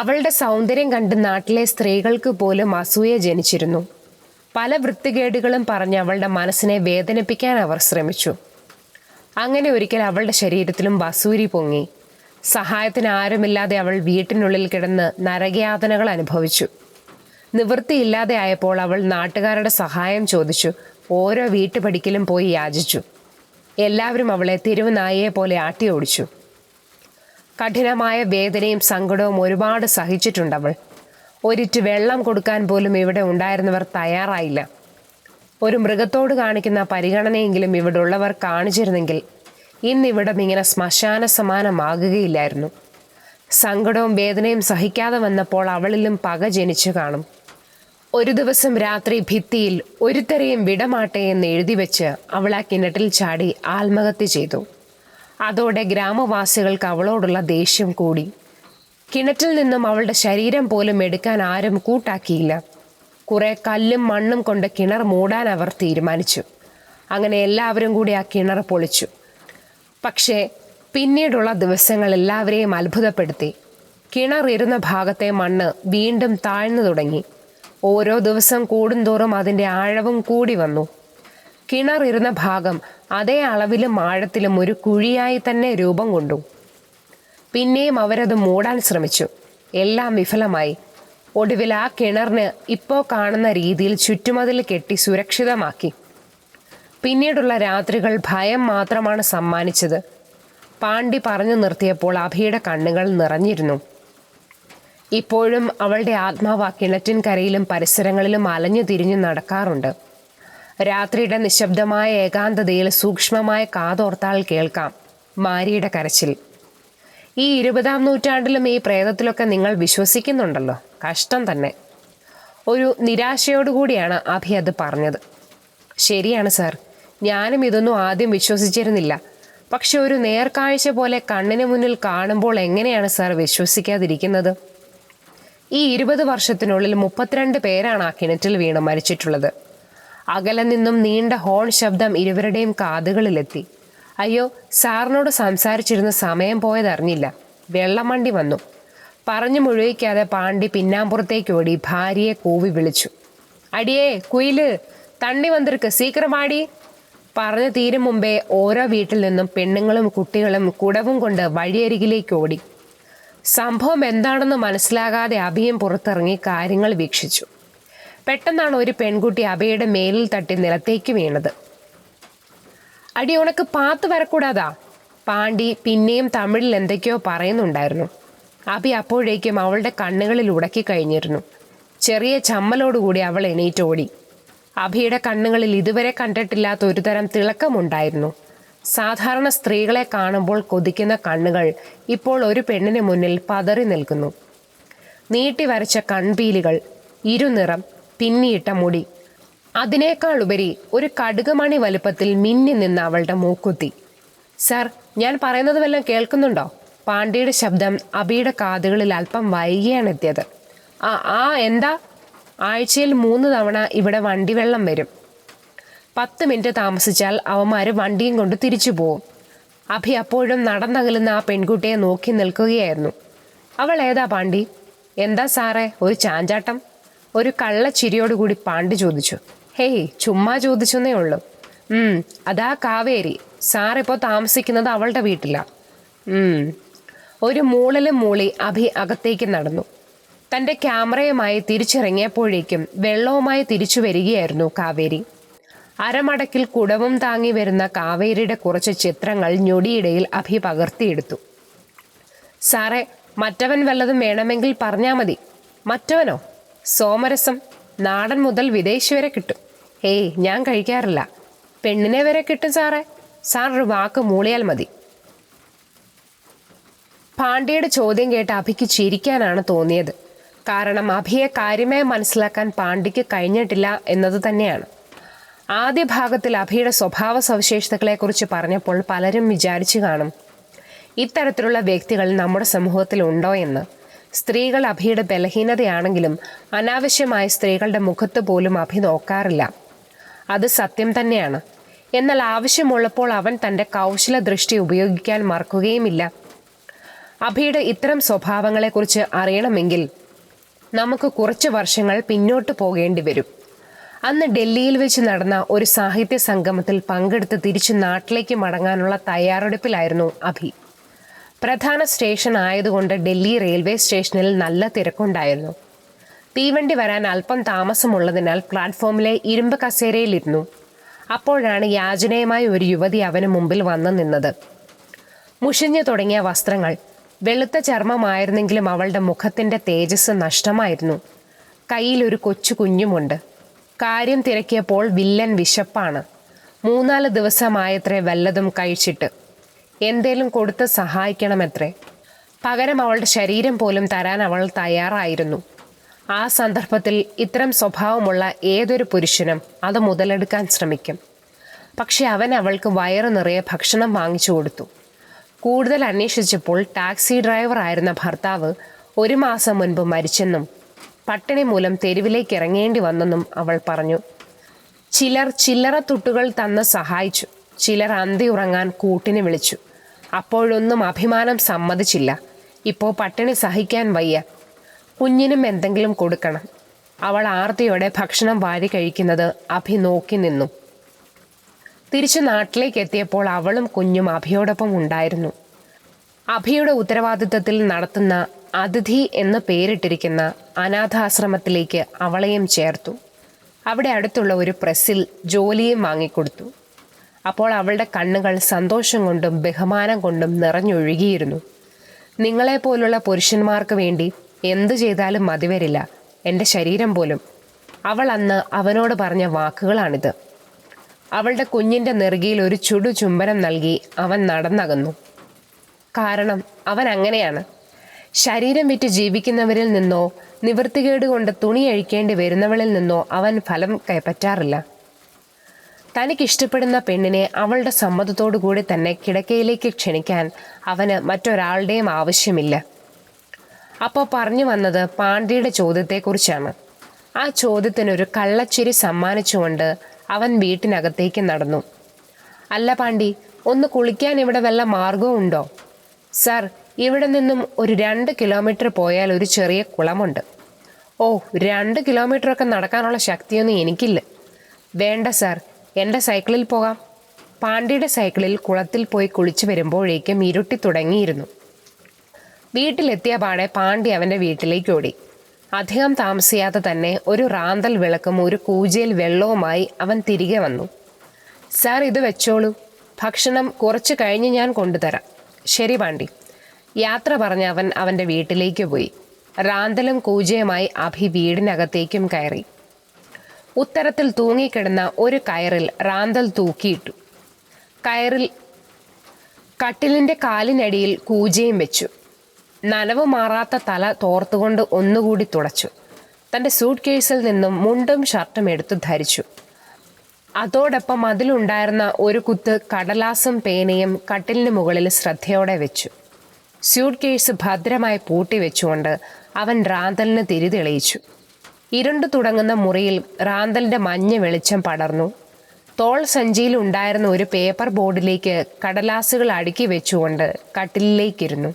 അവളുടെ സൗന്ദര്യം കണ്ട് നാട്ടിലെ സ്ത്രീകൾക്ക് പോലും അസൂയ ജനിച്ചിരുന്നു. പല വൃത്തികേടുകളും പറഞ്ഞ് അവളുടെ മനസ്സിനെ വേദനിപ്പിക്കാൻ അവർ ശ്രമിച്ചു. അങ്ങനെ ഒരിക്കൽ അവളുടെ ശരീരത്തിലും വസൂരി പൊങ്ങി. സഹായത്തിന് ആരുമില്ലാതെ അവൾ വീട്ടിനുള്ളിൽ കിടന്ന് നരകയാതനകൾ അനുഭവിച്ചു. നിവൃത്തിയില്ലാതെ ആയപ്പോൾ അവൾ നാട്ടുകാരുടെ സഹായം ചോദിച്ചു. ഓരോ വീട്ടുപടിക്കലും പോയി യാചിച്ചു. എല്ലാവരും അവളെ തെരുവ് നായയെ പോലെ ആട്ടി ഓടിച്ചു. കഠിനമായ വേദനയും സങ്കടവും ഒരുപാട് സഹിച്ചിട്ടുണ്ടവൾ. ഒരിറ്റ് വെള്ളം കൊടുക്കാൻ പോലും ഇവിടെ ഉണ്ടായിരുന്നവർ തയ്യാറായില്ല. ഒരു മൃഗത്തോട് കാണിക്കുന്ന പരിഗണനയെങ്കിലും ഇവിടെ ഉള്ളവർ കാണിച്ചിരുന്നെങ്കിൽ ഇന്നിവിടം ഇങ്ങനെ ശ്മശാന സമാനമാകുകയില്ലായിരുന്നു. സങ്കടവും വേദനയും സഹിക്കാതെ വന്നപ്പോൾ അവളിലും പക ജനിച്ചു കാണും. ഒരു ദിവസം രാത്രി ഭിത്തിയിൽ ഒരുത്തരെയും വിടമാട്ടെ എന്ന് എഴുതി വെച്ച് അവൾ ആ കിണറ്റിൽ ചാടി ആത്മഹത്യ ചെയ്തു. അതോടെ ഗ്രാമവാസികൾക്ക് അവളോടുള്ള ദേഷ്യം കൂടി. കിണറ്റിൽ നിന്നും അവളുടെ ശരീരം പോലും എടുക്കാൻ ആരും കൂട്ടാക്കിയില്ല. കുറെ കല്ലും മണ്ണും കൊണ്ട് കിണർ മൂടാൻ അവർ തീരുമാനിച്ചു. അങ്ങനെ എല്ലാവരും കൂടി ആ കിണർ പൊളിച്ചു. പക്ഷേ പിന്നീടുള്ള ദിവസങ്ങൾ എല്ലാവരെയും അത്ഭുതപ്പെടുത്തി. കിണർ ഇരുന്ന ഭാഗത്തെ മണ്ണ് വീണ്ടും താഴ്ന്നു തുടങ്ങി. ഓരോ ദിവസം കൂടുന്തോറും അതിൻ്റെ ആഴവും കൂടി വന്നു. കിണർ ഇരുന്ന ഭാഗം അതേ അളവിലും ആഴത്തിലും ഒരു കുഴിയായി തന്നെ രൂപം കൊണ്ടു. പിന്നെയും അവരത് മൂടാൻ ശ്രമിച്ചു. എല്ലാം വിഫലമായി. ഒടുവിൽ ആ കിണറിന് ഇപ്പോൾ കാണുന്ന രീതിയിൽ ചുറ്റുമതിൽ കെട്ടി സുരക്ഷിതമാക്കി. പിന്നീടുള്ള രാത്രികൾ ഭയം മാത്രമാണ് സമ്മാനിച്ചത്. പാണ്ഡി പറഞ്ഞു നിർത്തിയപ്പോൾ അഭിയുടെ കണ്ണുകൾ നിറഞ്ഞിരുന്നു. ഇപ്പോഴും അവളുടെ ആത്മാവ് ആ കിണറ്റിൻകരയിലും പരിസരങ്ങളിലും അലഞ്ഞു തിരിഞ്ഞു നടക്കാറുണ്ട്. രാത്രിയുടെ നിശബ്ദമായ ഏകാന്തതയിൽ സൂക്ഷ്മമായ കാതോർത്താൽ കേൾക്കാം മാരിയുടെ കരച്ചിൽ. ഈ 20-ാം നൂറ്റാണ്ടിലും ഈ പ്രേതത്തിലൊക്കെ നിങ്ങൾ വിശ്വസിക്കുന്നുണ്ടല്ലോ, കഷ്ടം തന്നെ. ഒരു നിരാശയോടുകൂടിയാണ് അഭി അത് പറഞ്ഞത്. ശരിയാണ് സാർ, ഞാനും ഇതൊന്നും ആദ്യം വിശ്വസിച്ചിരുന്നില്ല. പക്ഷെ ഒരു നേർക്കാഴ്ച പോലെ കണ്ണിന് മുന്നിൽ കാണുമ്പോൾ എങ്ങനെയാണ് സാർ വിശ്വസിക്കാതിരിക്കുന്നത്? ഈ 20 വർഷത്തിനുള്ളിൽ 32 പേരാണ് ആ കിണറ്റിൽ വീണ് മരിച്ചിട്ടുള്ളത്. അകലെ നിന്നും നീണ്ട ഹോൺ ശബ്ദം ഇരുവരുടെയും കാതുകളിലെത്തി. അയ്യോ, സാറിനോട് സംസാരിച്ചിരുന്ന സമയം പോയതറിഞ്ഞില്ല. വെള്ളം വണ്ടി വന്നു. പറഞ്ഞു മുഴുവിക്കാതെ പാണ്ഡി പിന്നാമ്പുറത്തേക്ക് ഓടി ഭാര്യയെ കൂവി വിളിച്ചു. അടിയേ കുയില്, തണ്ണി വന്നിരിക്ക്, സീക്രമാടി. പറഞ്ഞു തീരും മുമ്പേ ഓരോ വീട്ടിൽ നിന്നും പെണ്ണുങ്ങളും കുട്ടികളും കുടവും കൊണ്ട് വഴിയരികിലേക്ക് ഓടി. സംഭവം എന്താണെന്ന് മനസ്സിലാകാതെ അഭിയും പുറത്തിറങ്ങി കാര്യങ്ങൾ വീക്ഷിച്ചു. പെട്ടെന്നാണ് ഒരു പെൺകുട്ടി അഭയുടെ മേലിൽ തട്ടി നിലത്തേക്ക് വീണത്. അടി, ഉണക്ക് പാത്ത് വരക്കൂടാതാ. പാണ്ഡി പിന്നെയും തമിഴിൽ എന്തൊക്കെയോ പറയുന്നുണ്ടായിരുന്നു. അഭി അപ്പോഴേക്കും അവളുടെ കണ്ണുകളിൽ ഉടക്കി കഴിഞ്ഞിരുന്നു. ചെറിയ ചമ്മലോടുകൂടി അവൾ എണീറ്റോടി. അഭിയുടെ കണ്ണുകളിൽ ഇതുവരെ കണ്ടിട്ടില്ലാത്ത ഒരു തരം തിളക്കമുണ്ടായിരുന്നു. സാധാരണ സ്ത്രീകളെ കാണുമ്പോൾ കൊതിക്കുന്ന കണ്ണുകൾ ഇപ്പോൾ ഒരു പെണ്ണിന് മുന്നിൽ പതറി നിൽക്കുന്നു. നീട്ടി വരച്ച കൺപീലികൾ, ഇരുനിറം, പിന്നിയിട്ട മുടി, അതിനേക്കാൾ ഉപരി ഒരു കടുകുമണി വലുപ്പത്തിൽ മിന്നി നിന്ന അവളുടെ മൂക്കുത്തി. സാർ, ഞാൻ പറയുന്നത് വല്ലതും കേൾക്കുന്നുണ്ടോ? പാണ്ഡ്യയുടെ ശബ്ദം അഭിയുടെ കാതുകളിൽ അല്പം വൈകിയാണ് എത്തിയത്. എന്താ? ആഴ്ചയിൽ 3 തവണ ഇവിടെ വണ്ടിവെള്ളം വരും. 10 മിനിറ്റ് താമസിച്ചാൽ അവന്മാർ വണ്ടിയും കൊണ്ട് തിരിച്ചു പോവും. അഭി അപ്പോഴും നടന്നകലുന്ന ആ പെൺകുട്ടിയെ നോക്കി നിൽക്കുകയായിരുന്നു. അവൾ ഏതാ പാണ്ഡി? എന്താ സാറേ ഒരു ചാഞ്ചാട്ടം? ഒരു കള്ളച്ചിരിയോടുകൂടി പാണ്ഡി ചോദിച്ചു. ഹേയ്, ചുമ്മാ ചോദിച്ചെന്നേ ഉള്ളൂ. അതാ കാവേരി. സാറിപ്പോൾ താമസിക്കുന്നത് അവളുടെ വീട്ടിലാ. ഒരു മൂളലും മൂളി അഭി അകത്തേക്ക് നടന്നു. തൻ്റെ ക്യാമറയുമായി തിരിച്ചിറങ്ങിയപ്പോഴേക്കും വെള്ളവുമായി തിരിച്ചു വരികയായിരുന്നു കാവേരി. അരമടക്കിൽ കുടവും താങ്ങി വരുന്ന കാവേരിയുടെ കുറച്ച് ചിത്രങ്ങൾ ഞൊടിയിടയിൽ അഭി പകർത്തിയെടുത്തു. സാറേ, മറ്റവൻ വല്ലതും വേണമെങ്കിൽ പറഞ്ഞാൽ മതി. മറ്റവനോ? സോമരസം. നാടൻ മുതൽ വിദേശി വരെ കിട്ടും. ഹേയ്, ഞാൻ കഴിക്കാറില്ല. പെണ്ണിനെ വരെ കിട്ടും സാറേ. സാർ ഒരു വാക്ക് മൂളിയാൽ മതി. പാണ്ഡ്യയുടെ ചോദ്യം കേട്ട് അഭിക്ക് ചിരിക്കാനാണ് തോന്നിയത്. കാരണം അഭിയെ കാര്യമായി മനസ്സിലാക്കാൻ പാണ്ഡ്യയ്ക്ക് കഴിഞ്ഞിട്ടില്ല എന്നത് തന്നെയാണ്. ആദ്യ ഭാഗത്തിൽ അഭിയുടെ സ്വഭാവ സവിശേഷതകളെക്കുറിച്ച് പറഞ്ഞപ്പോൾ പലരും വിചാരിച്ചു കാണും, ഇത്തരത്തിലുള്ള വ്യക്തികൾ നമ്മുടെ സമൂഹത്തിൽ ഉണ്ടോ എന്ന്. സ്ത്രീകൾ അഭിയുടെ ബലഹീനതയാണെങ്കിലും അനാവശ്യമായി സ്ത്രീകളുടെ മുഖത്ത് പോലും അഭി നോക്കാറില്ല. അത് സത്യം തന്നെയാണ്. എന്നാൽ ആവശ്യമുള്ളപ്പോൾ അവൻ തൻ്റെ കൗശല ദൃഷ്ടി ഉപയോഗിക്കാൻ മറക്കുകയുമില്ല. അഭിയുടെ ഇത്തരം സ്വഭാവങ്ങളെക്കുറിച്ച് അറിയണമെങ്കിൽ നമുക്ക് കുറച്ച് വർഷങ്ങൾ പിന്നോട്ട് പോകേണ്ടി വരും. അന്ന് ഡൽഹിയിൽ വെച്ച് നടന്ന ഒരു സാഹിത്യ സംഗമത്തിൽ പങ്കെടുത്ത് തിരിച്ചു നാട്ടിലേക്ക് മടങ്ങാനുള്ള തയ്യാറെടുപ്പിലായിരുന്നു അഭി. പ്രധാന സ്റ്റേഷൻ ആയതുകൊണ്ട് ഡൽഹി റെയിൽവേ സ്റ്റേഷനിൽ നല്ല തിരക്കുണ്ടായിരുന്നു. തീവണ്ടി വരാൻ അല്പം താമസമുള്ളതിനാൽ പ്ലാറ്റ്ഫോമിലെ ഇരുമ്പ് കസേരയിലിരുന്നു. അപ്പോഴാണ് യാചനയുമായി ഒരു യുവതി അവന് മുമ്പിൽ വന്നു നിന്നത്. മുഷിഞ്ഞു തുടങ്ങിയ വസ്ത്രങ്ങൾ, വെളുത്ത ചർമ്മമായിരുന്നെങ്കിലും അവളുടെ മുഖത്തിൻ്റെ തേജസ് നഷ്ടമായിരുന്നു. കയ്യിലൊരു കൊച്ചു കുഞ്ഞുമുണ്ട്. കാര്യം തിരക്കിയപ്പോൾ വില്ലൻ വിശപ്പാണ്. 3-4 ദിവസമായത്രേ വല്ലതും കഴിച്ചിട്ട്. എന്തേലും കൊടുത്ത് സഹായിക്കണമത്രേ. പകരം അവളുടെ ശരീരം പോലും തരാൻ അവൾ തയ്യാറായിരുന്നു. ആ സന്ദർഭത്തിൽ ഇത്തരം സ്വഭാവമുള്ള ഏതൊരു പുരുഷനും അത് മുതലെടുക്കാൻ ശ്രമിക്കും. പക്ഷെ അവൻ അവൾക്ക് വയറു നിറയെ ഭക്ഷണം വാങ്ങിച്ചു കൊടുത്തു. കൂടുതൽ അന്വേഷിച്ചപ്പോൾ ടാക്സി ഡ്രൈവർ ആയിരുന്ന ഭർത്താവ് 1 മാസം മുൻപ് മരിച്ചെന്നും പട്ടിണി മൂലം തെരുവിലേക്ക് ഇറങ്ങേണ്ടി വന്നെന്നും അവൾ പറഞ്ഞു. ചിലർ ചില്ലറ തുട്ടുകൾ തന്ന് സഹായിച്ചു. ചിലർ അന്തി ഉറങ്ങാൻ കൂട്ടിന് വിളിച്ചു. അപ്പോഴൊന്നും അഭിമാനം സമ്മതിച്ചില്ല. ഇപ്പോൾ പട്ടിണി സഹിക്കാൻ വയ്യ. കുഞ്ഞിനും എന്തെങ്കിലും കൊടുക്കണം. അവൾ ആർത്തിയോടെ ഭക്ഷണം വാരി കഴിക്കുന്നത് അഭി നോക്കി നിന്നു. തിരിച്ചു നാട്ടിലേക്ക് എത്തിയപ്പോൾ അവളും കുഞ്ഞും അഭിയോടൊപ്പം ഉണ്ടായിരുന്നു. അഭിയുടെ ഉത്തരവാദിത്തത്തിൽ നടത്തുന്ന അതിഥി എന്ന് പേരിട്ടിരിക്കുന്ന അനാഥാശ്രമത്തിലേക്ക് അവളെയും ചേർത്തു. അവിടെ അടുത്തുള്ള ഒരു പ്രസ്സിൽ ജോലിയും വാങ്ങിക്കൊടുത്തു. അപ്പോൾ അവളുടെ കണ്ണുകൾ സന്തോഷം കൊണ്ടും ബഹുമാനം കൊണ്ടും നിറഞ്ഞൊഴുകിയിരുന്നു. നിങ്ങളെപ്പോലുള്ള പുരുഷന്മാർക്ക് വേണ്ടി എന്തു ചെയ്താലും മതിവരില്ല, എൻ്റെ ശരീരം പോലും. അവൾ അന്ന് അവനോട് പറഞ്ഞ വാക്കുകളാണിത്. അവളുടെ കുഞ്ഞിൻ്റെ നെറുകയിൽ ഒരു ചുടു ചുംബനം നൽകി അവൻ നടന്നകന്നു. കാരണം അവൻ അങ്ങനെയാണ്. ശരീരം വിറ്റ് ജീവിക്കുന്നവരിൽ നിന്നോ നിവൃത്തികേട് കൊണ്ട് തുണി അഴിക്കേണ്ടി വരുന്നവളിൽ നിന്നോ അവൻ ഫലം കൈപ്പറ്റാറില്ല. തനിക്കിഷ്ടപ്പെടുന്ന പെണ്ണിനെ അവളുടെ സമ്മതത്തോടു കൂടി തന്നെ കിടക്കയിലേക്ക് ക്ഷണിക്കാൻ അവന് മറ്റൊരാളുടെയും ആവശ്യമില്ല. അപ്പോൾ പറഞ്ഞു വന്നത് പാണ്ഡ്യയുടെ ചോദ്യത്തെക്കുറിച്ചാണ്. ആ ചോദ്യത്തിനൊരു കള്ളച്ചിരി സമ്മാനിച്ചുകൊണ്ട് അവൻ വീട്ടിനകത്തേക്ക് നടന്നു. അല്ല പാണ്ഡി, ഒന്ന് കുളിക്കാൻ ഇവിടെ വല്ല മാർഗവും ഉണ്ടോ? സർ, ഇവിടെ നിന്നും ഒരു 2 കിലോമീറ്റർ പോയാൽ ഒരു ചെറിയ കുളമുണ്ട്. ഓ, 2 കിലോമീറ്ററൊക്കെ നടക്കാനുള്ള ശക്തിയൊന്നും എനിക്കില്ല. വേണ്ട സാർ, എൻ്റെ സൈക്കിളിൽ പോകാം. പാണ്ഡ്യയുടെ സൈക്കിളിൽ കുളത്തിൽ പോയി കുളിച്ചു വരുമ്പോഴേക്കും ഇരുട്ടി തുടങ്ങിയിരുന്നു. വീട്ടിലെത്തിയ പാടെ പാണ്ഡ്യ അവൻ്റെ വീട്ടിലേക്ക് ഓടി. അധികം താമസിയാതെ തന്നെ ഒരു റാന്തൽ വിളക്കും ഒരു കൂജയിൽ വെള്ളവുമായി അവൻ തിരികെ വന്നു. സാർ, ഇത് വെച്ചോളൂ. ഭക്ഷണം കുറച്ച് കഴിഞ്ഞ് ഞാൻ കൊണ്ടുതരാം. ശരി പാണ്ഡി. യാത്ര പറഞ്ഞ് അവൻ അവൻ്റെ വീട്ടിലേക്ക് പോയി. റാന്തലും കൂജയുമായി അഭി വീടിനകത്തേക്കും കയറി. ഉത്തരത്തിൽ തൂങ്ങിക്കിടന്ന ഒരു കയറിൽ റാന്തൽ തൂക്കിയിട്ടു. കയറിൽ കട്ടിലിൻ്റെ കാലിനടിയിൽ കൂജയും വെച്ചു. നനവ് മാറാത്ത തല തോർത്തുകൊണ്ട് ഒന്നുകൂടി തുടച്ചു. തൻ്റെ സൂട്ട് കേസിൽ നിന്നും മുണ്ടും ഷർട്ടും എടുത്തു ധരിച്ചു. അതോടൊപ്പം അതിലുണ്ടായിരുന്ന ഒരു കുത്ത് കടലാസും പേനയും കട്ടിലിന് മുകളിൽ ശ്രദ്ധയോടെ വെച്ചു. സ്യൂട്ട് കേസ് ഭദ്രമായി പൂട്ടി വെച്ചുകൊണ്ട് അവൻ റാന്തലിന് തിരി തെളിയിച്ചു. ഇരുണ്ടു തുടങ്ങുന്ന മുറിയിൽ റാന്തലിൻ്റെ മഞ്ഞ വെളിച്ചം പടർന്നു. തോൾ സഞ്ചിയിൽ ഉണ്ടായിരുന്ന ഒരു പേപ്പർ ബോർഡിലേക്ക് കടലാസുകൾ അടുക്കി വെച്ചുകൊണ്ട് കട്ടിലിലേക്കിരുന്നു.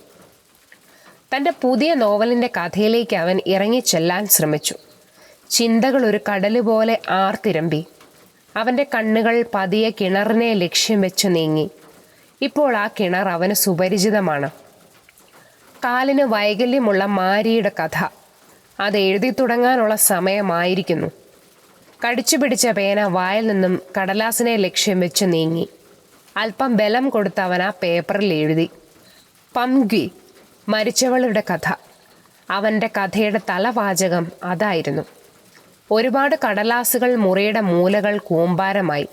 തൻ്റെ പുതിയ നോവലിൻ്റെ കഥയിലേക്ക് അവൻ ഇറങ്ങിച്ചെല്ലാൻ ശ്രമിച്ചു. ചിന്തകൾ ഒരു കടല് പോലെ ആർത്തിരമ്പി. അവൻ്റെ കണ്ണുകൾ പതിയെ കിണറിനെ ലക്ഷ്യം വെച്ച് നീങ്ങി. ഇപ്പോൾ ആ കിണർ അവന് സുപരിചിതമാണ്. കാലിന് വൈകല്യമുള്ള മാരിയുടെ കഥ. അത് എഴുതി തുടങ്ങാനുള്ള സമയമായിരിക്കുന്നു. കടിച്ചു പിടിച്ച പേന വായിൽ നിന്നും കടലാസിനെ ലക്ഷ്യം വെച്ച് നീങ്ങി. അല്പം ബലം കൊടുത്ത് അവൻ ആ പേപ്പറിൽ എഴുതി, പംഗ്വി, മരിച്ചവളുടെ കഥ. അവൻ്റെ കഥയുടെ തലവാചകം അതായിരുന്നു. ഒരുപാട് കടലാസുകൾ മുറിയുടെ മൂലകൾ കൂമ്പാരമായി.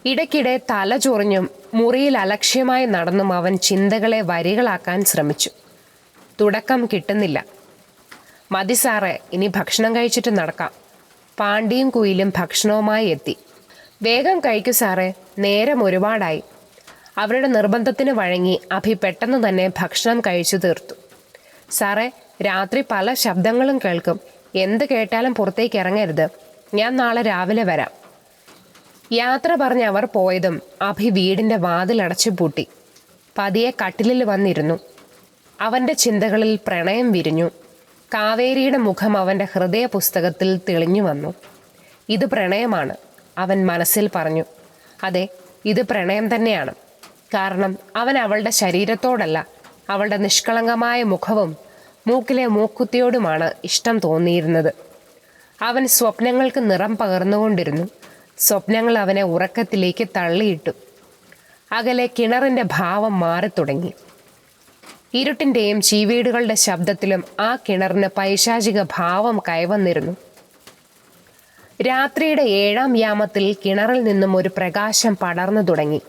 ഇടയ്ക്കിടെ തല ചൊറിഞ്ഞും മുറിയിൽ അലക്ഷ്യമായി നടന്നും അവൻ ചിന്തകളെ വരികളാക്കാൻ ശ്രമിച്ചു. തുടക്കം കിട്ടുന്നില്ല. മതി സാറേ, ഇനി ഭക്ഷണം കഴിച്ചിട്ട് നടക്കാം. പാണ്ഡ്യയും കുയിലും ഭക്ഷണവുമായി എത്തി. വേഗം കഴിക്കൂ സാറേ, നേരം ഒരുപാടായി. അവരുടെ നിർബന്ധത്തിന് വഴങ്ങി അഭി പെട്ടെന്ന് തന്നെ ഭക്ഷണം കഴിച്ചു തീർത്തു. സാറേ, രാത്രി പല ശബ്ദങ്ങളും കേൾക്കും. എന്ത് കേട്ടാലും പുറത്തേക്ക് ഇറങ്ങരുത്. ഞാൻ നാളെ രാവിലെ വരാം. യാത്ര പറഞ്ഞ് അവർ പോയതും അഭി വീടിൻ്റെ വാതിലടച്ചു പൂട്ടി. പതിയെ കട്ടിലിൽ വന്നിരുന്നു. അവൻ്റെ ചിന്തകളിൽ പ്രണയം വിരിഞ്ഞു. കാവേരിയുടെ മുഖം അവൻ്റെ ഹൃദയ പുസ്തകത്തിൽ തെളിഞ്ഞു വന്നു. ഇത് പ്രണയമാണ്, അവൻ മനസ്സിൽ പറഞ്ഞു. അതെ, ഇത് പ്രണയം തന്നെയാണ്. കാരണം അവൻ അവളുടെ ശരീരത്തോടല്ല, അവളുടെ നിഷ്കളങ്കമായ മുഖവും മൂക്കിലെ മൂക്കുത്തിയോടുമാണ് ഇഷ്ടം തോന്നിയിരുന്നത്. അവൻ സ്വപ്നങ്ങൾക്ക് നിറം പകർന്നുകൊണ്ടിരുന്നു. സ്വപ്നങ്ങൾ അവനെ ഉറക്കത്തിലേക്ക് തള്ളിയിട്ടു. അകലെ കിണറിൻ്റെ ഭാവം മാറിത്തുടങ്ങി. ഇരുട്ടിൻ്റെയും ചീവീടുകളുടെ ശബ്ദത്തിലും ആ കിണറിന് പൈശാചിക ഭാവം കൈവന്നിരുന്നു. രാത്രിയുടെ 7-ാം യാമത്തിൽ കിണറിൽ നിന്നും ഒരു പ്രകാശം പടർന്നു തുടങ്ങി.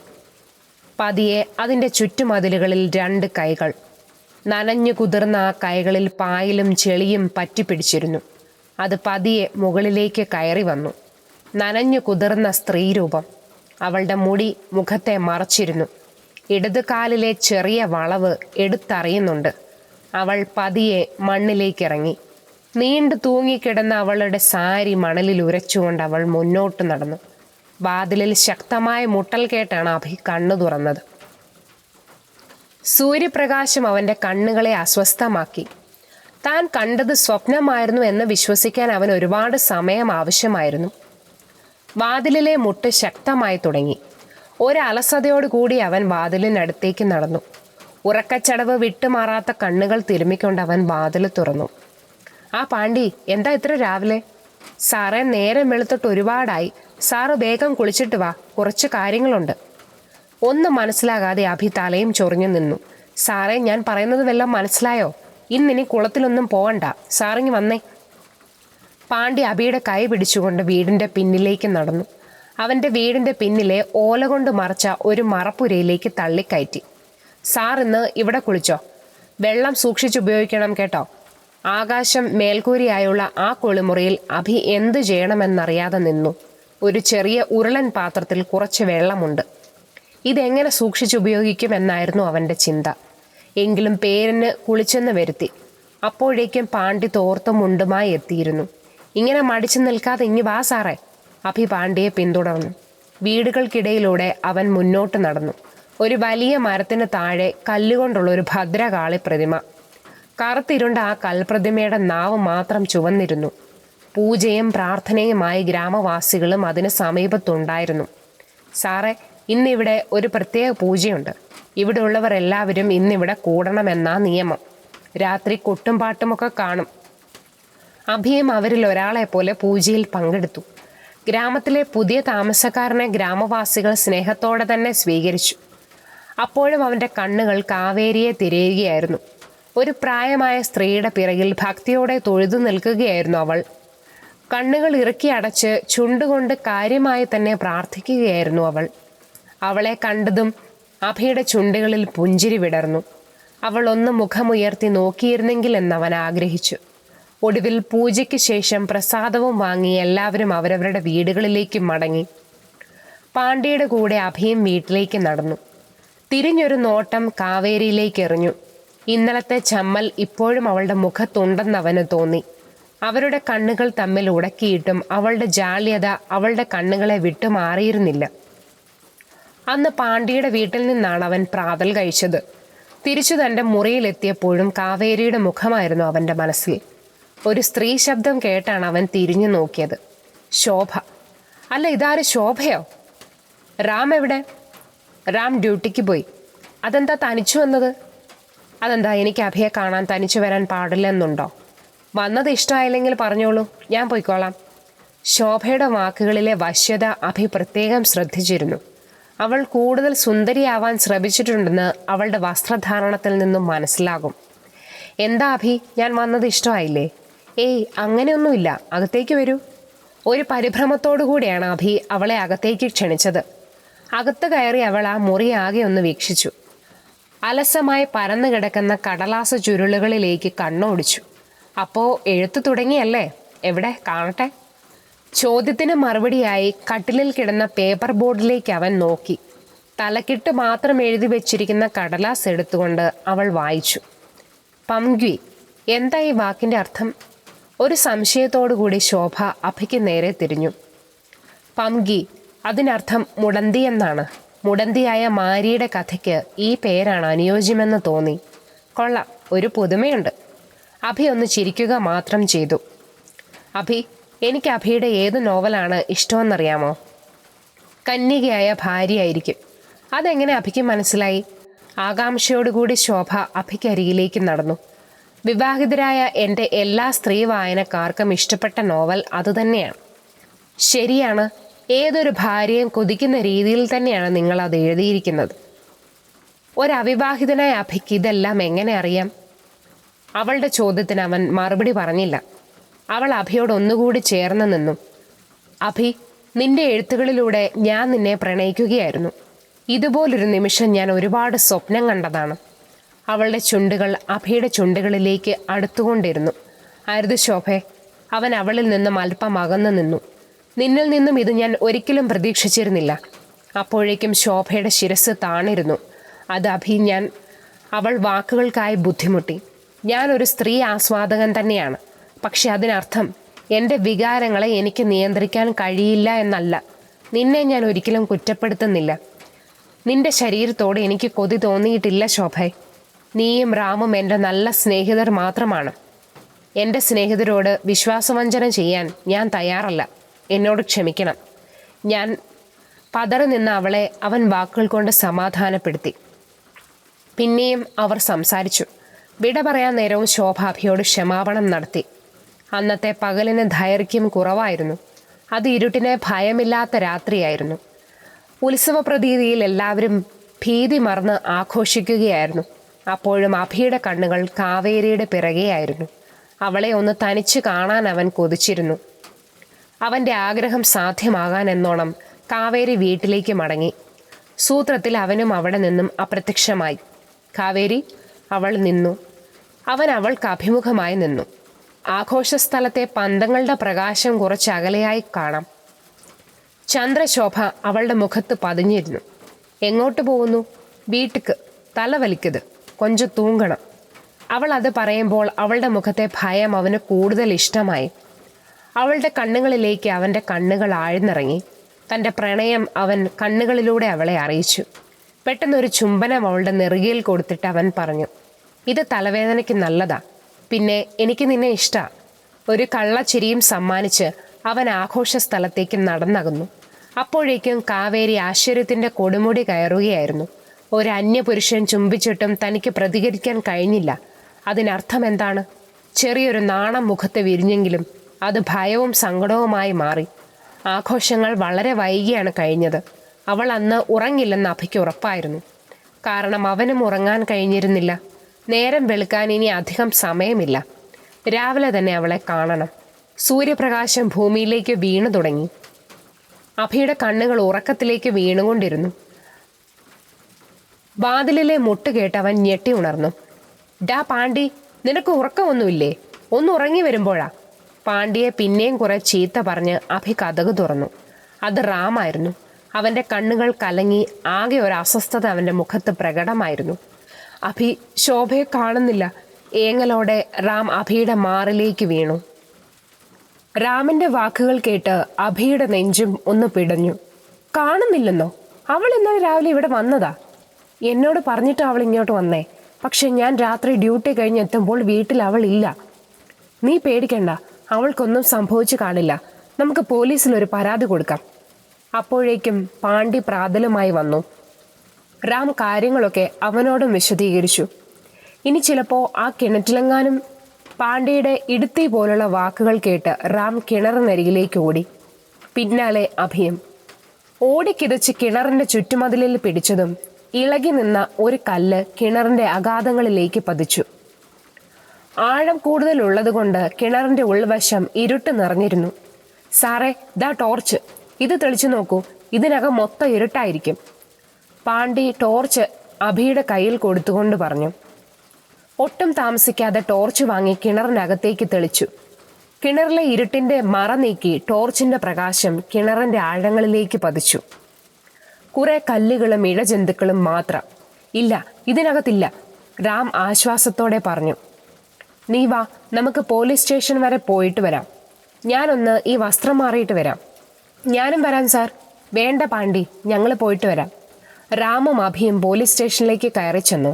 പതിയെ അതിൻ്റെ ചുറ്റുമതിലുകളിൽ 2 കൈകൾ. നനഞ്ഞു കുതിർന്ന ആ കൈകളിൽ പായലും ചെളിയും പറ്റിപ്പിടിച്ചിരുന്നു. അത് പതിയെ മുകളിലേക്ക് കയറി വന്നു. നനഞ്ഞു കുതിർന്ന സ്ത്രീരൂപം. അവളുടെ മുടി മുഖത്തെ മറച്ചിരുന്നു. ഇടത് കാലിലെ ചെറിയ വളവ് എടുത്തറിയുന്നുണ്ട്. അവൾ പതിയെ മണ്ണിലേക്കിറങ്ങി. നീണ്ടു തൂങ്ങിക്കിടന്ന അവളുടെ സാരി മണലിൽ ഉരച്ചുകൊണ്ട് അവൾ മുന്നോട്ട് നടന്നു. വാതിലിൽ ശക്തമായ മുട്ടൽ കേട്ടാണ് അഭി കണ്ണു തുറന്നത്. സൂര്യപ്രകാശം അവൻ്റെ കണ്ണുകളെ അസ്വസ്ഥമാക്കി. താൻ കണ്ടത് സ്വപ്നമായിരുന്നു എന്ന് വിശ്വസിക്കാൻ അവൻ ഒരുപാട് സമയം ആവശ്യമായിരുന്നു. വാതിലിലെ മുട്ട് ശക്തമായി തുടങ്ങി. ഒരലസതയോടുകൂടി അവൻ വാതിലിനടുത്തേക്ക് നടന്നു. ഉറക്കച്ചടവ് വിട്ടുമാറാത്ത കണ്ണുകൾ തിരുമ്മിക്കൊണ്ട് അവൻ വാതിൽ തുറന്നു. ആ പാണ്ടി, എന്താ ഇത്ര രാവിലെ? സാറേ, നേരം വെളുത്തിട്ട് ഒരുപാടായി. സാറ് വേഗം കുളിച്ചിട്ട് വാ, കുറച്ച് കാര്യങ്ങളുണ്ട്. ഒന്നും മനസ്സിലാകാതെ അഭി തലയും ചൊറിഞ്ഞു നിന്നു. സാറേ, ഞാൻ പറയുന്നത് വല്ലതും മനസ്സിലായോ? ഇന്നിനി കുളത്തിലൊന്നും പോകണ്ട, സാറിങ്ങി വന്നേ. പാണ്ടി അഭിയുടെ കൈ പിടിച്ചുകൊണ്ട് വീടിൻ്റെ പിന്നിലേക്ക് നടന്നു. അവൻ്റെ വീടിൻ്റെ പിന്നിലെ ഓല കൊണ്ട് മറച്ച ഒരു മറപ്പുരയിലേക്ക് തള്ളിക്കയറ്റി. സാർ ഇന്ന് ഇവിടെ കുളിച്ചോ? വെള്ളം സൂക്ഷിച്ചുപയോഗിക്കണം കേട്ടോ. ആകാശം മേൽക്കൂരിയായുള്ള ആ കുളിമുറിയിൽ അഭി എന്തു ചെയ്യണമെന്നറിയാതെ നിന്നു. ഒരു ചെറിയ ഉരുളൻ പാത്രത്തിൽ കുറച്ച് വെള്ളമുണ്ട്. ഇതെങ്ങനെ സൂക്ഷിച്ചുപയോഗിക്കുമെന്നായിരുന്നു അവൻ്റെ ചിന്ത. എങ്കിലും പേരിന് കുളിച്ചെന്ന് വരുത്തി. അപ്പോഴേക്കും പാണ്ടി തോർത്തും മുണ്ടുമായി എത്തിയിരുന്നു. ഇങ്ങനെ മടിച്ചു നിൽക്കാതെ ഇങ്ങി വാ സാറേ. അഭി പാണ്ടിയെ പിന്തുടർന്നു. വീടുകൾക്കിടയിലൂടെ അവൻ മുന്നോട്ട് നടന്നു. ഒരു വലിയ മരത്തിന് താഴെ കല്ലുകൊണ്ടുള്ള ഒരു ഭദ്രകാളി പ്രതിമ. കറുത്തിരുണ്ട ആ കൽപ്രതിമയുടെ നാവ് മാത്രം ചുവന്നിരുന്നു. പൂജയും പ്രാർത്ഥനയുമായി ഗ്രാമവാസികളും അതിന് സമീപത്തുണ്ടായിരുന്നു. സാറേ, ഇന്നിവിടെ ഒരു പ്രത്യേക പൂജയുണ്ട്. ഇവിടെ ഉള്ളവർ എല്ലാവരും ഇന്നിവിടെ കൂടണമെന്നാ നിയമം. രാത്രി കൊട്ടും പാട്ടുമൊക്കെ കാണും. അഭിയും അവരിൽ ഒരാളെ പോലെ പൂജയിൽ പങ്കെടുത്തു. ഗ്രാമത്തിലെ പുതിയ താമസക്കാരനെ ഗ്രാമവാസികൾ സ്നേഹത്തോടെ തന്നെ സ്വീകരിച്ചു. അപ്പോഴും അവൻ്റെ കണ്ണുകൾ കാവേരിയെ തിരയുകയായിരുന്നു. ഒരു പ്രായമായ സ്ത്രീയുടെ പിറകിൽ ഭക്തിയോടെ തൊഴുതു നിൽക്കുകയായിരുന്നു അവൾ. കണ്ണുകൾ ഇറുക്കി അടച്ച് ചുണ്ടുകൊണ്ട് കാര്യമായി തന്നെ പ്രാർത്ഥിക്കുകയായിരുന്നു അവൾ. അവളെ കണ്ടതും അഭിയുടെ ചുണ്ടുകളിൽ പുഞ്ചിരി വിടർന്നു. അവൾ ഒന്ന് മുഖമുയർത്തി നോക്കിയിരുന്നെങ്കിൽ എന്നവൻ ആഗ്രഹിച്ചു. ഒടുവിൽ പൂജയ്ക്ക് ശേഷം പ്രസാദവും വാങ്ങി എല്ലാവരും അവരവരുടെ വീടുകളിലേക്ക് മടങ്ങി. പാണ്ഡ്യയുടെ കൂടെ അഭിയും വീട്ടിലേക്ക് നടന്നു. തിരിഞ്ഞൊരു നോട്ടം കാവേരിയിലേക്ക് എറിഞ്ഞു. ഇന്നലത്തെ ചമ്മൽ ഇപ്പോഴും അവളുടെ മുഖത്തുണ്ടെന്നവന് തോന്നി. അവരുടെ കണ്ണുകൾ തമ്മിൽ ഉടക്കിയിട്ടും അവളുടെ ജാള്യത അവളുടെ കണ്ണുകളെ വിട്ടുമാറിയിരുന്നില്ല. അന്ന് പാണ്ഡ്യയുടെ വീട്ടിൽ നിന്നാണ് അവൻ പ്രാതൽ കഴിച്ചത്. തിരിച്ചു തൻ്റെ മുറിയിലെത്തിയപ്പോഴും കാവേരിയുടെ മുഖമായിരുന്നു അവൻ്റെ മനസ്സിൽ. ഒരു സ്ത്രീ ശബ്ദം കേട്ടാണ് അവൻ തിരിഞ്ഞു നോക്കിയത്. ശോഭ. അല്ല, ഇതാര് ശോഭയോ? റാം എവിടെ? റാം ഡ്യൂട്ടിക്ക് പോയി. അതെന്താ തനിച്ചു വന്നത്? അതെന്താ, എനിക്ക് അഭിയെ കാണാൻ തനിച്ചു വരാൻ പാടില്ലെന്നുണ്ടോ? വന്നത് ഇഷ്ടമായില്ലെങ്കിൽ പറഞ്ഞോളൂ, ഞാൻ പോയിക്കോളാം. ശോഭയുടെ വാക്കുകളിലെ വശ്യത അഭി പ്രത്യേകം ശ്രദ്ധിച്ചിരുന്നു. അവൾ കൂടുതൽ സുന്ദരിയാവാൻ ശ്രമിച്ചിട്ടുണ്ടെന്ന് അവളുടെ വസ്ത്രധാരണത്തിൽ നിന്നും മനസ്സിലാകും. എന്താ അഭി, ഞാൻ വന്നത് ഇഷ്ടമായില്ലേ? ഏയ്, അങ്ങനെയൊന്നുമില്ല, അകത്തേക്ക് വരൂ. ഒരു പരിഭ്രമത്തോടു കൂടിയാണ് അഭി അവളെ അകത്തേക്ക് ക്ഷണിച്ചത്. അകത്ത് കയറി അവൾ ആ മുറി ആകെ ഒന്ന് വീക്ഷിച്ചു. അലസമായി പരന്നു കിടക്കുന്ന കടലാസ ചുരുളുകളിലേക്ക് കണ്ണോടിച്ചു. അപ്പോൾ എഴുത്തു തുടങ്ങിയല്ലേ? എവിടെ കാണട്ടെ? ചോദ്യത്തിന് മറുപടിയായി കട്ടിലിൽ കിടന്ന പേപ്പർ ബോർഡിലേക്ക് അവൻ നോക്കി. തലക്കിട്ട് മാത്രം എഴുതി വെച്ചിരിക്കുന്ന കടലാസ് എടുത്തുകൊണ്ട് അവൾ വായിച്ചു. പംഗ്വി. എന്താ ഈ വാക്കിൻ്റെ അർത്ഥം? ഒരു സംശയത്തോടുകൂടി ശോഭ അഭിക്ക് നേരെ തിരിഞ്ഞു. പംഗ്വി, അതിനർത്ഥം മുടന്തി എന്നാണ്. മുടന്തിയായ മാരിയുടെ കഥയ്ക്ക് ഈ പേരാണ് അനുയോജ്യമെന്ന് തോന്നി. കൊള്ളാം, ഒരു പുതുമയുണ്ട്. അഭി ഒന്ന് ചിരിക്കുക മാത്രം ചെയ്തു. അഭി, എനിക്ക് അഭിയുടെ ഏത് നോവലാണ് ഇഷ്ടമെന്നറിയാമോ? കന്യകയായ ഭാര്യയായിരിക്കും. അതെങ്ങനെ അഭിക്ക് മനസ്സിലായി? ആകാംക്ഷയോടുകൂടി ശോഭ അഭിക്കരികിലേക്ക് നടന്നു. വിവാഹിതരായ എൻ്റെ എല്ലാ സ്ത്രീ വായനക്കാർക്കും ഇഷ്ടപ്പെട്ട നോവൽ അതുതന്നെയാണ്. ശരിയാണ്, ഏതൊരു ഭാര്യയും കൊതിക്കുന്ന രീതിയിൽ തന്നെയാണ് നിങ്ങൾ അത് എഴുതിയിരിക്കുന്നത്. ഒരവിവാഹിതനായ അഭിക്ക് ഇതെല്ലാം എങ്ങനെ അറിയാം? അവളുടെ ചോദ്യത്തിന് അവൻ മറുപടി പറഞ്ഞില്ല. അവൾ അഭിയോട് ഒന്നുകൂടി ചേർന്ന് നിന്നു. അഭി, നിന്റെ എഴുത്തുകളിലൂടെ ഞാൻ നിന്നെ പ്രണയിക്കുകയായിരുന്നു. ഇതുപോലൊരു നിമിഷം ഞാൻ ഒരുപാട് സ്വപ്നം കണ്ടതാണ്. അവളുടെ ചുണ്ടുകൾ അഭിയുടെ ചുണ്ടുകളിലേക്ക് അടുത്തുകൊണ്ടിരുന്നു. അരുത് ശോഭേ. അവൻ അവളിൽ നിന്നും അല്പം അകന്നു നിന്നു. നിന്നിൽ നിന്നും ഇത് ഞാൻ ഒരിക്കലും പ്രതീക്ഷിച്ചിരുന്നില്ല. അപ്പോഴേക്കും ശോഭയുടെ ശിരസ് താണിരുന്നു. അത് അഭി, അവൾ വാക്കുകൾക്കായി ബുദ്ധിമുട്ടി. ഞാനൊരു സ്ത്രീ ആസ്വാദകൻ തന്നെയാണ്. പക്ഷെ അതിനർത്ഥം എൻ്റെ വികാരങ്ങളെ എനിക്ക് നിയന്ത്രിക്കാൻ കഴിയില്ല എന്നല്ല. നിന്നെ ഞാൻ ഒരിക്കലും കുറ്റപ്പെടുത്തുന്നില്ല. നിന്റെ ശരീരത്തോട് എനിക്ക് കൊതി തോന്നിയിട്ടില്ല ശോഭേ. നീയും റാമും എൻ്റെ നല്ല സ്നേഹിതർ മാത്രമാണ്. എൻ്റെ സ്നേഹിതരോട് വിശ്വാസവഞ്ചന ചെയ്യാൻ ഞാൻ തയ്യാറല്ല. എന്നോട് ക്ഷമിക്കണം. ഞാൻ പതറി നിന്ന അവളെ അവൻ വാക്കുകൾ കൊണ്ട് സമാധാനപ്പെടുത്തി. പിന്നെയും അവർ സംസാരിച്ചു. വിട പറയാൻ നേരവും ശോഭ അഭിയോട് ക്ഷമാപണം നടത്തി. അന്നത്തെ പകലിന് ദൈർഘ്യം കുറവായിരുന്നു. അത് ഇരുട്ടിനെ ഭയമില്ലാത്ത രാത്രിയായിരുന്നു. ഉത്സവ പ്രതീതിയിൽ എല്ലാവരും ഭീതി മറന്ന് ആഘോഷിക്കുകയായിരുന്നു. അപ്പോഴും അഭിയുടെ കണ്ണുകൾ കാവേരിയുടെ പിറകെയായിരുന്നു. അവളെ ഒന്ന് തനിച്ച് കാണാൻ അവൻ കൊതിച്ചിരുന്നു. അവൻ്റെ ആഗ്രഹം സാധ്യമാകാൻ എന്നോണം കാവേരി വീട്ടിലേക്ക് മടങ്ങി. സൂത്രത്തിൽ അവനും അവിടെ നിന്നും അപ്രത്യക്ഷമായി. കാവേരി, അവൾ നിന്നു. അവൻ അവൾക്ക് അഭിമുഖമായി നിന്നു. ആഘോഷസ്ഥലത്തെ പന്തങ്ങളുടെ പ്രകാശം കുറച്ച് അകലെയായി കാണാം. ചന്ദ്രശോഭ അവളുടെ മുഖത്ത് പതിഞ്ഞിരുന്നു. എങ്ങോട്ട് പോകുന്നു? വീട്ടിക്ക്. തല വലിക്കത്, കൊഞ്ചം തൂങ്ങണം. അവൾ അത് പറയുമ്പോൾ അവളുടെ മുഖത്തെ ഭയം അവന് കൂടുതൽ ഇഷ്ടമായി. അവളുടെ കണ്ണുകളിലേക്ക് അവൻ്റെ കണ്ണുകൾ ആഴ്ന്നിറങ്ങി. തൻ്റെ പ്രണയം അവൻ കണ്ണുകളിലൂടെ അവളെ അറിയിച്ചു. പെട്ടെന്നൊരു ചുംബനം അവളുടെ നെറുകയിൽ കൊടുത്തിട്ട് അവൻ പറഞ്ഞു, ഇത് തലവേദനയ്ക്ക് നല്ലതാ. പിന്നെ എനിക്ക് നിന്നെ ഇഷ്ടാ. ഒരു കള്ളച്ചിരിയും സമ്മാനിച്ച് അവൻ ആഘോഷ സ്ഥലത്തേക്ക് നടന്നകന്നു. അപ്പോഴേക്കും കാവേരി ആശ്ചര്യത്തിൻ്റെ കൊടുമുടി കയറുകയായിരുന്നു. ഒരു അന്യപുരുഷൻ ചുംബിച്ചിട്ടും തനിക്ക് പ്രതികരിക്കാൻ കഴിഞ്ഞില്ല. അതിനർത്ഥം എന്താണ്? ചെറിയൊരു നാണം മുഖത്ത് വിരിഞ്ഞെങ്കിലും അത് ഭയവും സങ്കടവുമായി മാറി. ആഘോഷങ്ങൾ വളരെ വൈകിയാണ് കഴിഞ്ഞത്. അവൾ അന്ന് ഉറങ്ങില്ലെന്ന് അഭിക്ക് ഉറപ്പായിരുന്നു. കാരണം അവനും ഉറങ്ങാൻ കഴിഞ്ഞിരുന്നില്ല. നേരം വെളുക്കാൻ ഇനി അധികം സമയമില്ല. രാവിലെ തന്നെ അവളെ കാണണം. സൂര്യപ്രകാശം ഭൂമിയിലേക്ക് വീണു തുടങ്ങി. അഭിയുടെ കണ്ണുകൾ ഉറക്കത്തിലേക്ക് വീണുകൊണ്ടിരുന്നു. വാതിലിലെ മുട്ട് കേട്ട് അവൻ ഞെട്ടി ഉണർന്നു. ഡാ പാണ്ടി, നിനക്ക് ഉറക്കമൊന്നുമില്ലേ? ഒന്ന് ഉറങ്ങി വരുമ്പോഴാ. പാണ്ടിയെ പിന്നെയും കുറെ ചീത്ത പറഞ്ഞ് അഭി കതക് തുറന്നു. അത് റാമായിരുന്നു. അവൻ്റെ കണ്ണുകൾ കലങ്ങി. ആകെ ഒരു അസ്വസ്ഥത അവൻ്റെ മുഖത്ത് പ്രകടമായിരുന്നു. അഭി, ശോഭയെ കാണുന്നില്ല. ഏങ്ങലോടെ റാം അഭിയുടെ മാറിലേക്ക് വീണു. റാമിൻ്റെ വാക്കുകൾ കേട്ട് അഭിയുടെ നെഞ്ചും ഒന്ന് പിടഞ്ഞു. കാണുന്നില്ലെന്നോ? അവൾ ഇന്നലെ രാവിലെ ഇവിടെ വന്നതാ. എന്നോട് പറഞ്ഞിട്ട് അവൾ ഇങ്ങോട്ട് വന്നേ. പക്ഷെ ഞാൻ രാത്രി ഡ്യൂട്ടി കഴിഞ്ഞെത്തുമ്പോൾ വീട്ടിൽ അവൾ ഇല്ല. നീ പേടിക്കണ്ട, അവൾക്കൊന്നും സംഭവിച്ചു കാണില്ല. നമുക്ക് പോലീസിൽ ഒരു പരാതി കൊടുക്കാം. അപ്പോഴേക്കും പാണ്ടി പ്രാതലുമായി വന്നു. റാം കാര്യങ്ങളൊക്കെ അവനോടും വിശദീകരിച്ചു. ഇനി ചിലപ്പോൾ ആ കിണറ്റിലെങ്ങാനും. പാണ്ടിയുടെ ഇടുത്തി പോലുള്ള വാക്കുകൾ കേട്ട് റാം കിണറിനരികിലേക്ക് ഓടി. പിന്നാലെ അഭിയും. ഓടിക്കിതച്ച് കിണറിൻ്റെ ചുറ്റുമതിലിൽ പിടിച്ചതും ഇളകി നിന്ന ഒരു കല്ല് കിണറിൻ്റെ അഗാധങ്ങളിലേക്ക് പതിച്ചു. ആഴം കൂടുതലുള്ളത് കൊണ്ട് കിണറിൻ്റെ ഉൾവശം ഇരുട്ട് നിറഞ്ഞിരുന്നു. സാറേ, ദാ ടോർച്ച്. ഇത് തെളിച്ചു നോക്കൂ. ഇതിനകം മൊത്തം ഇരുട്ടായിരിക്കും. പാണ്ടി ടോർച്ച് അഭിയുടെ കയ്യിൽ കൊടുത്തുകൊണ്ട് പറഞ്ഞു. ഒട്ടും താമസിക്കാതെ ടോർച്ച് വാങ്ങി കിണറിനകത്തേക്ക് തെളിച്ചു. കിണറിലെ ഇരുട്ടിൻ്റെ മറ നീക്കി ടോർച്ചിൻ്റെ പ്രകാശം കിണറിൻ്റെ ആഴങ്ങളിലേക്ക് പതിച്ചു. കുറെ കല്ലുകളും ഇഴജന്തുക്കളും മാത്രം. ഇല്ല, ഇതിനകത്തില്ല, റാം ആശ്വാസത്തോടെ പറഞ്ഞു. നീ വാ, നമുക്ക് പോലീസ് സ്റ്റേഷൻ വരെ പോയിട്ട് വരാം. ഞാനൊന്ന് ഈ വസ്ത്രം മാറിയിട്ട് വരാം. ഞാനും വരാം സാർ. വേണ്ട പാണ്ടി, ഞങ്ങൾ പോയിട്ട് വരാം. റാമും അഭിയും പോലീസ് സ്റ്റേഷനിലേക്ക് കയറി ചെന്നു.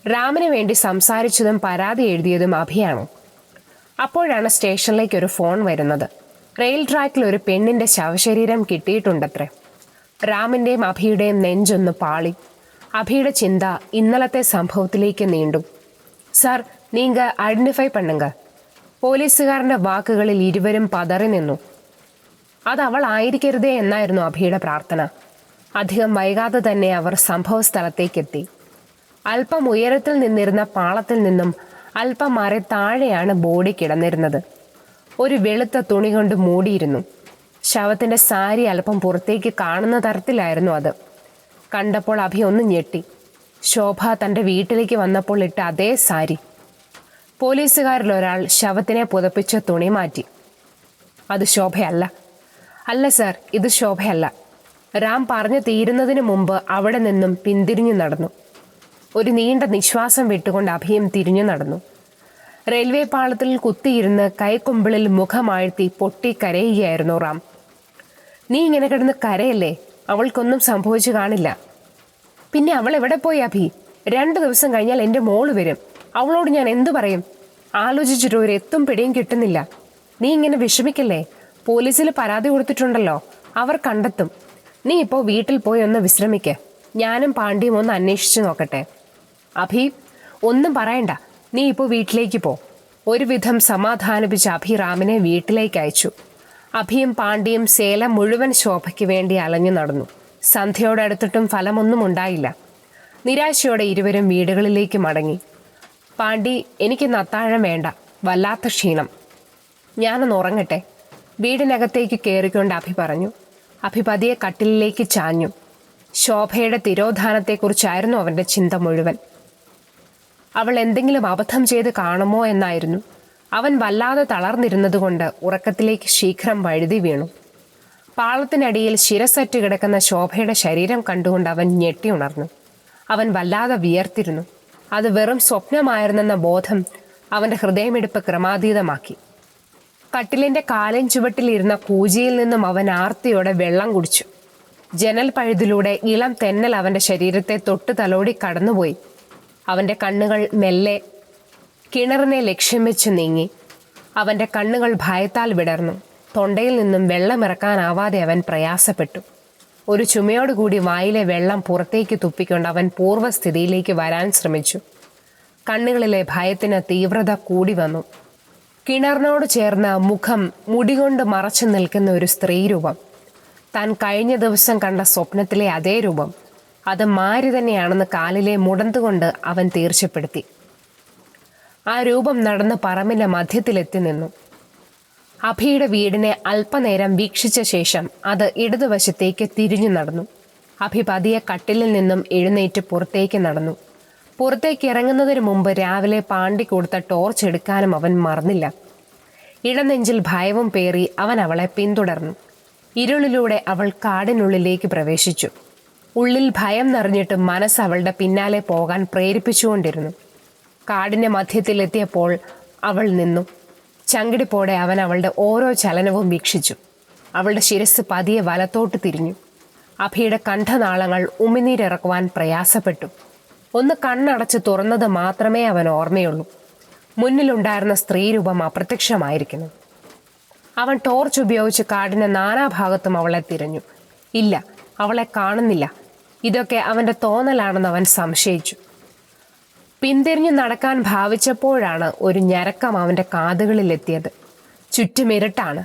റാമിന് വേണ്ടി സംസാരിച്ചതും പരാതി എഴുതിയതും അഭിയാണ്. അപ്പോഴാണ് സ്റ്റേഷനിലേക്ക് ഒരു ഫോൺ വരുന്നത്. റെയിൽ ട്രാക്കിൽ ഒരു പെണ്ണിൻ്റെ ശവശരീരം കിട്ടിയിട്ടുണ്ടത്രേ. റാമിൻ്റെയും അഭിയുടെയും നെഞ്ചൊന്ന് പാളി. അഭിയുടെ ചിന്ത ഇന്നലത്തെ സംഭവത്തിലേക്ക് നീണ്ടു. Sir, നീങ്ക identify പണ്ണുങ്ക. പോലീസുകാരൻ്റെ വാക്കുകളിൽ ഇരുവരും പതറി നിന്നു. അത് അവൾ ആയിരിക്കരുതേ എന്നായിരുന്നു അഭിയുടെ പ്രാർത്ഥന. അധികം വൈകാതെ തന്നെ അവർ സംഭവ സ്ഥലത്തേക്കെത്തി. അല്പം ഉയരത്തിൽ നിന്നിരുന്ന പാളത്തിൽ നിന്നും അല്പം മാറി താഴെയാണ് ബോഡി കിടന്നിരുന്നത്. ഒരു വെളുത്ത തുണി കൊണ്ട് മൂടിയിരുന്നു. ശവത്തിൻ്റെ സാരി അല്പം പുറത്തേക്ക് കാണുന്ന തരത്തിലായിരുന്നു അത്. കണ്ടപ്പോൾ അഭി ഒന്ന് ഞെട്ടി. ശോഭ തൻ്റെ വീട്ടിലേക്ക് വന്നപ്പോൾ ഇട്ട അതേ സാരി. പോലീസുകാരിലൊരാൾ ശവത്തിനെ പുതപ്പിച്ച തുണി മാറ്റി. അത് ശോഭയല്ല. അല്ല സാർ, ഇത് ശോഭയല്ല. റാം പറഞ്ഞു തീരുന്നതിന് മുമ്പ് അവിടെ നിന്നും പിന്തിരിഞ്ഞു നടന്നു. ഒരു നീണ്ട നിശ്വാസം വിട്ടുകൊണ്ട് അഭിയും തിരിഞ്ഞു നടന്നു. റെയിൽവേ പാളത്തിൽ കുത്തിയിരുന്ന് കൈക്കുമ്പിളിൽ മുഖമാഴ്ത്തി പൊട്ടി കരയുകയായിരുന്നു റാം. നീ ഇങ്ങനെ കിടന്ന് കരയല്ലേ? അവൾക്കൊന്നും സംഭവിച്ചു കാണില്ല. പിന്നെ അവൾ എവിടെ പോയി അഭി? 2 ദിവസം കഴിഞ്ഞാൽ എൻ്റെ മോള് വരും. അവളോട് ഞാൻ എന്തു പറയും? ആലോചിച്ചിട്ട് ഒരു എത്തും പിടിയും കിട്ടുന്നില്ല. നീ ഇങ്ങനെ വിഷമിക്കല്ലേ? പോലീസിൽ പരാതി കൊടുത്തിട്ടുണ്ടല്ലോ, അവർ കണ്ടെത്തും. നീ ഇപ്പോൾ വീട്ടിൽ പോയി ഒന്ന് വിശ്രമിക്ക്. ഞാനും പാണ്ടിയും ഒന്ന് അന്വേഷിച്ചു നോക്കട്ടെ. അഭി, ഒന്നും പറയണ്ട, നീ ഇപ്പോൾ വീട്ടിലേക്ക് പോ. ഒരുവിധം സമാധാനിപ്പിച്ച അഭി റാമിനെ വീട്ടിലേക്ക് അയച്ചു. അഭിയും പാണ്ഡ്യയും സേലം മുഴുവൻ ശോഭയ്ക്ക് വേണ്ടി അലഞ്ഞു നടന്നു. സന്ധ്യയോടടുത്തിട്ടും ഫലമൊന്നും ഉണ്ടായില്ല. നിരാശയോടെ ഇരുവരും വീടുകളിലേക്ക് മടങ്ങി. പാണ്ഡ്യ, എനിക്കിന്ന് അത്താഴം വേണ്ട, വല്ലാത്ത ക്ഷീണം, ഞാനൊന്ന് ഉറങ്ങട്ടെ, വീടിനകത്തേക്ക് കയറിക്കൊണ്ട് അഭി പറഞ്ഞു. അഭി പതിയെ കട്ടിലിലേക്ക് ചാഞ്ഞു. ശോഭയുടെ തിരോധാനത്തെക്കുറിച്ചായിരുന്നു അവൻ്റെ ചിന്ത മുഴുവൻ. അവൾ എന്തെങ്കിലും അബദ്ധം ചെയ്ത് കാണുമോ എന്നായിരുന്നു. അവൻ വല്ലാതെ തളർന്നിരുന്നതുകൊണ്ട് ഉറക്കത്തിലേക്ക് ശീഘ്രം വഴുതി വീണു. പാളത്തിനടിയിൽ ശിരസറ്റ് കിടക്കുന്ന ശോഭയുടെ ശരീരം കണ്ടുകൊണ്ട് അവൻ ഞെട്ടി ഉണർന്നു. അവൻ വല്ലാതെ വിയർത്തിരുന്നു. അത് വെറും സ്വപ്നമായിരുന്നെന്ന ബോധം അവൻ്റെ ഹൃദയമിടിപ്പ് ക്രമാതീതമാക്കി. കട്ടിലിൻ്റെ കാലിൻ ചുവട്ടിലിരുന്ന കൂജിയിൽ നിന്നും അവൻ ആർത്തിയോടെ വെള്ളം കുടിച്ചു. ജനൽ പഴുതിലൂടെ ഇളം തെന്നൽ അവൻ്റെ ശരീരത്തെ തൊട്ട് തലോടി കടന്നുപോയി. അവൻ്റെ കണ്ണുകൾ മെല്ലെ കിണറിനെ ലക്ഷ്യം വെച്ച് നീങ്ങി. അവൻ്റെ കണ്ണുകൾ ഭയത്താൽ വിടർന്നു. തൊണ്ടയിൽ നിന്നും വെള്ളമിറക്കാനാവാതെ അവൻ പ്രയാസപ്പെട്ടു. ഒരു ചുമയോടുകൂടി വായിലെ വെള്ളം പുറത്തേക്ക് തുപ്പിക്കൊണ്ട് അവൻ പൂർവ്വസ്ഥിതിയിലേക്ക് വരാൻ ശ്രമിച്ചു. കണ്ണുകളിലെ ഭയത്തിന് തീവ്രത കൂടി വന്നു. കിണറിനോട് ചേർന്ന് മുഖം മുടികൊണ്ട് മറച്ചു നിൽക്കുന്ന ഒരു സ്ത്രീരൂപം. താൻ കഴിഞ്ഞ ദിവസം കണ്ട സ്വപ്നത്തിലെ അതേ രൂപം. അത് മാരി തന്നെയാണെന്ന് കാലിലെ മുടന്തുകൊണ്ട് അവൻ തീർച്ചപ്പെടുത്തി. ആ രൂപം നടന്ന് പറമ്പിൻ്റെ മധ്യത്തിലെത്തി നിന്നു. അഭിയുടെ വീടിനെ അല്പനേരം വീക്ഷിച്ച ശേഷം അത് ഇടതുവശത്തേക്ക് തിരിഞ്ഞു നടന്നു. അഭി പതിയെ കട്ടിലിൽ നിന്നും എഴുന്നേറ്റ് പുറത്തേക്ക് നടന്നു. പുറത്തേക്ക് ഇറങ്ങുന്നതിന് മുമ്പ് രാവിലെ പാണ്ഡ്യ കൊടുത്ത ടോർച്ച് എടുക്കാനും അവൻ മറന്നില്ല. ഇടനെഞ്ചിൽ ഭയവും പേറി അവൻ അവളെ പിന്തുടർന്നു. ഇരുളിലൂടെ അവൾ കാടിനുള്ളിലേക്ക് പ്രവേശിച്ചു. ഉള്ളിൽ ഭയം നിറഞ്ഞിട്ട് മനസ്സ് അവളുടെ പിന്നാലെ പോകാൻ പ്രേരിപ്പിച്ചുകൊണ്ടിരുന്നു. കാടിൻ്റെ മധ്യത്തിലെത്തിയപ്പോൾ അവൾ നിന്നു. ചങ്കിടിപ്പോടെ അവൻ അവളുടെ ഓരോ ചലനവും വീക്ഷിച്ചു. അവളുടെ ശിരസ് പതിയെ വലത്തോട്ട് തിരിഞ്ഞു. അഭിയുടെ കണ്ഠനാളങ്ങൾ ഉമിനീരിറക്കുവാൻ പ്രയാസപ്പെട്ടു. ഒന്ന് കണ്ണടച്ച് തുറന്നത് മാത്രമേ അവൻ ഓർമ്മയുള്ളൂ. മുന്നിലുണ്ടായിരുന്ന സ്ത്രീരൂപം അപ്രത്യക്ഷമായിരിക്കുന്നു. അവൻ ടോർച്ച് ഉപയോഗിച്ച് കാടിൻ്റെ നാനാഭാഗത്തും അവളെ തിരഞ്ഞു. ഇല്ല, അവളെ കാണുന്നില്ല. ഇതൊക്കെ അവൻ്റെ തോന്നലാണെന്ന് അവൻ സംശയിച്ചു. പിന്തിരിഞ്ഞു നടക്കാൻ ഭാവിച്ചപ്പോഴാണ് ഒരു ഞരക്കം അവൻ്റെ കാതുകളിലെത്തിയത്. ചുറ്റും ഇരുട്ടാണ്,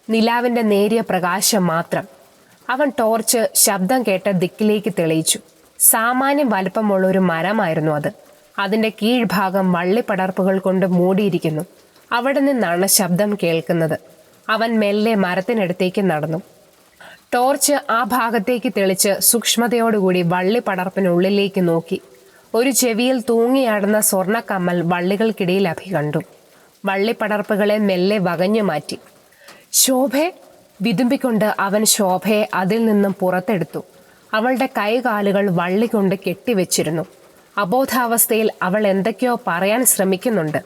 നിലാവിൻ്റെ നേരിയ പ്രകാശം മാത്രം. അവൻ ടോർച്ച് ശബ്ദം കേട്ട ദിക്കിലേക്ക് തെളിയിച്ചു. സാമാന്യം വലുപ്പമുള്ള ഒരു മരമായിരുന്നു അത്. അതിൻ്റെ കീഴ്ഭാഗം വള്ളിപ്പടർപ്പുകൾ കൊണ്ട് മൂടിയിരിക്കുന്നു. അവിടെ നിന്നാണ് ശബ്ദം കേൾക്കുന്നത്. അവൻ മെല്ലെ മരത്തിനടുത്തേക്ക് നടന്നു. ടോർച്ച് ആ ഭാഗത്തേക്ക് തെളിച്ച് സൂക്ഷ്മതയോടുകൂടി വള്ളിപ്പടർപ്പിനുള്ളിലേക്ക് നോക്കി. ഒരു ചെവിയിൽ തൂങ്ങിയാടുന്ന സ്വർണ്ണക്കമ്മൽ വള്ളികൾക്കിടയിൽ അഭി കണ്ടു. വള്ളിപ്പടർപ്പുകളെ മെല്ലെ വകഞ്ഞു മാറ്റി. ശോഭയെ വിതുമ്പിക്കൊണ്ട് അവൻ ശോഭയെ അതിൽ നിന്നും പുറത്തെടുത്തു. അവളുടെ കൈകാലുകൾ വള്ളി കൊണ്ട് കെട്ടിവെച്ചിരുന്നു. അബോധാവസ്ഥയിൽ അവൾ എന്തൊക്കെയോ പറയാൻ ശ്രമിക്കുന്നുണ്ട്.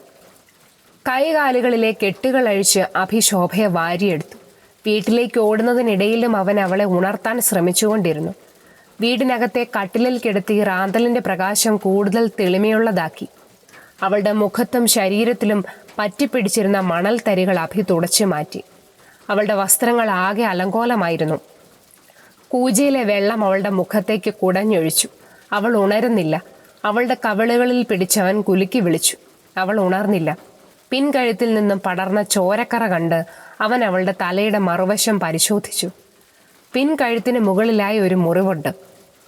കൈകാലുകളിലെ കെട്ടുകൾ അഴിച്ച് അഭി ശോഭയെ വാരിയെടുത്തു. വീട്ടിലേക്ക് ഓടുന്നതിനിടയിലും അവൻ അവളെ ഉണർത്താൻ ശ്രമിച്ചുകൊണ്ടിരുന്നു. വീടിനകത്തെ കട്ടിലിൽ കിടത്തി റാന്തലിൻ്റെ പ്രകാശം കൂടുതൽ തെളിമയുള്ളതാക്കി. അവളുടെ മുഖത്തും ശരീരത്തിലും പറ്റിപ്പിടിച്ചിരുന്ന മണൽ തരികൾ അഭി തുടച്ചു മാറ്റി. അവളുടെ വസ്ത്രങ്ങൾ ആകെ അലങ്കോലമായിരുന്നു. കൂജയിലെ വെള്ളം അവളുടെ മുഖത്തേക്ക് കുടഞ്ഞൊഴിച്ചു. അവൾ ഉണരുന്നില്ല. അവളുടെ കവിളുകളിൽ പിടിച്ചവൻ കുലുക്കി വിളിച്ചു. അവൾ ഉണർന്നില്ല. പിൻകഴുത്തിൽ നിന്നും പടർന്ന ചോരക്കറ കണ്ട് അവൻ അവളുടെ തലയുടെ മറുവശം പരിശോധിച്ചു. പിൻകഴുത്തിന് മുകളിലായി ഒരു മുറിവുണ്ട്.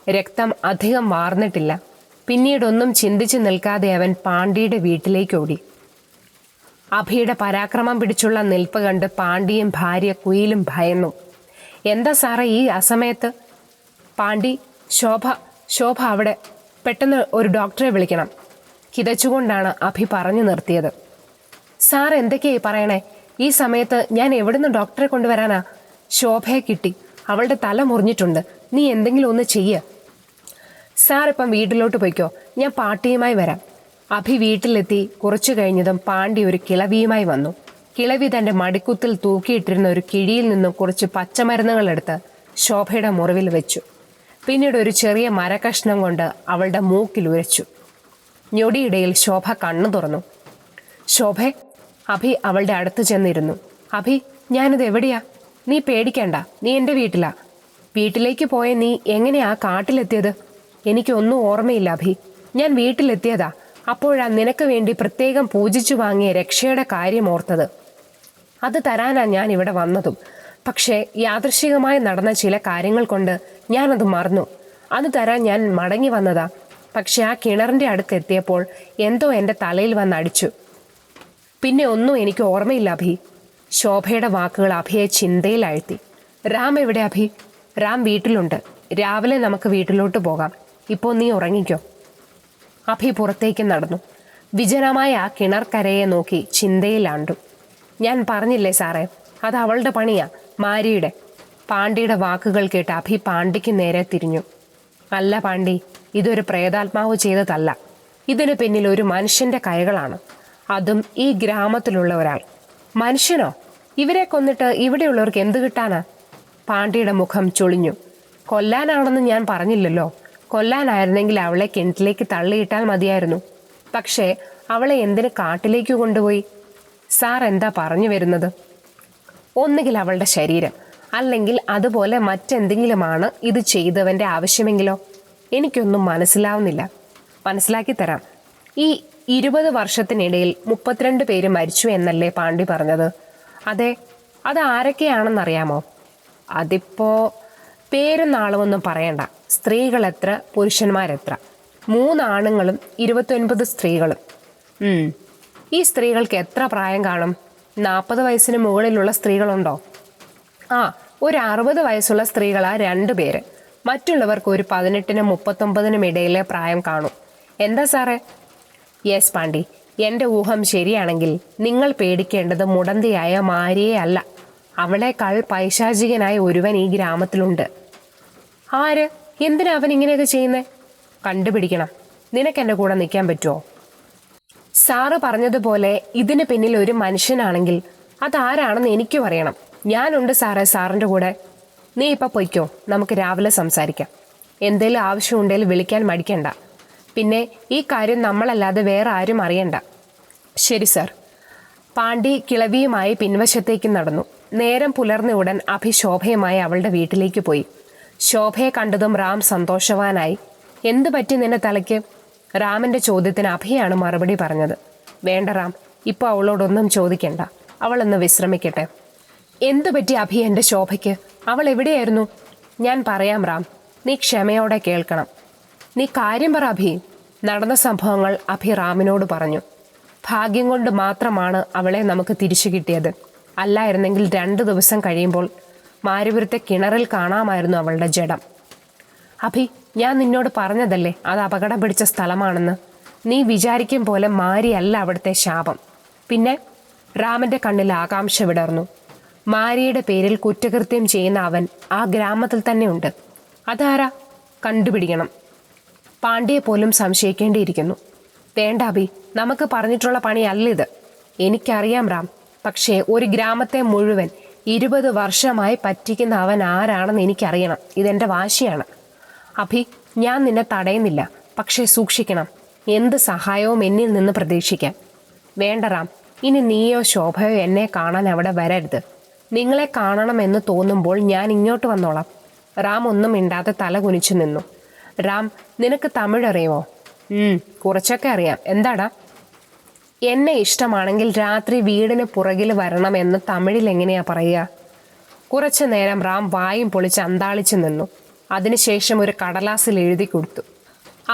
രക്തം അധികം വാർന്നിട്ടില്ല. പിന്നീടൊന്നും ചിന്തിച്ചു നിൽക്കാതെ അവൻ പാണ്ഡ്യയുടെ വീട്ടിലേക്ക് ഓടി. അഭിയുടെ പരാക്രമം പിടിച്ചുള്ള നിൽപ്പ് കണ്ട് പാണ്ഡ്യയും ഭാര്യ കുയിലും ഭയന്നു. എന്താ സാറേ ഈ അസമയത്ത്? പാണ്ഡ്യ, ശോഭ അവിടെ, പെട്ടെന്ന് ഒരു ഡോക്ടറെ വിളിക്കണം. കിതച്ചുകൊണ്ടാണ് അഭി പറഞ്ഞു നിർത്തിയത്. സാർ എന്തൊക്കെയായി പറയണേ? ഈ സമയത്ത് ഞാൻ എവിടുന്ന് ഡോക്ടറെ കൊണ്ടുവരാനാ? ശോഭയെ കിട്ടി, അവളുടെ തല മുറിഞ്ഞിട്ടുണ്ട്. നീ എന്തെങ്കിലും ഒന്ന് ചെയ്യ. സാർ ഇപ്പം വീട്ടിലോട്ട് പോയിക്കോ, ഞാൻ പാട്ടിയുമായി വരാം. അഭി വീട്ടിലെത്തി കുറച്ചു കഴിഞ്ഞതും പാണ്ഡ്യ ഒരു കിളവിയുമായി വന്നു. കിളവി തൻ്റെ മടിക്കുത്തിൽ തൂക്കിയിട്ടിരുന്ന ഒരു കിഴിയിൽ നിന്നും കുറച്ച് പച്ചമരുന്നുകൾ എടുത്ത് ശോഭയുടെ മുറിവിൽ വെച്ചു. പിന്നീട് ഒരു ചെറിയ മരക്കഷ്ണം കൊണ്ട് അവളുടെ മൂക്കിൽ ഉരച്ചു. ഞൊടിയിടയിൽ ശോഭ കണ്ണു തുറന്നു. ശോഭേ, അഭി അവളുടെ അടുത്ത് ചെന്നിരുന്നു. അഭി, ഞാനിത് എവിടെയാ? നീ പേടിക്കണ്ട, നീ എൻ്റെ വീട്ടിലാ. വീട്ടിലേക്ക് പോയ നീ എങ്ങനെയാ കാട്ടിലെത്തിയത്? എനിക്കൊന്നും ഓർമ്മയില്ല അഭി. ഞാൻ വീട്ടിലെത്തിയതാ. അപ്പോഴാ നിനക്ക് വേണ്ടി പ്രത്യേകം പൂജിച്ചു വാങ്ങിയ രക്ഷയുടെ കാര്യം ഓർത്തത്. അത് തരാനാ ഞാൻ ഇവിടെ വന്നതും. പക്ഷേ യാദൃശ്ചികമായി നടന്ന ചില കാര്യങ്ങൾ കൊണ്ട് ഞാനത് മറന്നു. അത് തരാൻ ഞാൻ മടങ്ങി വന്നതാ. പക്ഷെ ആ കിണറിൻ്റെ അടുത്തെത്തിയപ്പോൾ എന്തോ എൻ്റെ തലയിൽ വന്നടിച്ചു. പിന്നെ ഒന്നും എനിക്ക് ഓർമ്മയില്ല അഭി. ശോഭയുടെ വാക്കുകൾ അഭിയെ ചിന്തയിലാഴ്ത്തി. റാം എവിടെ അഭി? റാം വീട്ടിലുണ്ട്. രാവിലെ നമുക്ക് വീട്ടിലോട്ട് പോകാം. ഇപ്പോൾ നീ ഉറങ്ങിക്കോ. അഭി പുറത്തേക്ക് നടന്നു. വിജനമായ ആ കിണർക്കരയെ നോക്കി ചിന്തയിലാണ്ടു. ഞാൻ പറഞ്ഞില്ലേ സാറേ, അത് അവളുടെ പണിയാ, മാരിയുടെ. പാണ്ഡിയുടെ വാക്കുകൾ കേട്ട് അഭി പാണ്ഡിക്ക് നേരെ തിരിഞ്ഞു. അല്ല പാണ്ഡി, ഇതൊരു പ്രേതാത്മാവ് ചെയ്തതല്ല. ഇതിന് പിന്നിൽ ഒരു മനുഷ്യന്റെ കൈകളാണ്. അതും ഈ ഗ്രാമത്തിലുള്ള ഒരാൾ. മനുഷ്യനോ? ഇവരെ കൊന്നിട്ട് ഇവിടെയുള്ളവർക്ക് എന്ത് കിട്ടാനാ? പാണ്ഡിയുടെ മുഖം ചൊളിഞ്ഞു. കൊല്ലാനാണെന്ന് ഞാൻ പറഞ്ഞില്ലല്ലോ. കൊല്ലാനായിരുന്നെങ്കിൽ അവളെ കിണറ്റിലേക്ക് തള്ളിയിട്ടാൽ മതിയായിരുന്നു. പക്ഷേ അവളെ എന്തിന് കാട്ടിലേക്ക് കൊണ്ടുപോയി? സാർ എന്താ പറഞ്ഞു വരുന്നത്? ഒന്നുകിൽ അവളുടെ ശരീരം, അല്ലെങ്കിൽ അതുപോലെ മറ്റെന്തെങ്കിലുമാണ് ഇത് ചെയ്തവൻ്റെ ആവശ്യമെങ്കിലോ? എനിക്കൊന്നും മനസ്സിലാവുന്നില്ല. മനസ്സിലാക്കി തരാം. ഈ 20 വർഷത്തിനിടയിൽ 32 പേര് മരിച്ചു എന്നല്ലേ പാണ്ഡി പറഞ്ഞത്? അതെ. അത് ആരൊക്കെയാണെന്നറിയാമോ? അതിപ്പോ പേരും നാളുമൊന്നും പറയണ്ട. സ്ത്രീകൾ എത്ര, പുരുഷന്മാരെത്ര? 3 ആണുങ്ങളും 29 സ്ത്രീകളും. ഈ സ്ത്രീകൾക്ക് എത്ര പ്രായം കാണും? 40 വയസ്സിന് മുകളിലുള്ള സ്ത്രീകളുണ്ടോ? ഒരു 60 വയസ്സുള്ള സ്ത്രീകളാ 2 പേര്. മറ്റുള്ളവർക്ക് ഒരു 18-നും 39-നും ഇടയിലെ പ്രായം കാണും. എന്താ സാറേ? യെസ് പാണ്ഡി, എൻ്റെ ഊഹം ശരിയാണെങ്കിൽ നിങ്ങൾ പേടിക്കേണ്ടത് മുടന്തിയായ മാരിയെ അല്ല. അവളേക്കാൾ പൈശാചികനായ ഒരുവൻ ഈ ഗ്രാമത്തിലുണ്ട്. ആര്? എന്തിനാ അവൻ ഇങ്ങനെയൊക്കെ ചെയ്യുന്നേ? കണ്ടുപിടിക്കണം. നിനക്ക് എൻ്റെ കൂടെ നിൽക്കാൻ പറ്റുമോ? സാറ് പറഞ്ഞതുപോലെ ഇതിന് പിന്നിൽ ഒരു മനുഷ്യനാണെങ്കിൽ അതാരാണെന്ന് എനിക്കും അറിയണം. ഞാനുണ്ട് സാറേ സാറിൻ്റെ കൂടെ. നീ ഇപ്പം പൊയ്ക്കോ, നമുക്ക് രാവിലെ സംസാരിക്കാം. എന്തേലും ആവശ്യമുണ്ടെങ്കിൽ വിളിക്കാൻ മടിക്കണ്ട. പിന്നെ ഈ കാര്യം നമ്മളല്ലാതെ വേറെ ആരും അറിയണ്ട. ശരി സാർ. പാണ്ഡി കിളവിയുമായി പിൻവശത്തേക്ക് നടന്നു. നേരം പുലർന്ന ഉടൻ അഭി ശോഭയുമായി അവളുടെ വീട്ടിലേക്ക് പോയി. ശോഭയെ കണ്ടതും റാം സന്തോഷവാനായി. എന്തു പറ്റി നിന്റെ തലയ്ക്ക്? റാമിൻ്റെ ചോദ്യത്തിന് അഭിയാണ് മറുപടി പറഞ്ഞത്. വേണ്ട റാം, ഇപ്പോൾ അവളോടൊന്നും ചോദിക്കണ്ട. അവളൊന്ന് വിശ്രമിക്കട്ടെ. എന്തു പറ്റി അഭി എൻ്റെ ശോഭയ്ക്ക്? അവൾ എവിടെയായിരുന്നു? ഞാൻ പറയാം റാം, നീ ക്ഷമയോടെ കേൾക്കണം. നീ കാര്യം പറ അഭി. നടന്ന സംഭവങ്ങൾ അഭി റാമിനോട് പറഞ്ഞു. ഭാഗ്യം കൊണ്ട് മാത്രമാണ് അവളെ നമുക്ക് തിരിച്ചു കിട്ടിയത്. അല്ലായിരുന്നെങ്കിൽ 2 ദിവസം കഴിയുമ്പോൾ മാരുപുരത്തെ കിണറിൽ കാണാമായിരുന്നു അവളുടെ ജഡം. അഭി, ഞാൻ നിന്നോട് പറഞ്ഞതല്ലേ അത് അപകടം പിടിച്ച സ്ഥലമാണെന്ന്. നീ വിചാരിക്കും പോലെ മാരിയല്ല അവിടുത്തെ ശാപം. പിന്നെ? റാമിൻ്റെ കണ്ണിൽ ആകാംക്ഷ വിടർന്നു. മാരിയുടെ പേരിൽ കുറ്റകൃത്യം ചെയ്യുന്ന അവൻ ആ ഗ്രാമത്തിൽ തന്നെ ഉണ്ട്. അതാരാ? കണ്ടുപിടിക്കണം. പാണ്ഡ്യയെ പോലും സംശയിക്കേണ്ടിയിരിക്കുന്നു. വേണ്ട അഭി, നമുക്ക് പറഞ്ഞിട്ടുള്ള പണിയല്ലിത്. എനിക്കറിയാം റാം. പക്ഷേ ഒരു ഗ്രാമത്തെ മുഴുവൻ 20 വർഷമായി പറ്റിക്കുന്ന അവൻ ആരാണെന്ന് എനിക്കറിയണം. ഇതെൻ്റെ വാശിയാണ്. അഭി, ഞാൻ നിന്നെ തടയുന്നില്ല. പക്ഷേ സൂക്ഷിക്കണം. എന്ത് സഹായവും എന്നിൽ നിന്ന് പ്രതീക്ഷിക്കാം. വേണ്ട റാം, ഇനി നീയോ ശോഭയോ എന്നെ കാണാൻ അവിടെ വരരുത്. നിങ്ങളെ കാണണമെന്ന് തോന്നുമ്പോൾ ഞാൻ ഇങ്ങോട്ട് വന്നോളാം. റാം ഒന്നും മിണ്ടാതെ തല കുനിച്ചു നിന്നു. റാം, നിനക്ക് തമിഴ് അറിയുമോ? കുറച്ചൊക്കെ അറിയാം. എന്താടാ? എന്നെ ഇഷ്ടമാണെങ്കിൽ രാത്രി വീടിന് പുറകിൽ വരണമെന്ന് തമിഴിൽ എങ്ങനെയാ പറയുക? കുറച്ചു നേരം റാം വായും പൊളിച്ച് അന്താളിച്ചു നിന്നു. അതിനുശേഷം ഒരു കടലാസിൽ എഴുതി കൊടുത്തു.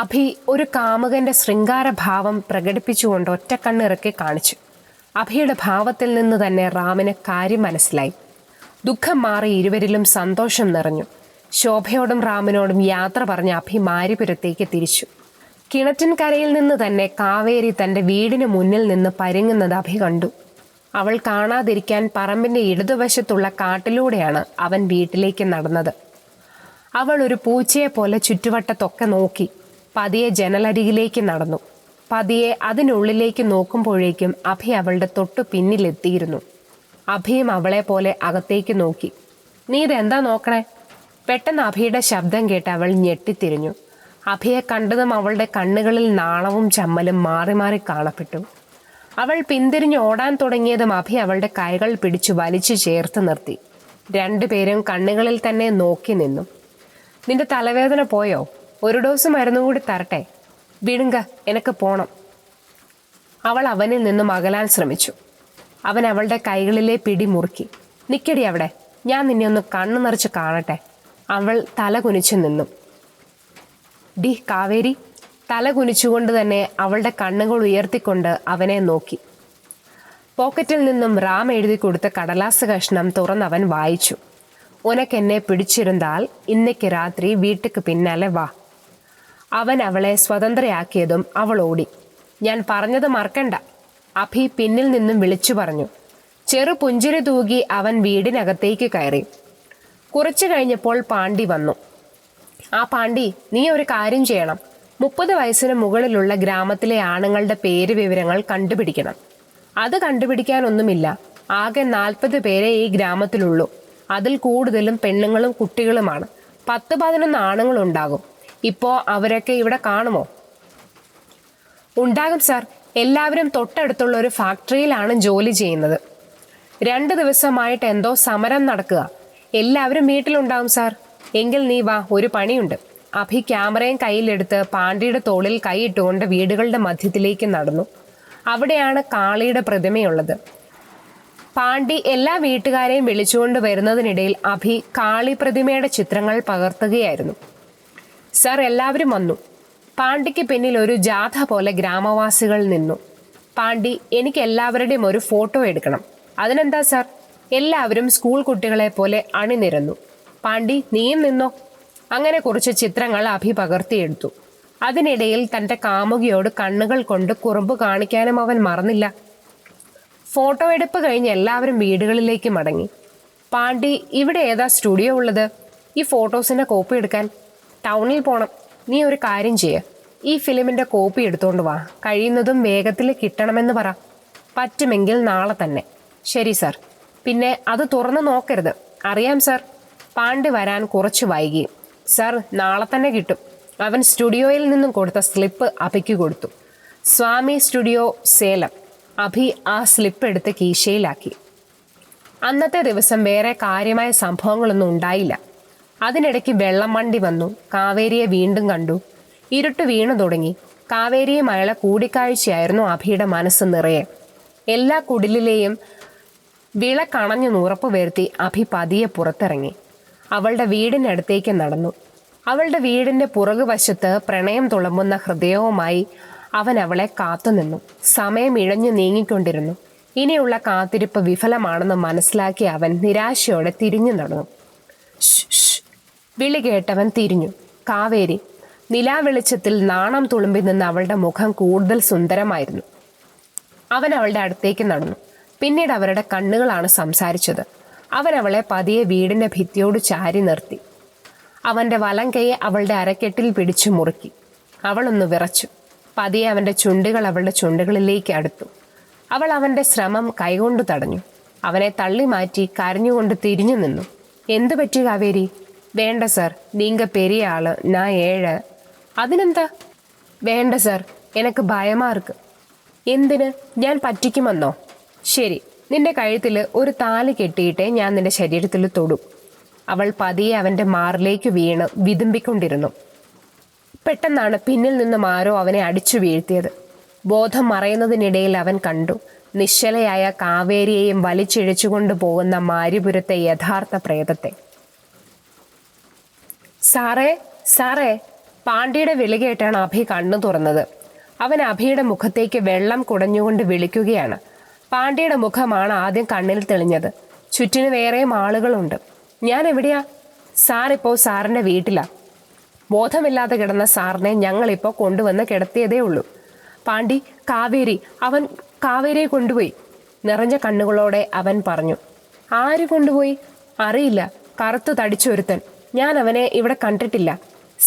അഭി ഒരു കാമുകന്റെ ശൃംഗാരഭാവം പ്രകടിപ്പിച്ചുകൊണ്ട് ഒറ്റക്കണ്ണിറക്കി കാണിച്ചു. അഭിയുടെ ഭാവത്തിൽ നിന്ന് തന്നെ റാമിന് കാര്യം മനസ്സിലായി. ദുഃഖം മാറി ഇരുവരിലും സന്തോഷം നിറഞ്ഞു. ശോഭയോടും റാമിനോടും യാത്ര പറഞ്ഞ് അഭി മാരിപുരത്തേക്ക് തിരിച്ചു. കിണറ്റിൻകരയിൽ നിന്ന് തന്നെ കാവേരി തൻ്റെ വീടിന് മുന്നിൽ നിന്ന് പരുങ്ങുന്നത് അഭി കണ്ടു. അവൾ കാണാതിരിക്കാൻ പറമ്പിൻ്റെ ഇടതുവശത്തുള്ള കാട്ടിലൂടെയാണ് അവൻ വീട്ടിലേക്ക് നടന്നത്. അവൾ ഒരു പൂച്ചയെപ്പോലെ ചുറ്റുവട്ടത്തൊക്കെ നോക്കി പതിയെ ജനലരികിലേക്ക് നടന്നു. പതിയെ അതിനുള്ളിലേക്ക് നോക്കുമ്പോഴേക്കും അഭി അവളുടെ തൊട്ടു പിന്നിലെത്തിയിരുന്നു. അഭിയും അവളെ പോലെ അകത്തേക്ക് നോക്കി. നീ ഇതെന്താ നോക്കണേ? പെട്ടെന്ന് അഭിയുടെ ശബ്ദം കേട്ട് അവൾ ഞെട്ടിത്തിരിഞ്ഞു. അഭിയെ കണ്ടതും അവളുടെ കണ്ണുകളിൽ നാണവും ചമ്മലും മാറി മാറി കാണപ്പെട്ടു. അവൾ പിന്തിരിഞ്ഞ് ഓടാൻ തുടങ്ങിയതും അഭി അവളുടെ കൈകൾ പിടിച്ചു വലിച്ചു ചേർത്ത് നിർത്തി. 2 പേരും കണ്ണുകളിൽ തന്നെ നോക്കി നിന്നു. നിന്റെ തലവേദന പോയോ? ഒരു ഡോസ് മരുന്ന് കൂടി തരട്ടെ? വിടുങ്ക, എനക്ക് പോണം. അവൾ അവനിൽ നിന്നും അകലാൻ ശ്രമിച്ചു. അവൻ അവളുടെ കൈകളിലെ പിടി മുറുക്കി. നിക്കടി അവിടെ, ഞാൻ നിന്നെ ഒന്ന് കണ്ണു നിറച്ച് കാണട്ടെ. അവൾ തല കുനിച്ചു നിന്നു. ഡി കാവേരി. തല കുനിച്ചുകൊണ്ട് തന്നെ അവളുടെ കണ്ണുകൾ ഉയർത്തിക്കൊണ്ട് അവനെ നോക്കി. പോക്കറ്റിൽ നിന്നും റാം എഴുതി കൊടുത്ത കടലാസ് കഷ്ണം തുറന്നവൻ വായിച്ചു. ഉനക്കെന്നെ പിടിച്ചിരുന്നാൽ ഇന്നേക്ക് രാത്രി വീട്ടുക്ക് പിന്നാലെ വാ. അവൻ അവളെ സ്വതന്ത്രയാക്കിയതും അവൾ ഓടി. ഞാൻ പറഞ്ഞത് മറക്കണ്ട, അഭി പിന്നിൽ നിന്നും വിളിച്ചു പറഞ്ഞു. ചെറു പുഞ്ചിരി തൂകി അവൻ വീടിനകത്തേക്ക് കയറി. കുറച്ചു കഴിഞ്ഞപ്പോൾ പാണ്ടി വന്നു. ആ പാണ്ടി, നീ ഒരു കാര്യം ചെയ്യണം. 30 വയസ്സിന് മുകളിലുള്ള ഗ്രാമത്തിലെ ആണുങ്ങളുടെ പേര് വിവരങ്ങൾ കണ്ടുപിടിക്കണം. അത് കണ്ടുപിടിക്കാനൊന്നുമില്ല. ആകെ 40 പേരെ ഈ ഗ്രാമത്തിലുള്ളൂ. അതിൽ കൂടുതലും പെണ്ണുങ്ങളും കുട്ടികളുമാണ്. 10-11 ആണുങ്ങളുണ്ടാകും. ഇപ്പോ അവരൊക്കെ ഇവിടെ കാണുമോ? ഉണ്ടാകും സാർ. എല്ലാവരും തൊട്ടടുത്തുള്ള ഒരു ഫാക്ടറിയിലാണ് ജോലി ചെയ്യുന്നത്. 2 ദിവസമായിട്ട് എന്തോ സമരം നടക്കുക. എല്ലാവരും വീട്ടിലുണ്ടാവും സാർ. എങ്കിൽ നീ വാ, ഒരു പണിയുണ്ട്. അഭി ക്യാമറയും കയ്യിലെടുത്ത് പാണ്ടിയുടെ തോളിൽ കൈയിട്ടുകൊണ്ട് വീടുകളുടെ മധ്യത്തിലേക്ക് നടന്നു. അവിടെയാണ് കാളിയുടെ പ്രതിമയുള്ളത്. പാണ്ടി എല്ലാ വീട്ടുകാരെയും വിളിച്ചുകൊണ്ട് വരുന്നതിനിടയിൽ അഭി കാളി പ്രതിമയുടെ ചിത്രങ്ങൾ പകർത്തുകയായിരുന്നു. സർ, എല്ലാവരും വന്നു. പാണ്ടിക്ക് പിന്നിൽ ഒരു ജാഥ പോലെ ഗ്രാമവാസികൾ നിന്നു. പാണ്ടി, എനിക്ക് എല്ലാവരുടെയും ഒരു ഫോട്ടോ എടുക്കണം. അതിനെന്താ സാർ? എല്ലാവരും സ്കൂൾ കുട്ടികളെ പോലെ അണിനിരന്നു. പാണ്ടി, നീയും നിന്നോ. അങ്ങനെ കുറച്ച് ചിത്രങ്ങൾ അഭി പകർത്തിയെടുത്തു. അതിനിടയിൽ തൻ്റെ കാമുകിയോട് കണ്ണുകൾ കൊണ്ട് കുറുമ്പ് കാണിക്കാനും അവൻ മറന്നില്ല. ഫോട്ടോ എടുപ്പ് കഴിഞ്ഞ് എല്ലാവരും വീടുകളിലേക്ക് മടങ്ങി. പാണ്ടി, ഇവിടെ ഏതാ സ്റ്റുഡിയോ ഉള്ളത്? ഈ ഫോട്ടോസിൻ്റെ കോപ്പി എടുക്കാൻ ടൗണിൽ പോണം. നീ ഒരു കാര്യം ചെയ്യ, ഈ ഫിലിമിൻ്റെ കോപ്പി എടുത്തോണ്ട് വാ. കഴിയുന്നതും വേഗത്തിൽ കിട്ടണമെന്ന് പറ. പറ്റുമെങ്കിൽ നാളെ തന്നെ. ശരി സാർ. പിന്നെ അത് തുറന്നു നോക്കരുത്. അറിയാം സാർ. പാണ്ടി വരാൻ കുറച്ച് വൈകി. സാർ, നാളെ തന്നെ കിട്ടും. അവൻ സ്റ്റുഡിയോയിൽ നിന്നും കൊടുത്ത സ്ലിപ്പ് അഭിക്ക് കൊടുത്തു. സ്വാമി സ്റ്റുഡിയോ, സേലം. അഭി ആ സ്ലിപ്പ് എടുത്ത് കീശയിലാക്കി. അന്നത്തെ ദിവസം വേറെ കാര്യമായ സംഭവങ്ങളൊന്നും ഉണ്ടായില്ല. അതിനിടയ്ക്ക് വെള്ളം വണ്ടി വന്നു. കാവേരിയെ വീണ്ടും കണ്ടു. ഇരുട്ട് വീണു തുടങ്ങി. കാവേരിയുമായുള്ള കൂടിക്കാഴ്ചയായിരുന്നു അഭിയുടെ മനസ്സ് നിറയെ. എല്ലാ കുടിലിലെയും വിളക്കണഞ്ഞു ഉറപ്പ് വരുത്തി അഭി പതിയെ പുറത്തിറങ്ങി. അവളുടെ വീടിനടുത്തേക്ക് നടന്നു. അവളുടെ വീടിന്റെ പുറകുവശത്ത് പ്രണയം തുളുമ്പുന്ന ഹൃദയവുമായി അവൻ അവളെ കാത്തുനിന്നു. സമയം ഇഴഞ്ഞു നീങ്ങിക്കൊണ്ടിരുന്നു. ഇനിയുള്ള കാത്തിരിപ്പ് വിഫലമാണെന്ന് മനസ്സിലാക്കി അവൻ നിരാശയോടെ തിരിഞ്ഞു നടന്നു. വിളി കേട്ടവൻ തിരിഞ്ഞു. കാവേരി. നിലാവെളിച്ചത്തിൽ നാണം തുളുമ്പി നിന്ന് അവളുടെ മുഖം കൂടുതൽ സുന്ദരമായിരുന്നു. അവൻ അവളുടെ അടുത്തേക്ക് നടന്നു. പിന്നീട് അവരുടെ കണ്ണുകളാണ് സംസാരിച്ചത്. അവൻ അവളെ പതിയെ വീടിന്റെ ഭിത്തിയോട് ചാരി നിർത്തി. അവന്റെ വലം കൈ അവളുടെ അരക്കെട്ടിൽ പിടിച്ചു മുറുക്കി. അവളൊന്ന് വിറച്ചു. പതിയെ അവന്റെ ചുണ്ടുകൾ അവളുടെ ചുണ്ടുകളിലേക്ക് അടുത്തു. അവൾ അവന്റെ ശ്രമം കൈകൊണ്ട് തടഞ്ഞു. അവനെ തള്ളി മാറ്റി കരഞ്ഞുകൊണ്ട് തിരിഞ്ഞു നിന്നു. എന്തു പറ്റി കാവേരി? വേണ്ട സർ, നീങ്ക പെരിയ ആള്, ഞാൻ 7. അതിനെന്താ? വേണ്ട സർ, എനക്ക് ഭയമാ ഇருக்கு. എന്തിന്? ഞാൻ പറ്റിക്കുമെന്നോ? ശരി, നിന്റെ കഴുത്തിൽ ഒരു താലി കെട്ടിയിട്ടേ ഞാൻ നിന്റെ ശരീരത്തിൽ തൊടും. അവൾ പതിയെ അവന്റെ മാറിലേക്ക് വീണ് വിതുമ്പിക്കൊണ്ടിരുന്നു. പെട്ടെന്നാണ് പിന്നിൽ നിന്നും ആരോ അവനെ അടിച്ചു വീഴ്ത്തിയത്. ബോധം മറയുന്നതിനിടയിൽ അവൻ കണ്ടു നിശ്ചലയായ കാവേരിയെയും വലിച്ചിഴച്ചുകൊണ്ട് പോകുന്ന മാരിപുരത്തെ യഥാർത്ഥ പ്രേതത്തെ. സാറേ, സാറേ! പാണ്ടിയുടെ വിളി കേട്ടാണ് അഭി കണ്ണു തുറന്നത്. അവൻ അഭിയുടെ മുഖത്തേക്ക് വെള്ളം കുടഞ്ഞുകൊണ്ട് വിളിക്കുകയാണ്. പാണ്ടിയുടെ മുഖമാണ് ആദ്യം കണ്ണിൽ തെളിഞ്ഞത്. ചുറ്റിന് വേറെയും ആളുകളുണ്ട്. ഞാൻ എവിടെയാ? സാർ ഇപ്പോൾ സാറിൻ്റെ വീട്ടിലാ. ബോധമില്ലാതെ കിടന്ന സാറിനെ ഞങ്ങളിപ്പോൾ കൊണ്ടുവന്ന് കിടത്തിയതേ ഉള്ളൂ. പാണ്ടി, കാവേരി, അവൻ കാവേരിയെ കൊണ്ടുപോയി. നിറഞ്ഞ കണ്ണുകളോടെ അവൻ പറഞ്ഞു. ആര് കൊണ്ടുപോയി? അറിയില്ല. കറുത്ത് തടിച്ചൊരുത്തൻ. ഞാൻ അവനെ ഇവിടെ കണ്ടിട്ടില്ല.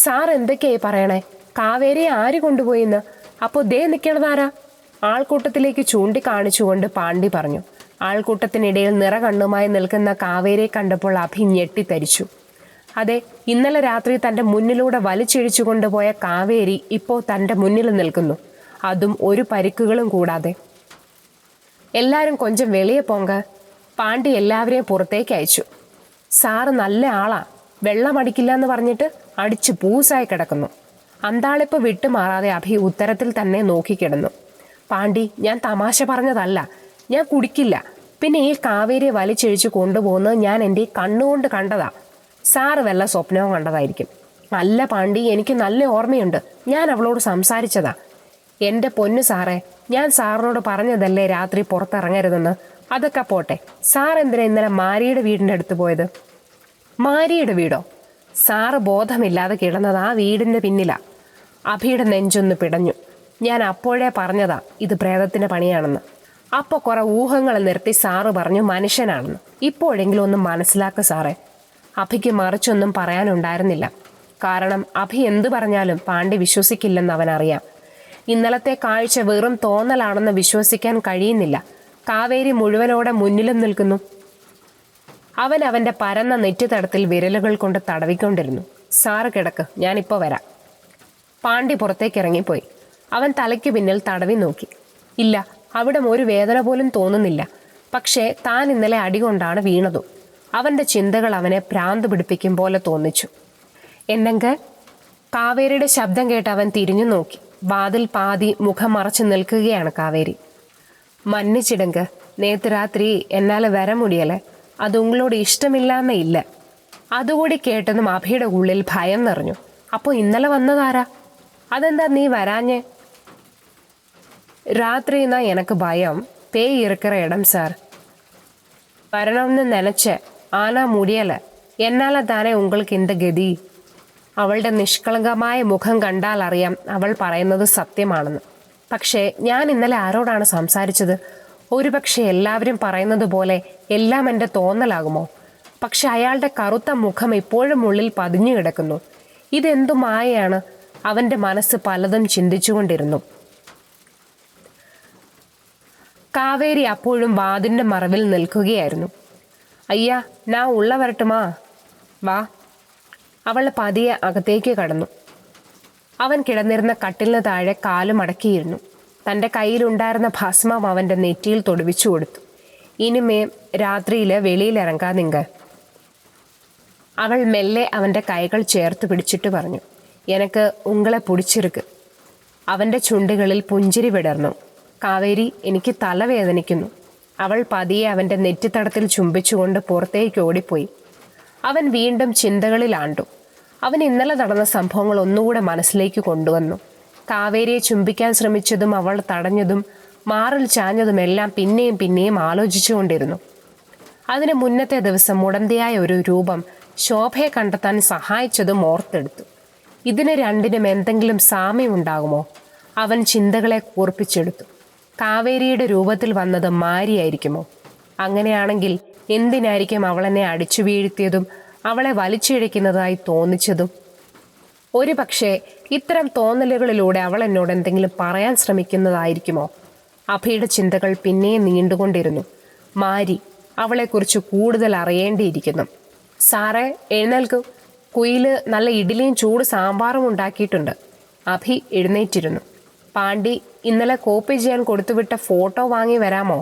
സാർ എന്തൊക്കെയായി പറയണേ? കാവേരിയെ ആര് കൊണ്ടുപോയിന്ന്? അപ്പോൾ ദേ നിൽക്കണതാരാ? ആൾക്കൂട്ടത്തിലേക്ക് ചൂണ്ടിക്കാണിച്ചുകൊണ്ട് പാണ്ടി പറഞ്ഞു. ആൾക്കൂട്ടത്തിനിടയിൽ നിറകണ്ണുമായി നിൽക്കുന്ന കാവേരിയെ കണ്ടപ്പോൾ അഭി ഞെട്ടിത്തരിച്ചു. അതെ, ഇന്നലെ രാത്രി തൻ്റെ മുന്നിലൂടെ വലിച്ചിഴിച്ചു കൊണ്ടുപോയ കാവേരി ഇപ്പോൾ തൻ്റെ മുന്നിൽ നിൽക്കുന്നു. അതും ഒരു പരിക്കുകളും കൂടാതെ. എല്ലാവരും കൊഞ്ചം വെളിയെ പോങ്ക. പാണ്ടി എല്ലാവരെയും പുറത്തേക്ക് അയച്ചു. സാറ് നല്ല ആളാ. വെള്ളം അടിക്കില്ല എന്ന് പറഞ്ഞിട്ട് അടിച്ച് പൂസായി കിടക്കുന്നു. അന്താളിപ്പ് വിട്ടുമാറാതെ അഭി ഉത്തരത്തിൽ തന്നെ നോക്കിക്കിടന്നു. പാണ്ടി, ഞാൻ തമാശ പറഞ്ഞതല്ല. ഞാൻ കുടിക്കില്ല. പിന്നെ ഈ കാവേരി വലിച്ചിഴിച്ച് കൊണ്ടുപോകുന്നത് ഞാൻ എൻ്റെ കണ്ണുകൊണ്ട് കണ്ടതാ. സാറ് വല്ല സ്വപ്നവും കണ്ടതായിരിക്കും. അല്ല പാണ്ടി, എനിക്ക് നല്ല ഓർമ്മയുണ്ട്. ഞാൻ അവളോട് സംസാരിച്ചതാ. എൻ്റെ പൊന്നു സാറേ, ഞാൻ സാറിനോട് പറഞ്ഞതല്ലേ രാത്രി പുറത്തിറങ്ങരുതെന്ന്. അതൊക്കെ പോട്ടെ, സാർ എന്തിനാ ഇന്നലെ മാരിയുടെ വീടിൻ്റെ അടുത്ത് പോയത്? മാരിയുടെ വീടോ? സാറ് ബോധമില്ലാതെ കിടന്നത് ആ വീടിൻ്റെ പിന്നിലാ. അഭിയുടെ നെഞ്ചൊന്ന് പിടഞ്ഞു. ഞാൻ അപ്പോഴേ പറഞ്ഞതാ ഇത് പ്രേതത്തിൻ്റെ പണിയാണെന്ന്. അപ്പോൾ കുറെ ഊഹങ്ങൾ നിർത്തി സാറ് പറഞ്ഞു മനുഷ്യനാണെന്ന്. ഇപ്പോഴെങ്കിലും ഒന്ന് മനസ്സിലാക്കുക സാറേ. അഭിക്ക് മറിച്ചൊന്നും പറയാനുണ്ടായിരുന്നില്ല. കാരണം അഭി എന്തു പറഞ്ഞാലും പാണ്ടി വിശ്വസിക്കില്ലെന്ന് അവനറിയാം. ഇന്നലത്തെ കാഴ്ച വെറും തോന്നലാണെന്ന് വിശ്വസിക്കാൻ കഴിയുന്നില്ല. കാവേരി മുഴുവനോടെ മുന്നിലും നിൽക്കുന്നു. അവൻ അവൻ്റെ പരന്ന നെറ്റിത്തടത്തിൽ വിരലുകൾ കൊണ്ട് തടവിക്കൊണ്ടിരുന്നു. സാറ് കിടക്ക്, ഞാനിപ്പോൾ വരാം. പാണ്ടി പുറത്തേക്ക് ഇറങ്ങിപ്പോയി. അവൻ തലയ്ക്ക് പിന്നിൽ തടവി നോക്കി. ഇല്ല, അവിടെ ഒരു വേദന പോലും തോന്നുന്നില്ല. പക്ഷേ താൻ ഇന്നലെ അടികൊണ്ടാണ് വീണതും. അവൻ്റെ ചിന്തകൾ അവനെ ഭ്രാന്ത് പിടിപ്പിക്കും പോലെ തോന്നിച്ചു. എന്നെങ്കിൽ കാവേരിയുടെ ശബ്ദം കേട്ട് അവൻ തിരിഞ്ഞു നോക്കി. വാതിൽ പാതി മുഖം മറച്ചു നിൽക്കുകയാണ് കാവേരി. മന്നിച്ചിടുങ്ക, നേത്ത് രാത്രി എന്നാലെ വര മുടിയല്ലേ? അത് ഉങ്ങളോട് ഇഷ്ടമില്ലാന്നേ ഇല്ല. അതുകൂടി കേട്ടതും അഭിയുടെ ഉള്ളിൽ ഭയം നിറഞ്ഞു. അപ്പോൾ ഇന്നലെ വന്നതാരാ? അതെന്താ നീ വരാഞ്ഞേ? രാത്രിന്നാ എനക്ക് ഭയം. പേയ് ഇരിக்கிற ഇടം സാർ. വരണമെന്ന് നനച്ച് ആനാ മുടിയല. എന്നാലെ താനേ ഉങ്ങൾക്ക് ഇന്ത ഗതി. അവളുടെ നിഷ്കളങ്കമായ മുഖം കണ്ടാൽ അറിയാം അവൾ പറയുന്നത് സത്യമാണെന്ന്. പക്ഷേ ഞാൻ ഇന്നലെ ആരോടാണ് സംസാരിച്ചത്? ഒരുപക്ഷെ എല്ലാവരും പറയുന്നത് പോലെ എല്ലാം എൻ്റെ തോന്നലാകുമോ? പക്ഷെ അയാളുടെ കറുത്ത മുഖം ഇപ്പോഴും ഉള്ളിൽ പതിഞ്ഞു കിടക്കുന്നു. ഇതെന്തു മായയാണ്? അവൻ്റെ മനസ്സ് പലതും ചിന്തിച്ചുകൊണ്ടിരുന്നു. കാവേരി അപ്പോഴും വാതിൻ്റെ മറവിൽ നിൽക്കുകയായിരുന്നു. അയ്യാ, നാ ഉള്ള വരട്ടുമാ, വാ. അവൾ പതിയെ അകത്തേക്ക് കടന്നു. അവൻ കിടന്നിരുന്ന കട്ടിലിന് താഴെ കാലുമടക്കിയിരുന്നു. തൻ്റെ കയ്യിലുണ്ടായിരുന്ന ഭസ്മം അവൻ്റെ നെറ്റിയിൽ തൊടുവിച്ചു കൊടുത്തു. ഇനിമേ രാത്രിയിൽ വെളിയിലിറങ്ങാതിങ്ക. അവൾ മെല്ലെ അവൻ്റെ കൈകൾ ചേർത്ത് പിടിച്ചിട്ട് പറഞ്ഞു, എനക്ക് ഉങ്ങളെ പിടിച്ചിരുക്ക്. അവൻ്റെ ചുണ്ടുകളിൽ പുഞ്ചിരി വിടർന്നു. കാവേരി, എനിക്ക് തലവേദനിക്കുന്നു. അവൾ പതിയെ അവൻ്റെ നെറ്റിത്തടത്തിൽ ചുംബിച്ചുകൊണ്ട് പുറത്തേക്ക് ഓടിപ്പോയി. അവൻ വീണ്ടും ചിന്തകളിലാണ്ടു. അവൻ ഇന്നലെ നടന്ന സംഭവങ്ങൾ ഒന്നുകൂടെ മനസ്സിലേക്ക് കൊണ്ടുവന്നു. കാവേരിയെ ചുംബിക്കാൻ ശ്രമിച്ചതും അവൾ തടഞ്ഞതും മാറിൽ ചാഞ്ഞതുമെല്ലാം പിന്നെയും പിന്നെയും ആലോചിച്ചുകൊണ്ടിരുന്നു. അതിന് മുന്നത്തെ ദിവസം മുടന്തിയായ ഒരു രൂപം ശോഭയെ കണ്ടെത്താൻ സഹായിച്ചതും ഓർത്തെടുത്തു. ഇതിന് രണ്ടിനും എന്തെങ്കിലും സാമ്യമുണ്ടാകുമോ? അവൻ ചിന്തകളെ കൂർപ്പിച്ചെടുത്തു. കാവേരിയുടെ രൂപത്തിൽ വന്നത് മാരിയായിരിക്കുമോ? അങ്ങനെയാണെങ്കിൽ എന്തിനായിരിക്കും അവളെന്നെ അടിച്ചു വീഴ്ത്തിയതും അവളെ വലിച്ചിഴയ്ക്കുന്നതായി തോന്നിച്ചതും? ഒരു പക്ഷേ ഇത്തരം തോന്നലുകളിലൂടെ അവൾ എന്നോട് എന്തെങ്കിലും പറയാൻ ശ്രമിക്കുന്നതായിരിക്കുമോ? അഭിയുടെ ചിന്തകൾ പിന്നെയും നീണ്ടുകൊണ്ടിരുന്നു. മാരി, അവളെക്കുറിച്ച് കൂടുതൽ അറിയേണ്ടിയിരിക്കുന്നു. സാറേ, എഴുന്നേൽക്കൂ. കുയില് നല്ല ഇഡ്ഡലിയും ചൂട് സാമ്പാറും ഉണ്ടാക്കിയിട്ടുണ്ട്. അഭി എഴുന്നേറ്റിരുന്നു. പാണ്ടി, ഇന്നലെ കോപ്പി ചെയ്യാൻ കൊടുത്തുവിട്ട ഫോട്ടോ വാങ്ങി വരാമോ?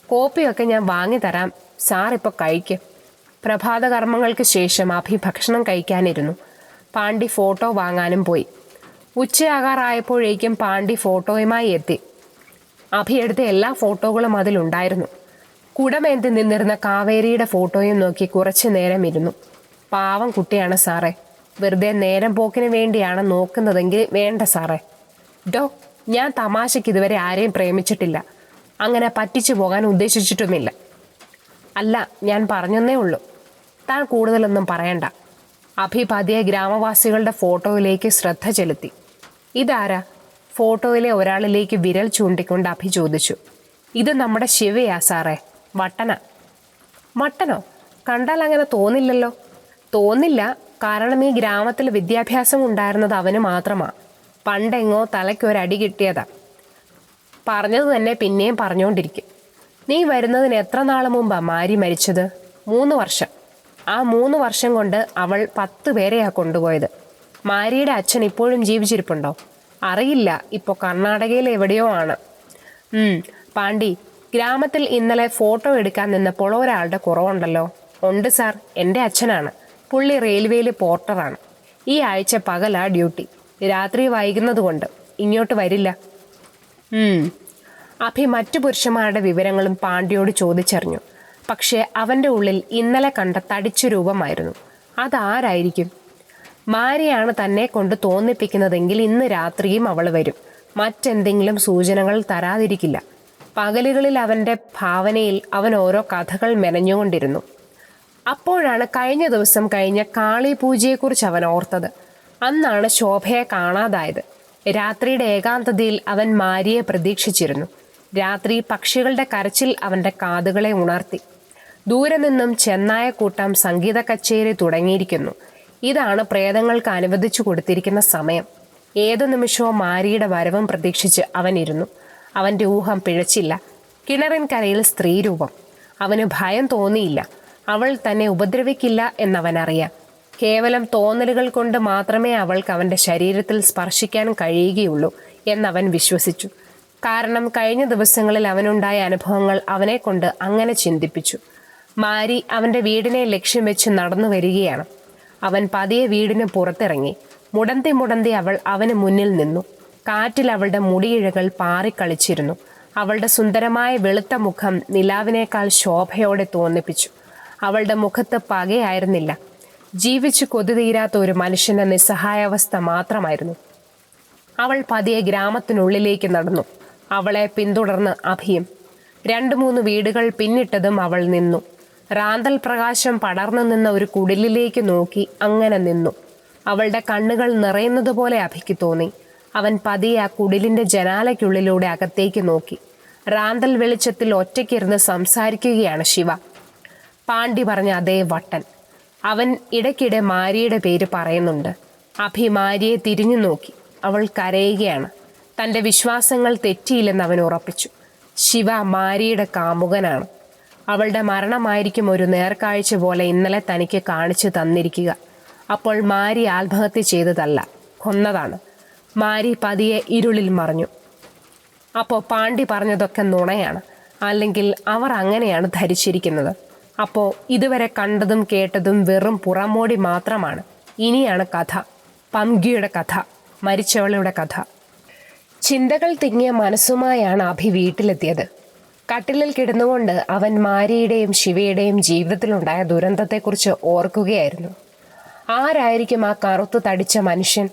കോപ്പിയൊക്കെ ഞാൻ വാങ്ങി തരാം. സാർ ഇപ്പോൾ കഴിക്കും. പ്രഭാത കർമ്മങ്ങൾക്ക് ശേഷം അഭി ഭക്ഷണം കഴിക്കാനിരുന്നു. പാണ്ടി ഫോട്ടോ വാങ്ങാനും പോയി. ഉച്ചയാകാറായപ്പോഴേക്കും പാണ്ടി ഫോട്ടോയുമായി എത്തി. അഭി എടുത്ത എല്ലാ ഫോട്ടോകളും അതിലുണ്ടായിരുന്നു. കുടമേന്തി നിന്നിരുന്ന കാവേരിയുടെ ഫോട്ടോയും നോക്കി കുറച്ചു നേരം ഇരുന്നു. പാവം കുട്ടിയാണ് സാറേ. വെറുതെ നേരം പോക്കിന് വേണ്ടിയാണ് നോക്കുന്നതെങ്കിൽ വേണ്ട സാറേ. ഡോ, ഞാൻ തമാശയ്ക്ക് ഇതുവരെ ആരെയും പ്രേമിച്ചിട്ടില്ല. അങ്ങനെ പറ്റിച്ചു പോകാൻ ഉദ്ദേശിച്ചിട്ടുമില്ല. അല്ല, ഞാൻ പറഞ്ഞെന്നേ ഉള്ളൂ. താൻ കൂടുതലൊന്നും പറയണ്ട. അഭി പതിയെ ഗ്രാമവാസികളുടെ ഫോട്ടോയിലേക്ക് ശ്രദ്ധ ചെലുത്തി. ഇതാരാ? ഫോട്ടോയിലെ ഒരാളിലേക്ക് വിരൽ ചൂണ്ടിക്കൊണ്ട് അഭി ചോദിച്ചു. ഇത് നമ്മുടെ ശിവയാ സാറേ. വട്ടന. വട്ടനോ? കണ്ടാൽ അങ്ങനെ തോന്നില്ലല്ലോ. തോന്നില്ല, കാരണം ഈ ഗ്രാമത്തിൽ വിദ്യാഭ്യാസം ഉണ്ടായിരുന്നത് അവന് മാത്രമാ. പണ്ടെങ്ങോ തലയ്ക്കൊരടി കിട്ടിയതാ. പറഞ്ഞത് തന്നെ പിന്നെയും പറഞ്ഞുകൊണ്ടിരിക്കും. നീ വരുന്നതിന് എത്ര നാൾ മുമ്പാ മാരി മരിച്ചത്? 3 വർഷം. ആ 3 വർഷം കൊണ്ട് അവൾ 10 പേരെയാ കൊണ്ടുപോയത്. മാരിയുടെ അച്ഛൻ ഇപ്പോഴും ജീവിച്ചിരിപ്പുണ്ടോ? അറിയില്ല, ഇപ്പോൾ കർണാടകയിൽ എവിടെയോ ആണ്. പാണ്ടി, ഗ്രാമത്തിൽ ഇന്നലെ ഫോട്ടോ എടുക്കാൻ നിന്നപ്പോൾ ഒരാളുടെ കുറവുണ്ടല്ലോ. ഉണ്ട് സാർ, എൻ്റെ അച്ഛനാണ്. പുള്ളി റെയിൽവേയിൽ പോർട്ടറാണ്. ഈ ആഴ്ച പകലാ ഡ്യൂട്ടി. രാത്രി വൈകുന്നതുകൊണ്ട് ഇങ്ങോട്ട് വരില്ല. അഭി മറ്റു പുരുഷന്മാരുടെ വിവരങ്ങളും പാണ്ഡ്യയോട് ചോദിച്ചറിഞ്ഞു. പക്ഷേ അവൻ്റെ ഉള്ളിൽ ഇന്നലെ കണ്ട തടിച്ച രൂപമായിരുന്നു. അതാരായിരിക്കും? മാരിയാണ് തന്നെ കൊണ്ട് തോന്നിപ്പിക്കുന്നതെങ്കിൽ ഇന്ന് രാത്രിയും അവൾ വരും. മറ്റെന്തെങ്കിലും സൂചനകൾ തരാതിരിക്കില്ല. പകലുകളിൽ അവൻ്റെ ഭാവനയിൽ അവൻ ഓരോ കഥകൾ മെനഞ്ഞുകൊണ്ടിരുന്നു. അപ്പോഴാണ് കഴിഞ്ഞ ദിവസം കഴിഞ്ഞ കാളി പൂജയെക്കുറിച്ച് അവൻ ഓർത്തത്. അന്നാണ് ശോഭയെ കാണാതായത്. രാത്രിയുടെ ഏകാന്തതയിൽ അവൻ മാരിയെ പ്രതീക്ഷിച്ചിരുന്നു. രാത്രി പക്ഷികളുടെ കരച്ചിൽ അവൻ്റെ കാതുകളെ ഉണർത്തി. ദൂരെ നിന്നും ചെന്നായക്കൂട്ടം സംഗീത കച്ചേരി തുടങ്ങിയിരിക്കുന്നു. ഇതാണ് പ്രേതങ്ങൾക്ക് അനുവദിച്ചു കൊടുത്തിരിക്കുന്ന സമയം. ഏതു നിമിഷവും മാരിയുടെ വരവും പ്രതീക്ഷിച്ച് അവൻ ഇരുന്നു. അവൻ്റെ ഊഹം പിഴച്ചില്ല. കിണറിൻ കരയിൽ സ്ത്രീരൂപം. അവന് ഭയം തോന്നിയില്ല. അവൾ തന്നെ ഉപദ്രവിക്കില്ല എന്നവനറിയാം. കേവലം തോന്നലുകൾ കൊണ്ട് മാത്രമേ അവൾക്ക് അവൻ്റെ ശരീരത്തിൽ സ്പർശിക്കാൻ കഴിയുകയുള്ളൂ എന്നവൻ വിശ്വസിച്ചു. കാരണം കഴിഞ്ഞ ദിവസങ്ങളിൽ അവനുണ്ടായ അനുഭവങ്ങൾ അവനെ കൊണ്ട് അങ്ങനെ ചിന്തിപ്പിച്ചു. മാരി അവൻ്റെ വീടിനെ ലക്ഷ്യം വെച്ച് നടന്നു വരികയാണ്. അവൻ പതിയെ വീടിന് പുറത്തിറങ്ങി. മുടന്തി മുടന്തി അവൾ അവന് മുന്നിൽ നിന്നു. കാറ്റിൽ അവളുടെ മുടിയിഴകൾ പാറിക്കളിച്ചിരുന്നു. അവളുടെ സുന്ദരമായ വെളുത്ത മുഖം നിലാവിനേക്കാൾ ശോഭയോടെ തോന്നിപ്പിച്ചു. അവളുടെ മുഖത്ത് പകയായിരുന്നില്ല. ജീവിച്ചു കൊതി തീരാത്ത ഒരു മനുഷ്യന്റെ നിസ്സഹായാവസ്ഥ മാത്രമായിരുന്നു. അവൾ പതിയെ ഗ്രാമത്തിനുള്ളിലേക്ക് നടന്നു. അവളെ പിന്തുടർന്ന് അഭിയും. 2-3 വീടുകൾ പിന്നിട്ടതും അവൾ നിന്നു. റാന്തൽ പ്രകാശം പടർന്നു നിന്ന ഒരു കുടിലിലേക്ക് നോക്കി അങ്ങനെ നിന്നു. അവളുടെ കണ്ണുകൾ നിറയുന്നത് പോലെ അഭിക്ക് തോന്നി. അവൻ പതിയെ ആ കുടിലിന്റെ ജനാലയ്ക്കുള്ളിലൂടെ അകത്തേക്ക് നോക്കി. റാന്തൽ വെളിച്ചത്തിൽ ഒറ്റയ്ക്കിരുന്ന് സംസാരിക്കുകയാണ് ശിവ. പാണ്ഡി പറഞ്ഞ അതേ വട്ടൻ. അവൻ ഇടയ്ക്കിടെ മാരിയുടെ പേര് പറയുന്നുണ്ട്. അഭി മാരിയെ തിരിഞ്ഞു നോക്കി. അവൾ കരയുകയാണ്. തൻ്റെ വിശ്വാസങ്ങൾ തെറ്റിയില്ലെന്ന് അവൻ ഉറപ്പിച്ചു. ശിവ മാരിയുടെ കാമുകനാണ്. അവളുടെ മരണമായിരിക്കും ഒരു നേർക്കാഴ്ച പോലെ ഇന്നലെ തനിക്ക് കാണിച്ചു തന്നിരിക്കുക. അപ്പോൾ മാരി ആത്മഹത്യ ചെയ്തതല്ല, കൊന്നതാണ്. മാരി പതിയെ ഇരുളിൽ മറഞ്ഞു. അപ്പോൾ പാണ്ഡി പറഞ്ഞതൊക്കെ നുണയാണ്, അല്ലെങ്കിൽ അവർ അങ്ങനെയാണ് ധരിച്ചിരിക്കുന്നത്. അപ്പോൾ ഇതുവരെ കണ്ടതും കേട്ടതും വെറും പുറമോടി മാത്രമാണ്. ഇനിയാണ് കഥ, പംഗ്യയുടെ കഥ, മരിച്ചവളുടെ കഥ. ചിന്തകൾ തിങ്ങിയ മനസ്സുമായാണ് അഭി വീട്ടിലെത്തിയത്. കട്ടിലിൽ കിടന്നുകൊണ്ട് അവൻ മാരിയുടെയും ശിവയുടെയും ജീവിതത്തിലുണ്ടായ ദുരന്തത്തെക്കുറിച്ച് ഓർക്കുകയായിരുന്നു. ആരായിരിക്കും ആ കറുത്തു തടിച്ച മനുഷ്യൻ?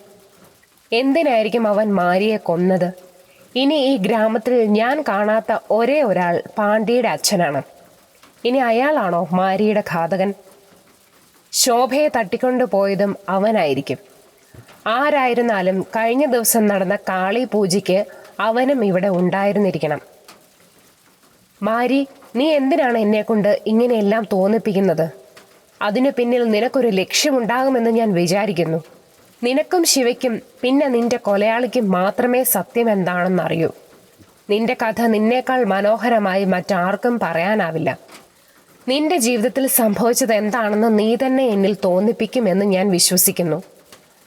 എന്തിനായിരിക്കും അവൻ മാരിയെ കൊന്നത്? ഇനി ഈ ഗ്രാമത്തിൽ ഞാൻ കാണാത്ത ഒരേ ഒരാൾ പാണ്ഡ്യയുടെ അച്ഛനാണ്. ഇനി അയാളാണോ മാരിയുടെ ഘാതകൻ? ശോഭയെ തട്ടിക്കൊണ്ടു പോയതും അവനായിരിക്കും. ആരായിരുന്നാലും കഴിഞ്ഞ ദിവസം നടന്ന കാളി പൂജയ്ക്ക് അവനും ഇവിടെ ഉണ്ടായിരുന്നിരിക്കണം. മാരി, നീ എന്തിനാണ് എന്നെ കൊണ്ട് ഇങ്ങനെയെല്ലാം തോന്നിപ്പിക്കുന്നത്? അതിനു പിന്നിൽ നിനക്കൊരു ലക്ഷ്യമുണ്ടാകുമെന്ന് ഞാൻ വിചാരിക്കുന്നു. നിനക്കും ശിവയ്ക്കും പിന്നെ നിന്റെ കൊലയാളിക്കും മാത്രമേ സത്യം എന്താണെന്നറിയൂ. നിന്റെ കഥ നിന്നേക്കാൾ മനോഹരമായി മറ്റാർക്കും പറയാനാവില്ല. നിന്റെ ജീവിതത്തിൽ സംഭവിച്ചത് എന്താണെന്ന് നീ തന്നെ എന്നിൽ തോന്നിപ്പിക്കുമെന്ന് ഞാൻ വിശ്വസിക്കുന്നു.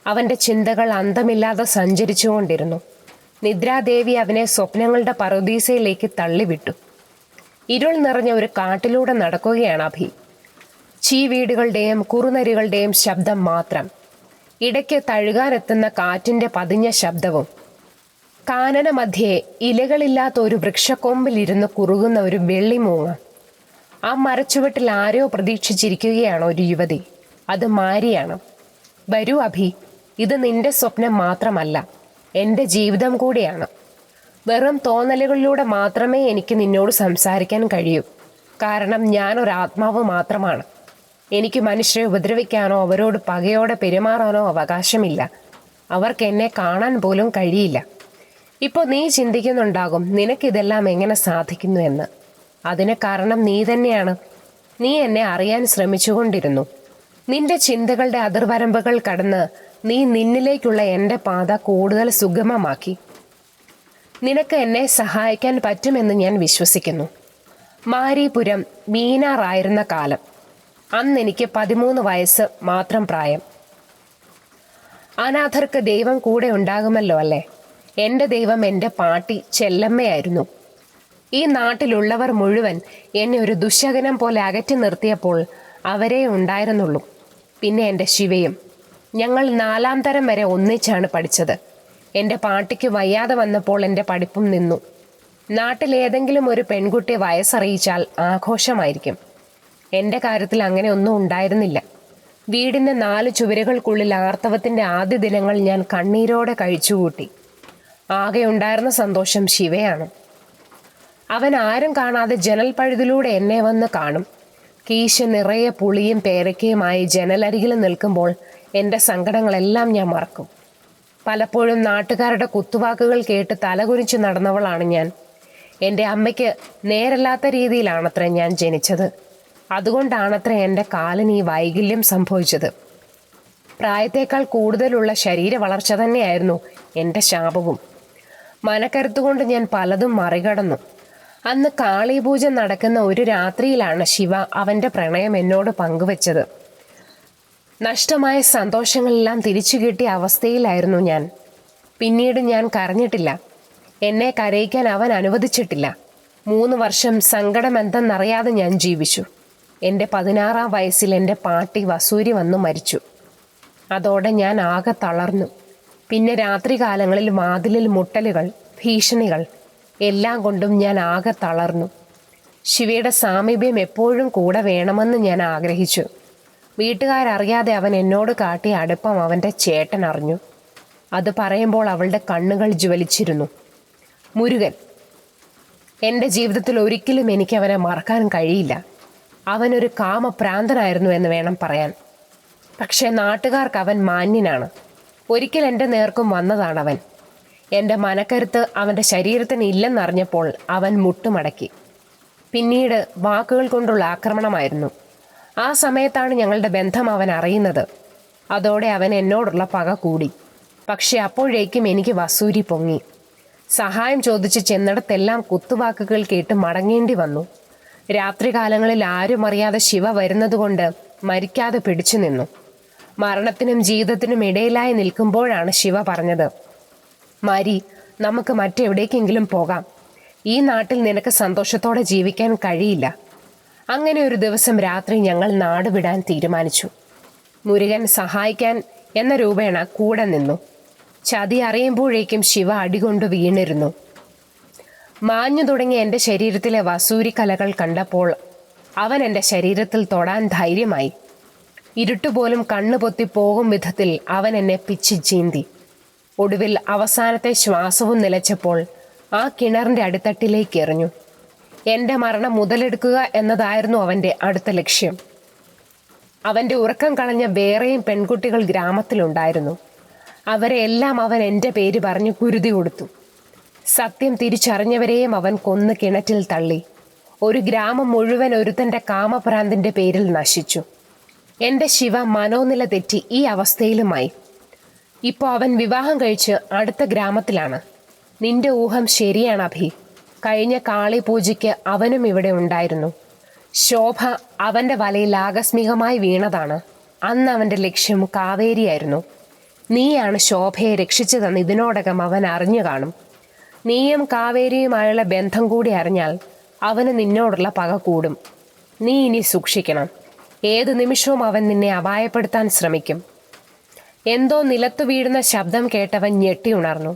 അവൻ്റെ ചിന്തകൾ അന്തമില്ലാതെ സഞ്ചരിച്ചുകൊണ്ടിരുന്നു. നിദ്രാദേവി അവനെ സ്വപ്നങ്ങളുടെ പറുദീസയിലേക്ക് തള്ളിവിട്ടു. ഇരുൾ നിറഞ്ഞ ഒരു കാട്ടിലൂടെ നടക്കുകയാണ് അഭി. ചീവീടുകളുടെയും കുറുനരികളുടെയും ശബ്ദം മാത്രം. ഇടയ്ക്ക് തഴുകാനെത്തുന്ന കാറ്റിൻ്റെ പതിഞ്ഞ ശബ്ദവും. കാനന മധ്യേ ഇലകളില്ലാത്ത ഒരു വൃക്ഷക്കൊമ്പിലിരുന്ന് കുറുകുന്ന ഒരു വെള്ളിമൂങ്ങ. ആ മരച്ചുവട്ടിൽ ആരെയോ പ്രതീക്ഷിച്ചിരിക്കുകയാണ് ഒരു യുവതി. അത് മാരിയാണ്. വരൂ അഭി, ഇത് നിന്റെ സ്വപ്നം മാത്രമല്ല, എൻ്റെ ജീവിതം കൂടിയാണ്. വെറും തോന്നലുകളിലൂടെ മാത്രമേ എനിക്ക് നിന്നോട് സംസാരിക്കാൻ കഴിയൂ. കാരണം ഞാനൊരാത്മാവ് മാത്രമാണ്. എനിക്ക് മനുഷ്യരെ ഉപദ്രവിക്കാനോ അവരോട് പകയോടെ പെരുമാറാനോ അവകാശമില്ല. അവർക്ക് എന്നെ കാണാൻ പോലും കഴിയില്ല. ഇപ്പോൾ നീ ചിന്തിക്കുന്നുണ്ടാകും നിനക്കിതെല്ലാം എങ്ങനെ സാധിക്കുന്നു എന്ന്. അതിന് കാരണം നീ തന്നെയാണ്. നീ എന്നെ അറിയാൻ ശ്രമിച്ചുകൊണ്ടിരുന്നു. നിന്റെ ചിന്തകളുടെ അതിർവരമ്പുകൾ കടന്ന് നീ നിന്നിലേക്കുള്ള എൻ്റെ പാത കൂടുതൽ സുഗമമാക്കി. നിനക്ക് എന്നെ സഹായിക്കാൻ പറ്റുമെന്ന് ഞാൻ വിശ്വസിക്കുന്നു. മാരിപുരം മീനാറായിരുന്ന കാലം. അന്ന് എനിക്ക് 13 വയസ്സ് മാത്രം പ്രായം. അനാഥർക്ക് ദൈവം കൂടെ ഉണ്ടാകുമല്ലോ അല്ലേ? എൻ്റെ ദൈവം എൻ്റെ പാട്ടി ചെല്ലമ്മയായിരുന്നു. ഈ നാട്ടിലുള്ളവർ മുഴുവൻ എന്നെ ഒരു ദുശകനം പോലെ അകറ്റി നിർത്തിയപ്പോൾ അവരേ ഉണ്ടായിരുന്നുള്ളൂ. പിന്നെ എൻ്റെ ശിവയും. ഞങ്ങൾ 4-ാം തരം വരെ ഒന്നിച്ചാണ് പഠിച്ചത്. എൻ്റെ പാട്ടിക്ക് വയ്യാതെ വന്നപ്പോൾ എൻ്റെ പഠിപ്പും നിന്നു. നാട്ടിലേതെങ്കിലും ഒരു പെൺകുട്ടി വയസ്സറിയിച്ചാൽ ആഘോഷമായിരിക്കും. എൻ്റെ കാര്യത്തിൽ അങ്ങനെ ഒന്നും ഉണ്ടായിരുന്നില്ല. വീടിൻ്റെ 4 ചുവരുകൾക്കുള്ളിൽ ആർത്തവത്തിൻ്റെ ആദ്യ ദിനങ്ങൾ ഞാൻ കണ്ണീരോടെ കഴിച്ചുകൂട്ടി. ആകെ ഉണ്ടായിരുന്ന സന്തോഷം ശിവയാണ്. അവൻ ആരും കാണാതെ ജനൽ പഴുതിലൂടെ എന്നെ വന്ന് കാണും. കീശ നിറയെ പുളിയും പേരയ്ക്കയുമായി ജനലരികിൽ നിൽക്കുമ്പോൾ എൻ്റെ സങ്കടങ്ങളെല്ലാം ഞാൻ മറക്കും. പലപ്പോഴും നാട്ടുകാരുടെ കുത്തുവാക്കുകൾ കേട്ട് തലകുനിച്ച് നടന്നവളാണ് ഞാൻ. എൻ്റെ അമ്മയ്ക്ക് നേരല്ലാത്ത രീതിയിലാണത്രേ ഞാൻ ജനിച്ചത്. അതുകൊണ്ടാണത്രേ എൻ്റെ കാലിന് ഈ വൈകല്യം സംഭവിച്ചത്. പ്രായത്തേക്കാൾ കൂടുതലുള്ള ശരീര വളർച്ച തന്നെയായിരുന്നു എൻ്റെ ശാപവും. മനക്കരുത്തുകൊണ്ട് ഞാൻ പലതും മറികടന്നു. അന്ന് കാളീപൂജ നടക്കുന്ന ഒരു രാത്രിയിലാണ് ശിവ അവൻ്റെ പ്രണയം എന്നോട് പങ്കുവച്ചത്. നഷ്ടമായ സന്തോഷങ്ങളെല്ലാം തിരിച്ചു കിട്ടിയ അവസ്ഥയിലായിരുന്നു ഞാൻ. പിന്നീട് ഞാൻ കരഞ്ഞിട്ടില്ല. എന്നെ കരയിക്കാൻ അവൻ അനുവദിച്ചിട്ടില്ല. 3 വർഷം സങ്കടമെന്തെന്നറിയാതെ ഞാൻ ജീവിച്ചു. എൻ്റെ 16-ാം വയസ്സിൽ എൻ്റെ പാട്ടി വസൂരി വന്നു മരിച്ചു. അതോടെ ഞാൻ ആകെ തളർന്നു. പിന്നെ രാത്രികാലങ്ങളിൽ വാതിലിൽ മുട്ടലുകൾ, ഭീഷണികൾ എല്ലാം കൊണ്ടും ഞാൻ ആകെ തളർന്നു. ശിവയുടെ സാമീപ്യം എപ്പോഴും കൂടെ വേണമെന്ന് ഞാൻ ആഗ്രഹിച്ചു. വീട്ടുകാരറിയാതെ അവൻ എന്നോട് കാട്ടിയ അടുപ്പം അവൻ്റെ ചേട്ടൻ അറിഞ്ഞു. അത് പറയുമ്പോൾ അവളുടെ കണ്ണുകൾ ജ്വലിച്ചിരുന്നു. മുരുകൻ. എൻ്റെ ജീവിതത്തിൽ ഒരിക്കലും എനിക്ക് അവനെ മറക്കാൻ കഴിയില്ല. അവനൊരു കാമപ്രാന്തനായിരുന്നു എന്ന് വേണം പറയാൻ. പക്ഷേ നാട്ടുകാർക്ക് അവൻ മാന്യനാണ്. ഒരിക്കൽ എൻ്റെ നേർക്കും വന്നതാണവൻ. എൻ്റെ മനക്കരുത്ത് അവൻ്റെ ശരീരത്തിന് ഇല്ലെന്നറിഞ്ഞപ്പോൾ അവൻ മുട്ടുമടക്കി. പിന്നീട് വാക്കുകൾ കൊണ്ടുള്ള ആക്രമണമായിരുന്നു. ആ സമയത്താണ് ഞങ്ങളുടെ ബന്ധം അവൻ അറിയുന്നത്. അതോടെ അവൻ എന്നോടുള്ള പക കൂടി. പക്ഷെ അപ്പോഴേക്കും എനിക്ക് വസൂരി പൊങ്ങി. സഹായം ചോദിച്ച് ചെന്നിടത്തെല്ലാം കുത്തുവാക്കുകൾ കേട്ട് മടങ്ങേണ്ടി വന്നു. രാത്രികാലങ്ങളിൽ ആരും അറിയാതെ ശിവ വരുന്നതുകൊണ്ട് മരിക്കാതെ പിടിച്ചു നിന്നു. മരണത്തിനും ജീവിതത്തിനും ഇടയിലായി നിൽക്കുമ്പോഴാണ് ശിവ പറഞ്ഞത്, "മാരി, നമുക്ക് മറ്റെവിടേക്കെങ്കിലും പോകാം. ഈ നാട്ടിൽ നിനക്ക് സന്തോഷത്തോടെ ജീവിക്കാൻ കഴിയില്ല." അങ്ങനെ ഒരു ദിവസം രാത്രി ഞങ്ങൾ നാട് വിടാൻ തീരുമാനിച്ചു. മുരുകൻ സഹായിക്കാൻ എന്ന രൂപേണ കൂടെ നിന്നു. ചതി അറിയുമ്പോഴേക്കും ശിവ അടികൊണ്ട് വീണിരുന്നു. മാഞ്ഞു തുടങ്ങിയ എൻ്റെ ശരീരത്തിലെ വസൂരി കലകൾ കണ്ടപ്പോൾ അവൻ എൻ്റെ ശരീരത്തിൽ തൊടാൻ ധൈര്യമായി. ഇരുട്ടുപോലും കണ്ണു പൊത്തി പോകും വിധത്തിൽ അവൻ എന്നെ പിച്ചി ചീന്തി. ഒടുവിൽ അവസാനത്തെ ശ്വാസവും നിലച്ചപ്പോൾ ആ കിണറിൻ്റെ അടിത്തട്ടിലേക്ക് എറിഞ്ഞു. എൻ്റെ മരണം മുതലെടുക്കുക എന്നതായിരുന്നു അവൻ്റെ അടുത്ത ലക്ഷ്യം. അവൻ്റെ ഉറക്കം കളഞ്ഞ വേറെയും പെൺകുട്ടികൾ ഗ്രാമത്തിലുണ്ടായിരുന്നു. അവരെ എല്ലാം അവൻ എൻ്റെ പേര് പറഞ്ഞ് കുരുതി കൊടുത്തു. സത്യം തിരിച്ചറിഞ്ഞവരെയും അവൻ കൊന്ന് കിണറ്റിൽ തള്ളി. ഒരു ഗ്രാമം മുഴുവൻ ഒരുത്തൻ്റെ കാമഭ്രാന്തിൻ്റെ പേരിൽ നശിച്ചു. എൻ്റെ ശിവ മനോനില തെറ്റി ഈ അവസ്ഥയിലുമായി. ഇപ്പോൾ അവൻ വിവാഹം കഴിച്ച് അടുത്ത ഗ്രാമത്തിലാണ്. നിന്റെ ഊഹം ശരിയാണ് അഭി. കഴിഞ്ഞ കാളി പൂജയ്ക്ക് അവനും ഇവിടെ ഉണ്ടായിരുന്നു. ശോഭ അവൻ്റെ വലയിൽ ആകസ്മികമായി വീണതാണ്. അന്ന് അവൻ്റെ ലക്ഷ്യം കാവേരിയായിരുന്നു. നീയാണ് ശോഭയെ രക്ഷിച്ചതെന്ന് ഇതിനോടകം അവൻ അറിഞ്ഞു കാണും. നീയും കാവേരിയുമായുള്ള ബന്ധം കൂടി അറിഞ്ഞാൽ അവന് നിന്നോടുള്ള പക കൂടും. നീ ഇനി സൂക്ഷിക്കണം. ഏതു നിമിഷവും അവൻ നിന്നെ അപായപ്പെടുത്താൻ ശ്രമിക്കും. എന്തോ നിലത്തു വീഴുന്ന ശബ്ദം കേട്ടവൻ ഞെട്ടി ഉണർന്നു.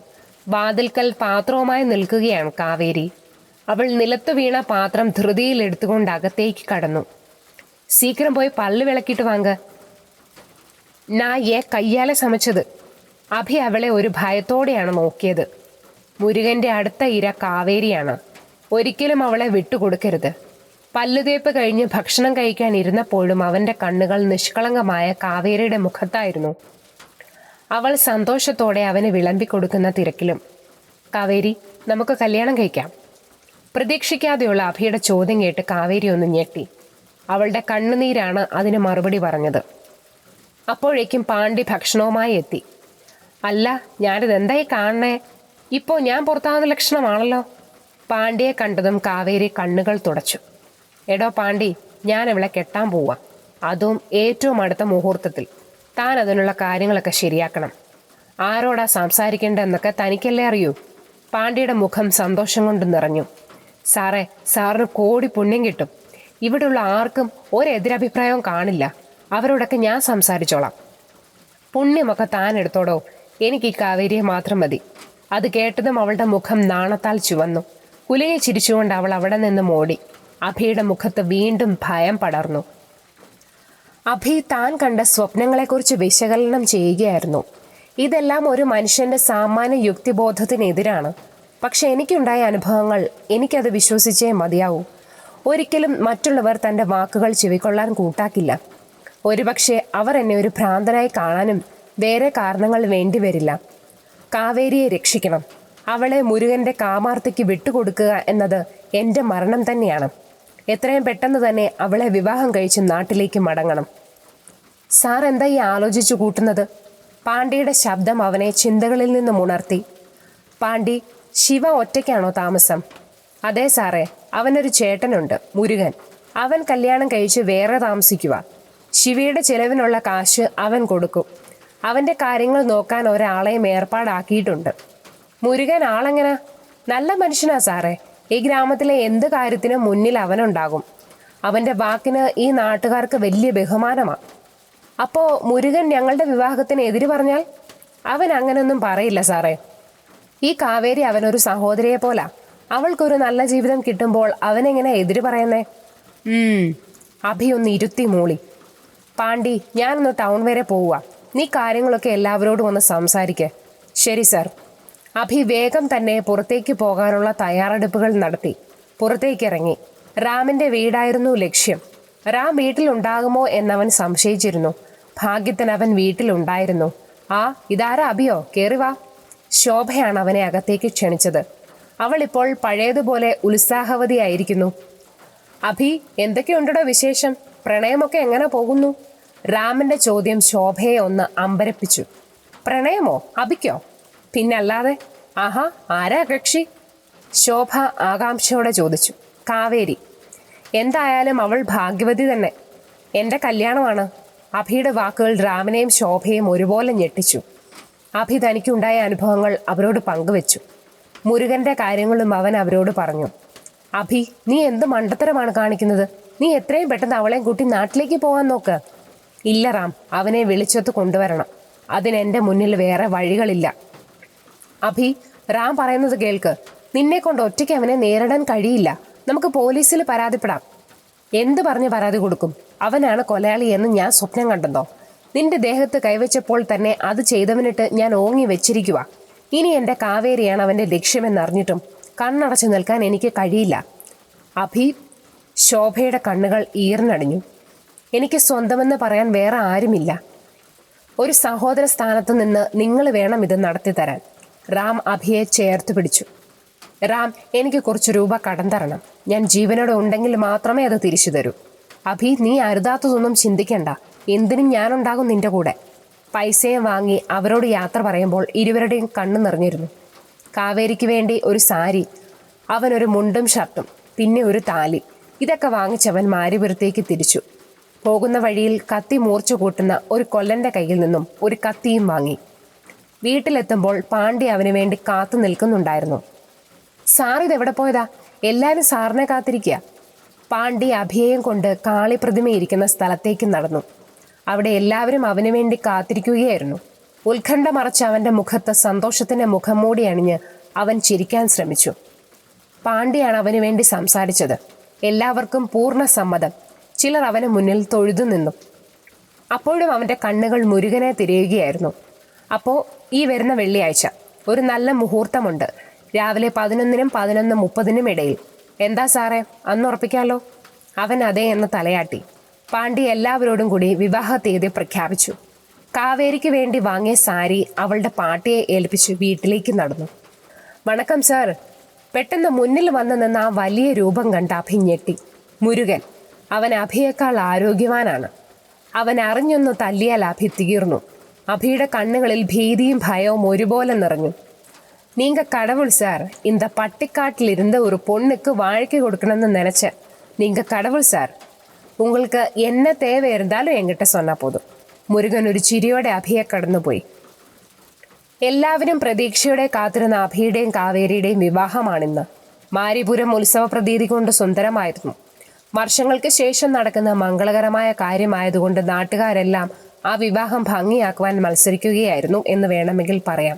വാതിൽക്കൽ പാത്രവുമായി നിൽക്കുകയാണ് കാവേരി. അവൾ നിലത്തു വീണ പാത്രം ധൃതിയിൽ എടുത്തുകൊണ്ട് അകത്തേക്ക് കടന്നു. "സീക്കിരം പോയി പല്ല് വിളക്കിയിട്ട് വാങ്ക. നായെ കയ്യാലെ സமைச்சது." അഭി അവളെ ഒരു ഭയത്തോടെയാണ് നോക്കിയത്. മുരുകൻ്റെ അടുത്ത ഇര കാവേരിയാണ്. ഒരിക്കലും അവളെ വിട്ടുകൊടുക്കരുത്. പല്ലുതേപ്പ് കഴിഞ്ഞ് ഭക്ഷണം കഴിക്കാൻ ഇരുന്നപ്പോഴും അവൻ്റെ കണ്ണുകൾ നിഷ്കളങ്കമായ കാവേരിയുടെ മുഖത്തായിരുന്നു. അവൾ സന്തോഷത്തോടെ അവന് വിളമ്പിക്കൊടുക്കുന്ന തിരക്കിലും. "കാവേരി, നമുക്ക് കല്യാണം കഴിക്കാം." പ്രതീക്ഷിക്കാതെയുള്ള അഭിയുടെ ചോദ്യം കേട്ട് കാവേരി ഒന്ന് ഞെട്ടി. അവളുടെ കണ്ണുനീരാണ് അതിന് മറുപടി പറഞ്ഞത്. അപ്പോഴേക്കും പാണ്ഡി ഭക്ഷണവുമായി എത്തി. "അല്ല, ഞാനിതെന്തായി കാണണേ? ഇപ്പോൾ ഞാൻ പുറത്താകുന്ന ലക്ഷണമാണല്ലോ." പാണ്ഡ്യയെ കണ്ടതും കാവേരി കണ്ണുകൾ തുടച്ചു. "എടോ പാണ്ഡി, ഞാൻ ഇവളെ കെട്ടാൻ പോവാം. അതും ഏറ്റവും അടുത്ത മുഹൂർത്തത്തിൽ. താൻ അതിനുള്ള കാര്യങ്ങളൊക്കെ ശരിയാക്കണം. ആരോടാ സംസാരിക്കേണ്ടതെന്നൊക്കെ തനിക്കല്ലേ അറിയൂ." പാണ്ഡ്യയുടെ മുഖം സന്തോഷം കൊണ്ട് നിറഞ്ഞു. "സാറേ, സാറിന് കോടി പുണ്യം കിട്ടും. ഇവിടെയുള്ള ആർക്കും ഒരെതിരഭിപ്രായവും കാണില്ല. അവരോടൊക്കെ ഞാൻ സംസാരിച്ചോളാം." പുണ്യമൊക്കെ താൻ എടുത്തോടോ, എനിക്ക് ഈ കാവേരിയെ മാത്രം മതി. അത് കേട്ടതും അവളുടെ മുഖം നാണത്താൽ ചുവന്നു. കുലയെ ചിരിച്ചുകൊണ്ട് അവൾ അവിടെ നിന്ന് ഓടി. അഭിയുടെ മുഖത്ത് വീണ്ടും ഭയം പടർന്നു. അഭി താൻ കണ്ട സ്വപ്നങ്ങളെക്കുറിച്ച് വിശകലനം ചെയ്യുകയായിരുന്നു. ഇതെല്ലാം ഒരു മനുഷ്യന്റെ സാമാന്യ യുക്തിബോധത്തിനെതിരാണ്. പക്ഷെ എനിക്കുണ്ടായ അനുഭവങ്ങൾ എനിക്കത് വിശ്വസിച്ചേ മതിയാവൂ. ഒരിക്കലും മറ്റുള്ളവർ തൻ്റെ വാക്കുകൾ ചെവിക്കൊള്ളാൻ കൂട്ടാക്കില്ല. ഒരുപക്ഷെ അവർ എന്നെ ഒരു ഭ്രാന്തനായി കാണാനും വേറെ കാരണങ്ങൾ വേണ്ടിവരില്ല. കാവേരിയെ രക്ഷിക്കണം. അവളെ മുരുകന്റെ കാമാർത്തിക്ക് വിട്ടുകൊടുക്കുക എന്നത് എൻ്റെ മരണം തന്നെയാണ്. എത്രയും പെട്ടെന്ന് തന്നെ അവളെ വിവാഹം കഴിച്ച് നാട്ടിലേക്ക് മടങ്ങണം. സാർ എന്താ ഈ ആലോചിച്ചു കൂട്ടുന്നത്? പാണ്ഡ്യയുടെ ശബ്ദം അവനെ ചിന്തകളിൽ നിന്നും ഉണർത്തി. പാണ്ഡ്യ, ശിവ ഒറ്റയ്ക്കാണോ താമസം? അതെ സാറേ, അവനൊരു ചേട്ടനുണ്ട്, മുരുകൻ. അവൻ കല്യാണം കഴിച്ച് വേറെ താമസിക്കുക. ശിവയുടെ ചെലവിനുള്ള കാശ് അവൻ കൊടുക്കും. അവൻ്റെ കാര്യങ്ങൾ നോക്കാൻ ഒരാളെയും ഏർപ്പാടാക്കിയിട്ടുണ്ട്. മുരുകൻ ആളെങ്ങനെ? നല്ല മനുഷ്യനാ സാറേ. ഈ ഗ്രാമത്തിലെ എന്ത് കാര്യത്തിനും മുന്നിൽ അവനുണ്ടാകും. അവൻ്റെ വാക്കിന് ഈ നാട്ടുകാർക്ക് വലിയ ബഹുമാനമാണ്. അപ്പോൾ മുരുകൻ ഞങ്ങളുടെ വിവാഹത്തിന് എതിര് പറഞ്ഞാൽ? അവൻ അങ്ങനെയൊന്നും പറയില്ല സാറേ. ഈ കാവേരി അവനൊരു സഹോദരിയെ പോലാ. അവൾക്കൊരു നല്ല ജീവിതം കിട്ടുമ്പോൾ അവനെങ്ങനെ എതിര് പറയുന്നേ? അഭി ഒന്ന് ഇരുത്തി മൂളി. പാണ്ഡ്യ, ഞാനൊന്ന് ടൗൺ വരെ പോവുക. നീ കാര്യങ്ങളൊക്കെ എല്ലാവരോടും ഒന്ന് സംസാരിക്കേ. ശരി സാർ. അഭി വേഗം തന്നെ പുറത്തേക്ക് പോകാനുള്ള തയ്യാറെടുപ്പുകൾ നടത്തി. പുറത്തേക്കിറങ്ങി. റാമിന്റെ വീടായിരുന്നു ലക്ഷ്യം. റാം വീട്ടിലുണ്ടാകുമോ എന്നവൻ സംശയിച്ചിരുന്നു. ഭാഗ്യത്തിന് അവൻ വീട്ടിലുണ്ടായിരുന്നു. ആ, ഇതാരാ അഭിയോ? കേറി വാ. ശോഭയാണ് അവനെ അകത്തേക്ക് ക്ഷണിച്ചത്. അവൾ ഇപ്പോൾ പഴയതുപോലെ ഉത്സാഹവതിയായിരിക്കുന്നു. അഭി, എന്തൊക്കെയുണ്ടോ വിശേഷം? പ്രണയമൊക്കെ എങ്ങനെ പോകുന്നു? റാമിന്റെ ചോദ്യം ശോഭയെ ഒന്ന് അമ്പരപ്പിച്ചു. പ്രണയമോ? അഭിക്കോ? പിന്നല്ലാതെ. ആഹാ, ആരാ കക്ഷി? ശോഭ ആകാംക്ഷയോടെ ചോദിച്ചു. കാവേരി. എന്തായാലും അവൾ ഭാഗ്യവതി തന്നെ. എൻ്റെ കല്യാണമാണ്. അഭിയുടെ വാക്കുകൾ റാമിനെയും ശോഭയെയും ഒരുപോലെ ഞെട്ടിച്ചു. അഭി തനിക്കുണ്ടായ അനുഭവങ്ങൾ അവരോട് പങ്കുവെച്ചു. മുരുകന്റെ കാര്യങ്ങളും അവൻ അവരോട് പറഞ്ഞു. അഭി, നീ എന്ത് മണ്ടത്തരമാണ് കാണിക്കുന്നത്? നീ എത്രയും പെട്ടെന്ന് അവളെയും കൂട്ടി നാട്ടിലേക്ക് പോകാൻ നോക്ക്. ഇല്ല റാം, അവനെ വിളിച്ചൊത്ത് കൊണ്ടുവരണം. അതിനെൻ്റെ മുന്നിൽ വേറെ വഴികളില്ല. അഭി, റാം പറയുന്നത് കേൾക്ക്. നിന്നെ കൊണ്ട് ഒറ്റയ്ക്ക് അവനെ നേരിടാൻ കഴിയില്ല. നമുക്ക് പോലീസിൽ പരാതിപ്പെടാം. എന്ത് പറഞ്ഞ് പരാതി കൊടുക്കും? അവനാണ് കൊലയാളി എന്ന് ഞാൻ സ്വപ്നം കണ്ടെന്നോ? നിന്റെ ദേഹത്ത് കൈവച്ചപ്പോൾ തന്നെ അത് ചെയ്തവനിട്ട് ഞാൻ ഓങ്ങി വെച്ചിരിക്കുക. ഇനി എൻ്റെ കാവേരിയാണ് അവൻ്റെ ലക്ഷ്യമെന്നറിഞ്ഞിട്ടും കണ്ണടച്ചു നിൽക്കാൻ എനിക്ക് കഴിയില്ല. അഭി. ശോഭയുടെ കണ്ണുകൾ ഈർന്നടിഞ്ഞു. എനിക്ക് സ്വന്തമെന്ന് പറയാൻ വേറെ ആരുമില്ല. ഒരു സഹോദര സ്ഥാനത്ത് നിന്ന് നിങ്ങൾ വേണം ഇത് നടത്തി തരാൻ. റാം അഭിയെ ചേർത്ത് പിടിച്ചു. റാം, എനിക്ക് കുറച്ച് രൂപ കടം തരണം. ഞാൻ ജീവനോടെ ഉണ്ടെങ്കിൽ മാത്രമേ അത് തിരിച്ചു തരൂ. അഭി, നീ അരുതാത്തതൊന്നും ചിന്തിക്കണ്ട. എന്തിനും ഞാനുണ്ടാകും നിന്റെ കൂടെ. പൈസയും വാങ്ങി അവരോട് യാത്ര പറയുമ്പോൾ ഇരുവരുടെയും കണ്ണു നിറഞ്ഞിരുന്നു. കാവേരിക്ക് വേണ്ടി ഒരു സാരി, അവനൊരു മുണ്ടും ഷർട്ടും, പിന്നെ ഒരു താലി. ഇതൊക്കെ വാങ്ങിച്ചവൻ മാരിപുരത്തേക്ക് തിരിച്ചു. പോകുന്ന വഴിയിൽ കത്തി മൂർച്ച കൂട്ടുന്ന ഒരു കൊല്ലന്റെ കയ്യിൽ നിന്നും ഒരു കത്തിയും വാങ്ങി. വീട്ടിലെത്തുമ്പോൾ പാണ്ഡ്യ അവന് വേണ്ടി കാത്തു നിൽക്കുന്നുണ്ടായിരുന്നു. സാർ ഇതെവിടെ പോയതാ? എല്ലാവരും സാറിനെ കാത്തിരിക്കുക. പാണ്ഡ്യ അഭിയെയും കൊണ്ട് കാളിപ്രതിമയിരിക്കുന്ന സ്ഥലത്തേക്ക് നടന്നു. അവിടെ എല്ലാവരും അവന് വേണ്ടി കാത്തിരിക്കുകയായിരുന്നു. ഉത്കണ്ഠ മറച്ച അവൻ്റെ മുഖത്ത് സന്തോഷത്തിൻ്റെ മുഖം മൂടി അണിഞ്ഞ് അവൻ ചിരിക്കാൻ ശ്രമിച്ചു. പാണ്ഡ്യയാണ് അവന് വേണ്ടി സംസാരിച്ചത്. എല്ലാവർക്കും പൂർണ്ണ സമ്മതം. ചിലർ അവന് മുന്നിൽ തൊഴുതു നിന്നു. അപ്പോഴും അവൻ്റെ കണ്ണുകൾ മുരുകനെ തിരയുകയായിരുന്നു. അപ്പോൾ ഈ വരുന്ന വെള്ളിയാഴ്ച ഒരു നല്ല മുഹൂർത്തമുണ്ട്. രാവിലെ 11-നും 11:30 ഇടയിൽ. എന്താ സാറേ, അന്ന് ഉറപ്പിക്കാമല്ലോ? അവൻ അതേ എന്ന് തലയാട്ടി. പാണ്ഡ്യ എല്ലാവരോടും കൂടി വിവാഹ തീയതി പ്രഖ്യാപിച്ചു. കാവേരിക്ക് വേണ്ടി വാങ്ങിയ സാരി അവളുടെ പാട്ടിയെ ഏൽപ്പിച്ച് വീട്ടിലേക്ക് നടന്നു. വണക്കം സാർ. പെട്ടെന്ന് മുന്നിൽ വന്നു നിന്ന് ആ വലിയ രൂപം കണ്ട് അഭി ഞെട്ടി. മുരുകൻ. അവൻ അഭിയേക്കാൾ ആരോഗ്യവാനാണ്. അവൻ അറിഞ്ഞൊന്ന് തല്ലിയാൽ അഭി തീർന്നു. അഭിയുടെ കണ്ണുകളിൽ ഭീതിയും ഭയവും ഒരുപോലെ നിറഞ്ഞു. നീങ്ക கடவுள் சார், இந்த பட்டிக்காட்டில் இருந்த ஒரு பொண்ணுக்கு வாழ்க்கை கொடுக்கணும்னு நினைச்சேன். நீங்க கடவுள் சார். உங்களுக்கு என்ன தேவை இருந்தாலும் என்கிட்ட சொன்னா போதுം. മുരുകൻ ഒരു ചിരിയോടെ അഭിയെ കടന്നുപോയി. എല്ലാവരും പ്രതീക്ഷയോടെ കാത്തിരുന്ന അഭിയുടെയും കാവേരിയുടെയും വിവാഹമാണിന്ന്. മാരിപുരം ഉത്സവ പ്രതീതി കൊണ്ട് സുന്ദരമായിരുന്നു. വർഷങ്ങൾക്ക് ശേഷം നടക്കുന്ന മംഗളകരമായ കാര്യമായതുകൊണ്ട് നാട്ടുകാരെല്ലാം ആ വിവാഹം ഭംഗിയാക്കുവാൻ മത്സരിക്കുകയായിരുന്നു എന്ന് വേണമെങ്കിൽ പറയാം.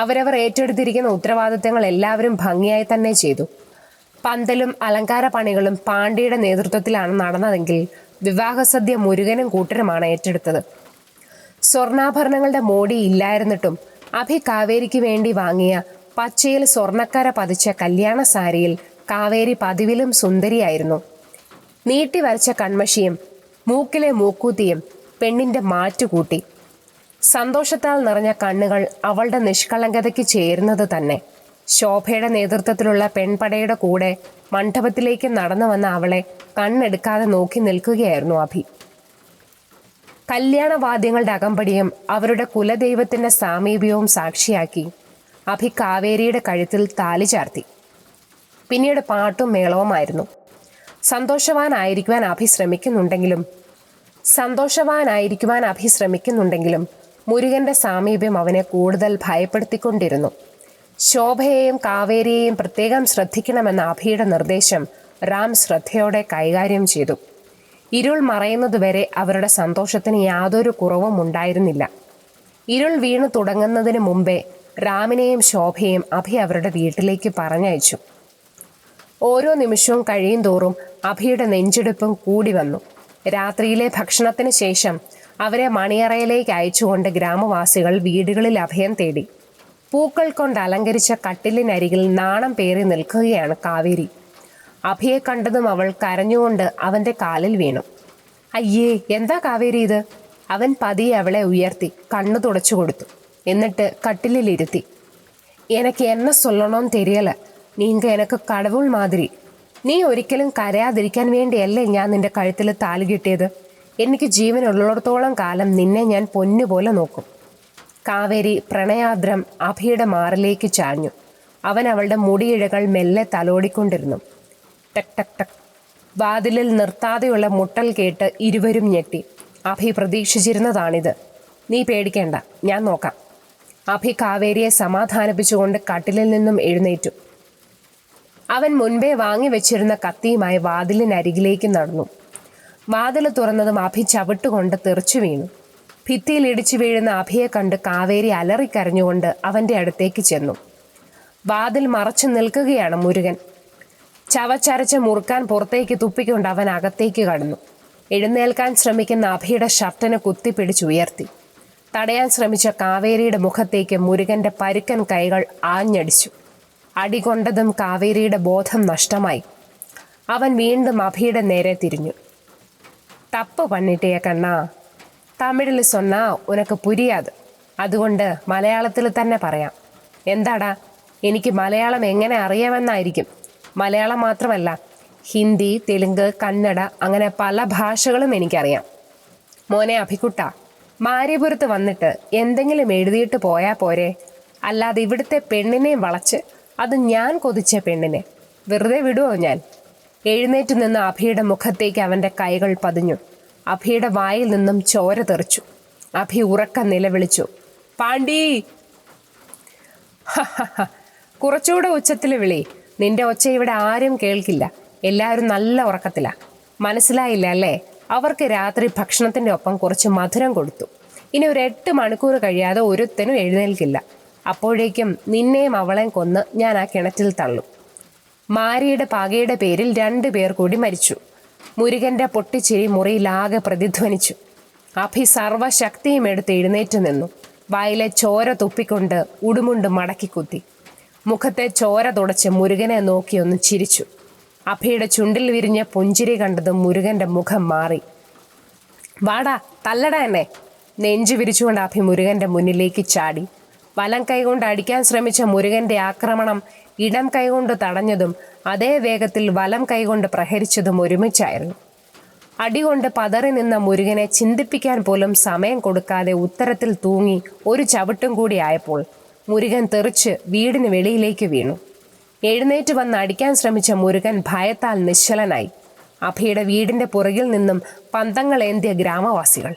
അവരവർ ഏറ്റെടുത്തിരിക്കുന്ന ഉത്തരവാദിത്തങ്ങൾ എല്ലാവരും ഭംഗിയായി തന്നെ ചെയ്തു. പന്തലും അലങ്കാര പണികളും പാണ്ഡ്യയുടെ നേതൃത്വത്തിലാണ് നടന്നതെങ്കിൽ വിവാഹസദ്യ മുരുകനും കൂട്ടരുമാണ് ഏറ്റെടുത്തത്. സ്വർണ്ണാഭരണങ്ങളുടെ മോടി ഇല്ലായിരുന്നിട്ടും അഭി കാവേരിക്ക് വേണ്ടി വാങ്ങിയ പച്ചയിൽ സ്വർണ്ണക്കര പതിച്ച കല്യാണ സാരിയിൽ കാവേരി പതിവിലും സുന്ദരിയായിരുന്നു. നീട്ടി വരച്ച കൺമഷിയും മൂക്കിലെ മൂക്കൂത്തിയും പെണ്ണിന്റെ മാറ്റുകൂട്ടി. സന്തോഷത്താൽ നിറഞ്ഞ കണ്ണുകൾ അവളുടെ നിഷ്കളങ്കതയ്ക്ക് ചേരുന്നത് തന്നെ. ശോഭയുടെ നേതൃത്വത്തിലുള്ള പെൺപടയുടെ കൂടെ മണ്ഡപത്തിലേക്ക് നടന്നു വന്ന അവളെ കണ്ണെടുക്കാതെ നോക്കി നിൽക്കുകയായിരുന്നു അഭി. കല്യാണവാദ്യങ്ങളുടെ അകമ്പടിയും അവരുടെ കുലദൈവത്തിന്റെ സാമീപ്യവും സാക്ഷിയാക്കി അഭി കാവേരിയുടെ കഴുത്തിൽ താലി ചാർത്തി. പിന്നീട് പാട്ടും മേളവുമായിരുന്നു. സന്തോഷവാനായിരിക്കുവാൻ അഭി ശ്രമിക്കുന്നുണ്ടെങ്കിലും മുരുകന്റെ സാമീപ്യം അവനെ കൂടുതൽ ഭയപ്പെടുത്തിക്കൊണ്ടിരുന്നു. ശോഭയെയും കാവേരിയെയും പ്രത്യേകം ശ്രദ്ധിക്കണമെന്ന അഭിയുടെ നിർദ്ദേശം റാം ശ്രദ്ധയോടെ കൈകാര്യം ചെയ്തു. ഇരുൾ മറയുന്നതുവരെ അവരുടെ സന്തോഷത്തിന് യാതൊരു കുറവും ഉണ്ടായിരുന്നില്ല. ഇരുൾ വീണു തുടങ്ങുന്നതിന് മുമ്പേ റാമിനെയും ശോഭയെയും അഭി അവരുടെ വീട്ടിലേക്ക് പറഞ്ഞയച്ചു. ഓരോ നിമിഷവും കഴിയും തോറും അഭിയുടെ നെഞ്ചെടുപ്പും കൂടി വന്നു. രാത്രിയിലെ ഭക്ഷണത്തിന് ശേഷം അവരെ മണിയറയിലേക്ക് അയച്ചുകൊണ്ട് ഗ്രാമവാസികൾ വീടുകളിൽ അഭയം തേടി. പൂക്കൾ കൊണ്ട് അലങ്കരിച്ച കട്ടിലിനരികിൽ നാണം പേറി നിൽക്കുകയാണ് കാവേരി. അഭിയെ കണ്ടതും അവൾ കരഞ്ഞുകൊണ്ട് അവന്റെ കാലിൽ വീണു. അയ്യേ, എന്താ കാവേരി ഇത്? അവൻ പതിയെ അവളെ ഉയർത്തി കണ്ണു തുടച്ചു കൊടുത്തു. എന്നിട്ട് കട്ടിലിലിരുത്തി. എനിക്ക് എന്നെ சொல்லணும்னு தெரியல, നീങ്ക എനക്ക് കടവുൾ മാതിരി. നീ ഒരിക്കലും കരയാതിരിക്കാൻ വേണ്ടിയല്ലേ ഞാൻ നിന്റെ കഴുത്തിൽ താലി കിട്ടിയത്. എനിക്ക് ജീവനുള്ളിടത്തോളം കാലം നിന്നെ ഞാൻ പൊന്നുപോലെ നോക്കും. കാവേരി പ്രണയാദ്രം അഭിയുടെ മാറിലേക്ക് ചാഞ്ഞു. അവൻ അവളുടെ മുടിയിഴകൾ മെല്ലെ തലോടിക്കൊണ്ടിരുന്നു. ടക് ടക് ടക്. വാതിലിൽ നിർത്താതെയുള്ള മുട്ടൽ കേട്ട് ഇരുവരും ഞെട്ടി. അഭി പ്രതീക്ഷിച്ചിരുന്നതാണിത്. നീ പേടിക്കേണ്ട, ഞാൻ നോക്കാം. അഭി കാവേരിയെ സമാധാനിപ്പിച്ചുകൊണ്ട് കട്ടിലിൽ നിന്നും എഴുന്നേറ്റു. അവൻ മുൻപേ വാങ്ങി വെച്ചിരുന്ന കത്തിയുമായി വാതിലിനരികിലേക്ക് നടന്നു. വാതിൽ തുറന്നതും അഭി ചവിട്ടുകൊണ്ട് തെറിച്ചു വീണു. ഭിത്തിയിൽ ഇടിച്ചു വീഴുന്ന അഭിയെ കണ്ട് കാവേരി അലറിക്കരഞ്ഞുകൊണ്ട് അവന്റെ അടുത്തേക്ക് ചെന്നു. വാതിൽ മറച്ചു നിൽക്കുകയാണ് മുരുകൻ. ചവച്ചരച്ച് മുറുക്കാൻ പുറത്തേക്ക് തുപ്പിക്കൊണ്ട് അവൻ അകത്തേക്ക് കടന്നു. എഴുന്നേൽക്കാൻ ശ്രമിക്കുന്ന അഭിയുടെ ഷർട്ടിന് കുത്തിപ്പിടിച്ചുയർത്തി. തടയാൻ ശ്രമിച്ച കാവേരിയുടെ മുഖത്തേക്ക് മുരുകന്റെ പരുക്കൻ കൈകൾ ആഞ്ഞടിച്ചു. അടികൊണ്ടതും കാവേരിയുടെ ബോധം നഷ്ടമായി. അവൻ വീണ്ടും അഭിയുടെ നേരെ തിരിഞ്ഞു. തപ്പ് പണിട്ടേ കണ്ണാ, തമിഴിൽ சொன்னா ഉനക്ക് പുരിയാത്, അതുകൊണ്ട് മലയാളത്തിൽ തന്നെ പറയാം. എന്താടാ, എനിക്ക് മലയാളം എങ്ങനെ അറിയാമെന്നായിരിക്കും. മലയാളം മാത്രമല്ല, ഹിന്ദി, തെലുങ്ക്, കന്നഡ, അങ്ങനെ പല ഭാഷകളും എനിക്കറിയാം. മോനെ അഭിക്കുട്ട, മാര്യപുരത്ത് വന്നിട്ട് എന്തെങ്കിലും എഴുതിയിട്ട് പോയാൽ പോരെ? അല്ലാതെ ഇവിടുത്തെ പെണ്ണിനെയും വളച്ച്, അത് ഞാൻ കൊതിച്ച പെണ്ണിനെ വെറുതെ വിടുവോ ഞാൻ? എഴുന്നേറ്റ് നിന്ന് അഭിയുടെ മുഖത്തേക്ക് അവൻ്റെ കൈകൾ പതിഞ്ഞു. അഭിയുടെ വായിൽ നിന്നും ചോര തെറിച്ചു. അഭി ഉറക്കം നിലവിളിച്ചു, പാണ്ഡി. കുറച്ചുകൂടെ ഉച്ചത്തിൽ വിളി. നിന്റെ ഒച്ച ഇവിടെ ആരും കേൾക്കില്ല. എല്ലാവരും നല്ല ഉറക്കത്തിലാ. മനസ്സിലായില്ല അല്ലേ? അവർക്ക് രാത്രി ഭക്ഷണത്തിൻ്റെ ഒപ്പം കുറച്ച് മധുരം കൊടുത്തു. ഇനി ഒരു 8 മണിക്കൂർ കഴിയാതെ ഒരുത്തനും എഴുന്നേൽക്കില്ല. അപ്പോഴേക്കും നിന്നെയും അവളെയും കൊന്ന് ഞാൻ ആ കിണറ്റിൽ തള്ളും. മാരിയുടെ പകയുടെ പേരിൽ 2 പേർ കൂടി മരിച്ചു. മുരുകന്റെ പൊട്ടിച്ചിരി മുറിയിലാകെ പ്രതിധ്വനിച്ചു. അഭി സർവശക്തിയും എടുത്ത് എഴുന്നേറ്റ് നിന്നു. വായിലെ ചോര തുപ്പിക്കൊണ്ട് ഉടുമുണ്ട് മടക്കി കുത്തി. മുഖത്തെ ചോര തുടച്ച് മുരുകനെ നോക്കി ഒന്ന് ചിരിച്ചു. അഭിയുടെ ചുണ്ടിൽ വിരിഞ്ഞ പുഞ്ചിരി കണ്ടതും മുരുകന്റെ മുഖം മാറി. വാടാ, തല്ലടാ എന്നെ. നെഞ്ചു വിരിച്ചുകൊണ്ട് അഭി മുരുകന്റെ മുന്നിലേക്ക് ചാടി. വലം കൈകൊണ്ട് അടിക്കാൻ ശ്രമിച്ച മുരുകന്റെ ആക്രമണം ഇടം കൈകൊണ്ട് തടഞ്ഞതും അതേ വേഗത്തിൽ വലം കൈകൊണ്ട് പ്രഹരിച്ചതും ഒരുമിച്ചായിരുന്നു. അടികൊണ്ട് പതറി നിന്ന മുരുകനെ ചിന്തിപ്പിക്കാൻ പോലും സമയം കൊടുക്കാതെ ഉത്തരത്തിൽ തൂങ്ങി ഒരു ചവിട്ടും കൂടി ആയപ്പോൾ മുരുകൻ തെറിച്ച് വീടിന് വെളിയിലേക്ക് വീണു. എഴുന്നേറ്റ് വന്ന് അടിക്കാൻ ശ്രമിച്ച മുരുകൻ ഭയത്താൽ നിശ്ചലനായി. അഭിയുടെ വീടിന്റെ പുറകിൽ നിന്നും പന്തങ്ങളേന്തിയ ഗ്രാമവാസികൾ.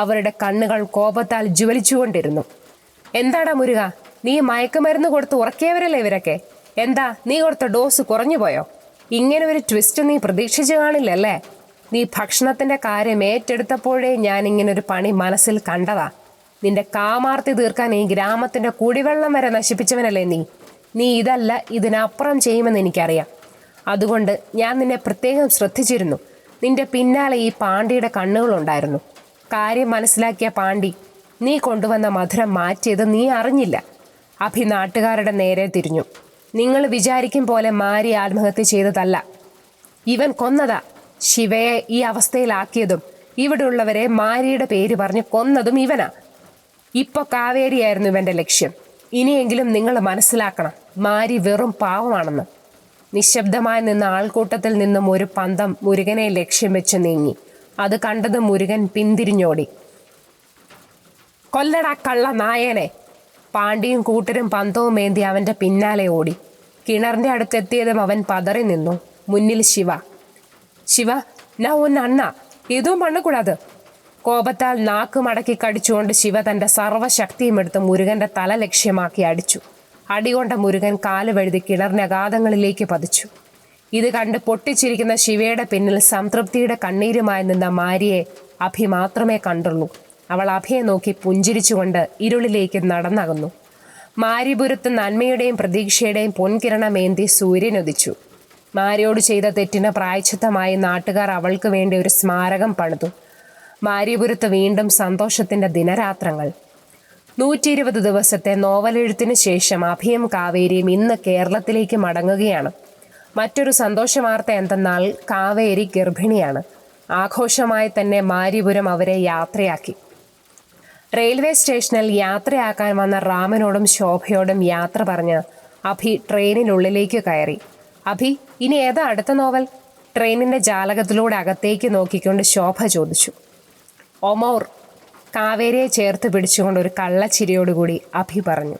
അവരുടെ കണ്ണുകൾ കോപത്താൽ ജ്വലിച്ചുകൊണ്ടിരുന്നു. എന്താടാ മുരുക, നീ മയക്കുമരുന്ന് കൊടുത്ത് ഉറക്കിയവരല്ലേ ഇവരൊക്കെ? എന്താ, നീ കൊടുത്ത ഡോസ് കുറഞ്ഞു പോയോ? ഇങ്ങനെ ഒരു ട്വിസ്റ്റ് നീ പ്രതീക്ഷിച്ചു കാണില്ലല്ലേ? നീ ഭക്ഷണത്തിൻ്റെ കാര്യം ഏറ്റെടുത്തപ്പോഴേ ഞാൻ ഇങ്ങനൊരു പണി മനസ്സിൽ കണ്ടതാ. നിന്റെ കാമാർത്തി തീർക്കാൻ ഈ ഗ്രാമത്തിൻ്റെ കുടിവെള്ളം വരെ നശിപ്പിച്ചവനല്ലേ നീ. നീ ഇതല്ല ഇതിനപ്പുറം ചെയ്യുമെന്ന് എനിക്കറിയാം. അതുകൊണ്ട് ഞാൻ നിന്നെ പ്രത്യേകം ശ്രദ്ധിച്ചിരുന്നു. നിന്റെ പിന്നാലെ ഈ പാണ്ഡിയുടെ കണ്ണുകളുണ്ടായിരുന്നു. കാര്യം മനസ്സിലാക്കിയ പാണ്ഡി നീ കൊണ്ടുവന്ന മധുരം മാറ്റിയത് നീ അറിഞ്ഞില്ല. അഭി നാട്ടുകാരുടെ നേരെ തിരിഞ്ഞു. നിങ്ങൾ വിചാരിക്കും പോലെ മാരി ആത്മഹത്യ ചെയ്തതല്ല. ഇവൻ കൊന്നതാ. ശിവയെ ഈ അവസ്ഥയിലാക്കിയതും ഇവിടെയുള്ളവരെ മാരിയുടെ പേര് പറഞ്ഞ് കൊന്നതും ഇവനാ. ഇപ്പോൾ കാവേരിയായിരുന്നു ഇവൻ്റെ ലക്ഷ്യം. ഇനിയെങ്കിലും നിങ്ങൾ മനസ്സിലാക്കണം, മാരി വെറും പാവമാണെന്ന്. നിശബ്ദമായി നിന്ന ആൾക്കൂട്ടത്തിൽ നിന്നും ഒരു പന്തം മുരുകനെ ലക്ഷ്യം വെച്ച് നീങ്ങി. അത് കണ്ടത് മുരുകൻ പിന്തിരിഞ്ഞോടി. കൊല്ലടാ കള്ള നായനെ! പാണ്ഡിയും കൂട്ടരും പന്തവും ഏന്തി അവൻ്റെ പിന്നാലെ ഓടി. കിണറിൻ്റെ അടുത്തെത്തിയതും അവൻ പതറി നിന്നു. മുന്നിൽ ശിവ. ശിവ, ഞാൻ ഒന്ന് അണ്ണ ഇതും പണ്ണക്കൂടാത്. കോപത്താൽ നാക്ക് മടക്കി കടിച്ചുകൊണ്ട് ശിവ തൻ്റെ സർവ്വശക്തിയും എടുത്ത് മുരുകൻ്റെ തല ലക്ഷ്യമാക്കി അടിച്ചു. അടികൊണ്ട മുരുകൻ കാല് വഴുതി കിണറിൻ്റെ അഗാധങ്ങളിലേക്ക് പതിച്ചു. ഇത് കണ്ട് പൊട്ടിച്ചിരിക്കുന്ന ശിവയുടെ പിന്നിൽ സംതൃപ്തിയുടെ കണ്ണീരുമായി നിന്ന മാരിയെ അഭി മാത്രമേ കണ്ടുള്ളൂ. അവൾ അഭിയെ നോക്കി പുഞ്ചിരിച്ചുകൊണ്ട് ഇരുളിലേക്ക് നടന്നകന്നു. മാരിപുരത്ത് നന്മയുടെയും പ്രതീക്ഷയുടെയും പൊൻകിരണമേന്തി സൂര്യനുദിച്ചു. മാരിയോട് ചെയ്ത തെറ്റിന് പ്രായശ്ചിത്തമായി നാട്ടുകാർ അവൾക്ക് വേണ്ടി ഒരു സ്മാരകം പണിതു. മാരിപുരത്ത് വീണ്ടും സന്തോഷത്തിൻ്റെ ദിനരാത്രങ്ങൾ. 120 ദിവസത്തെ നോവലെഴുത്തിന് ശേഷം അഭിയും കാവേരിയും ഇന്ന് കേരളത്തിലേക്ക് മടങ്ങുകയാണ്. മറ്റൊരു സന്തോഷ വാർത്ത എന്തെന്നാൽ കാവേരി ഗർഭിണിയാണ്. ആഘോഷമായി തന്നെ മാരിപുരം അവരെ യാത്രയാക്കി. റെയിൽവേ സ്റ്റേഷനിൽ യാത്രയാക്കാൻ വന്ന റാമനോടും ശോഭയോടും യാത്ര പറഞ്ഞ് അഭി ട്രെയിനിനുള്ളിലേക്ക് കയറി. അഭി, ഇനി ഏതാ അടുത്ത നോവൽ? ട്രെയിനിൻ്റെ ജാലകത്തിലൂടെ അകത്തേക്ക് നോക്കിക്കൊണ്ട് ശോഭ ചോദിച്ചു. ഒമൗർ. കാവേരിയെ ചേർത്ത് പിടിച്ചുകൊണ്ട് ഒരു കള്ളച്ചിരിയോടുകൂടി അഭി പറഞ്ഞു.